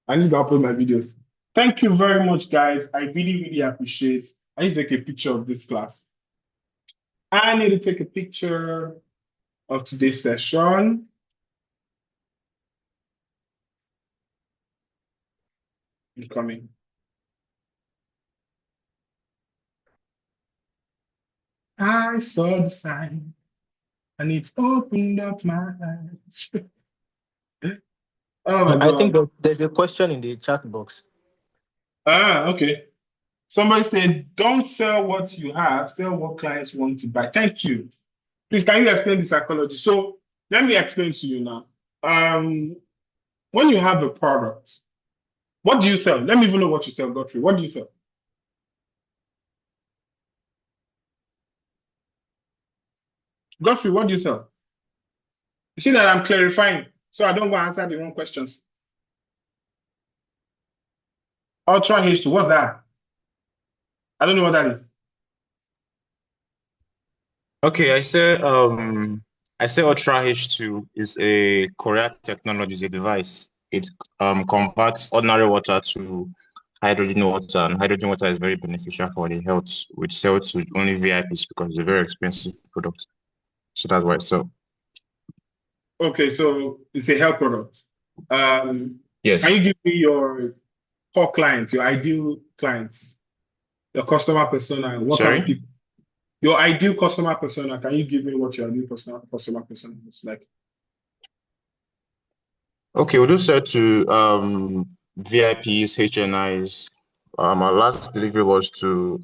I need to go upload my videos. Thank you very much, guys. I really, really appreciate. I need to take a picture of this class. I need to take a picture of today's session. I'm coming. I saw the sign and it opened up my eyes. Oh my I think God. there's a question in the chat box. Okay. Somebody said, don't sell what you have, sell what clients want to buy. Thank you. Please, can you explain the psychology? So let me explain to you now. When you have a product, what do you sell? Let me even know what you sell, Godfrey. What do you sell? Godfrey, what do you sell? You see that I'm clarifying, so I don't go answer the wrong questions. Ultra H2, what's that? I don't know what that is. Okay, I say Ultra H2 is a Korea technology, is a device. It converts ordinary water to hydrogen water, and hydrogen water is very beneficial for the health, which sells to only VIPs because it's a very expensive product. So that's why. So Okay, so it's a health product. yes. Can you give me your core clients, your ideal clients, your customer persona, and what kind of Sorry? people? Your ideal customer persona, can you give me what your ideal customer persona is like? Okay, we do sell to VIPs, HNIs. Our last delivery was to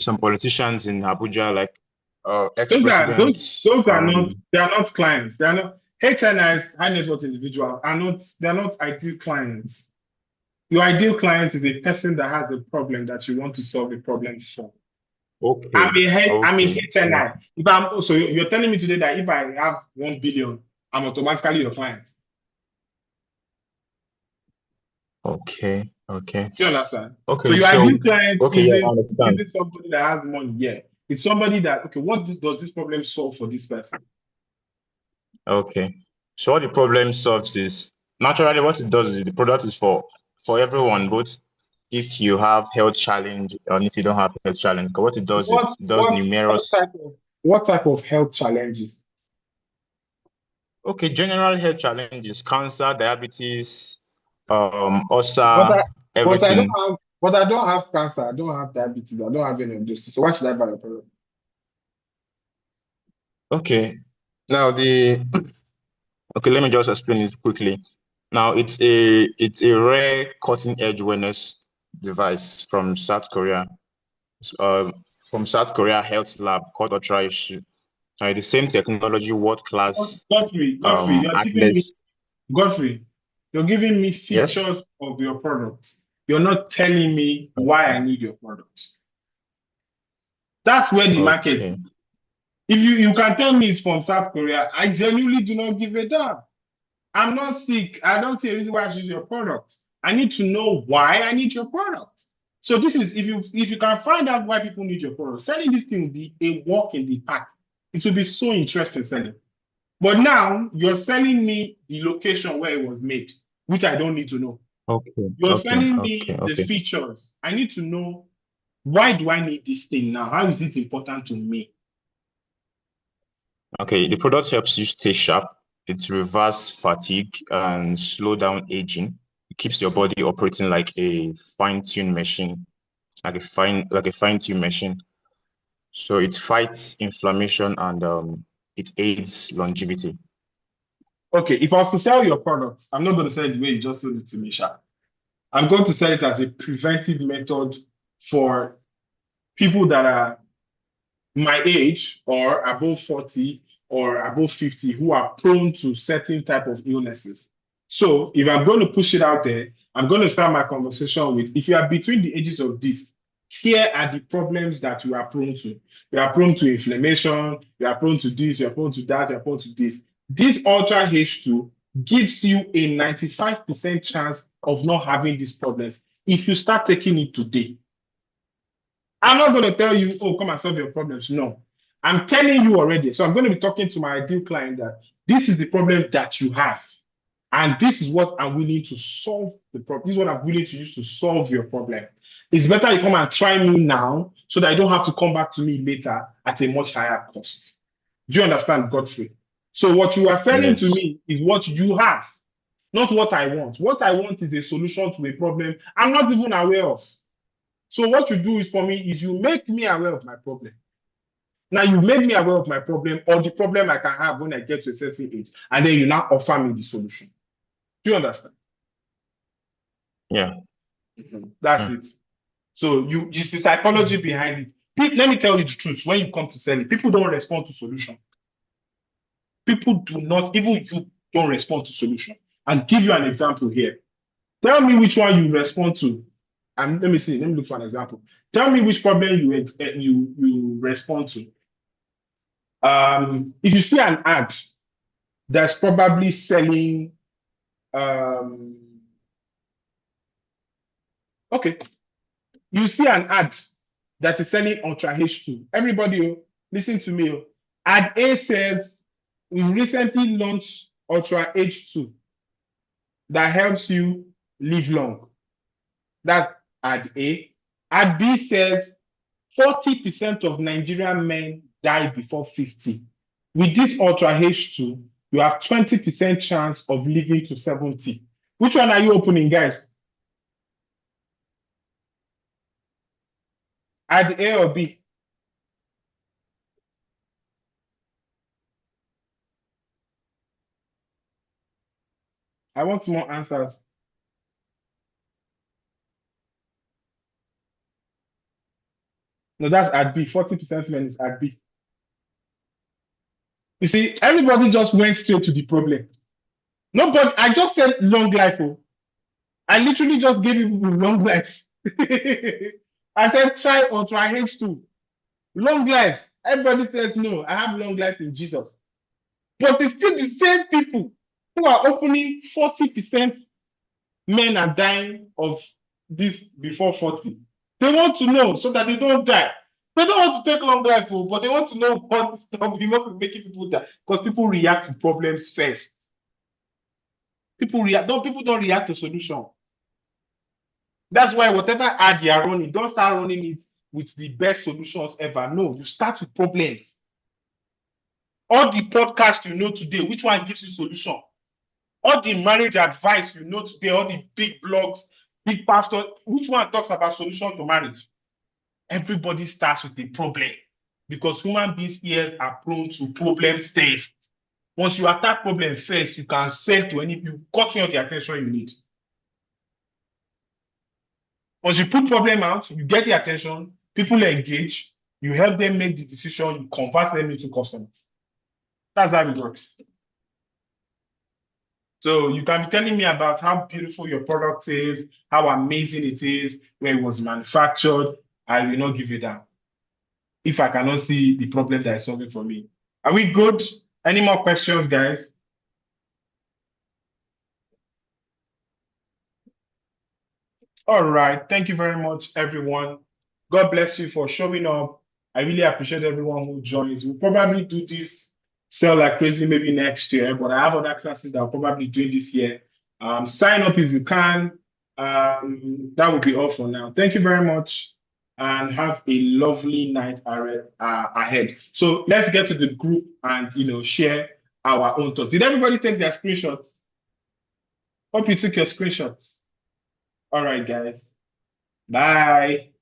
some politicians in Abuja, like ex-presidents. Those are not, they are not clients. They are not HNIs, high net worth individual, they are not ideal clients. Your ideal client is a person that has a problem that you want to solve a problem for. Okay. I'm a HNI. So you're telling me today that if I have 1 billion, I'm automatically your client. Okay. Do you understand? Okay. So your ideal client I understand. isn't somebody that has money. Yeah. It's somebody that, okay, what does this problem solve for this person? Okay. So what the problem solves is naturally what it does is the product is for everyone, both if you have health challenge and if you don't have health challenge. Because what it does, it does numerous. What type of health challenges? Okay, general health challenges, cancer, diabetes, ulcer, everything. But I don't have cancer. I don't have diabetes. I don't have any of those. So why should I buy a product? Okay. Now okay, let me just explain it quickly. Now it's a rare cutting edge wellness device from South Korea. From South Korea Health Lab called Ultra Issue. The same technology, world class Godfrey, you're giving me Yes. features of your product. You're not telling me why I need your product. That's where the market is. If you can tell me it's from South Korea, I genuinely do not give a damn. I'm not sick. I don't see a reason why I should use your product. I need to know why I need your product. So this is if you can find out why people need your product, selling this thing will be a walk in the park. It will be so interesting selling. But now you're selling me the location where it was made, which I don't need to know. Okay, You're okay, selling okay, me the okay. features. I need to know, why do I need this thing now? How is it important to me? Okay, the product helps you stay sharp. It reverse fatigue and slow down aging. It keeps your body operating like a fine-tuned machine, like a fine-tuned machine. So it fights inflammation and it aids longevity. Okay, if I was to sell your product, I'm not going to sell it the way you just sold it to me, Sha. I'm going to sell it as a preventive method for people that are my age or above 40 or above 50 who are prone to certain type of illnesses. So if I'm going to push it out there, I'm going to start my conversation with, if you are between the ages of this, here are the problems that you are prone to. You are prone to inflammation, you are prone to this, you are prone to that, you are prone to this. This Ultra H2 gives you a 95% chance of not having these problems if you start taking it today. I'm not going to tell you, oh, come and solve your problems. No, I'm telling you already. So I'm going to be talking to my ideal client that this is the problem that you have. And this is what I'm willing to solve the problem. This is what I'm willing to use to solve your problem. It's better you come and try me now so that you don't have to come back to me later at a much higher cost. Do you understand, Godfrey? So what you are selling to Yes. me is what you have, not what I want. What I want is a solution to a problem I'm not even aware of. So what you do is for me is you make me aware of my problem. Now you made me aware of my problem or the problem I can have when I get to a certain age, and then you now offer me the solution. Do you understand? Yeah. That's it. So it's the psychology behind it. Let me tell you the truth. When you come to sell it, people don't respond to solution. People do not, even you don't respond to solution. And give you an example here. Tell me which one you respond to. And let me see. Let me look for an example. Tell me which problem you respond to. If you see an ad that's probably selling, okay, you see an ad that is selling Ultra H2. Everybody, listen to me. Ad A says, we recently launched Ultra H2 that helps you live long. That's ad A. Ad B says 40% of Nigerian men die before 50. With this Ultra H2, you have 20% chance of living to 70. Which one are you opening, guys? Ad A or B? I want more answers. No, that's ad B. 40% men is ad B. You see, everybody just went straight to the problem. No, but I just said long life. Oh. I literally just gave you long life. I said try Ultra H2. Long life. Everybody says no, I have long life in Jesus. But it's still the same people who are opening 40% men are dying of this before 40. They want to know so that they don't die. They don't want to take long life, but they want to know what stuff is making people die. Because people react to problems first. People don't react to solution. That's why whatever ad you are running, don't start running it with the best solutions ever. No, you start with problems. All the podcasts you know today, which one gives you solution? All the marriage advice you know today, all the big blogs, big pastors, which one talks about solution to marriage? Everybody starts with the problem because human beings' ears are prone to problems first. Once you attack problems first, you can sell to any, you've gotten all the attention you need. Once you put problem out, you get the attention, people engage, you help them make the decision, you convert them into customers. That's how it works. So you can be telling me about how beautiful your product is, how amazing it is, where it was manufactured. I will not give you that if I cannot see the problem that is solving for me. Are we good? Any more questions, guys? All right. Thank you very much, everyone. God bless you for showing up. I really appreciate everyone who joins. We'll probably do this sell like crazy maybe next year, but I have other classes that I'll probably do this year. Sign up if you can. That will be all for now. Thank you very much and have a lovely night ahead. So let's get to the group and share our own thoughts. Did everybody take their screenshots? Hope you took your screenshots. All right, guys. Bye.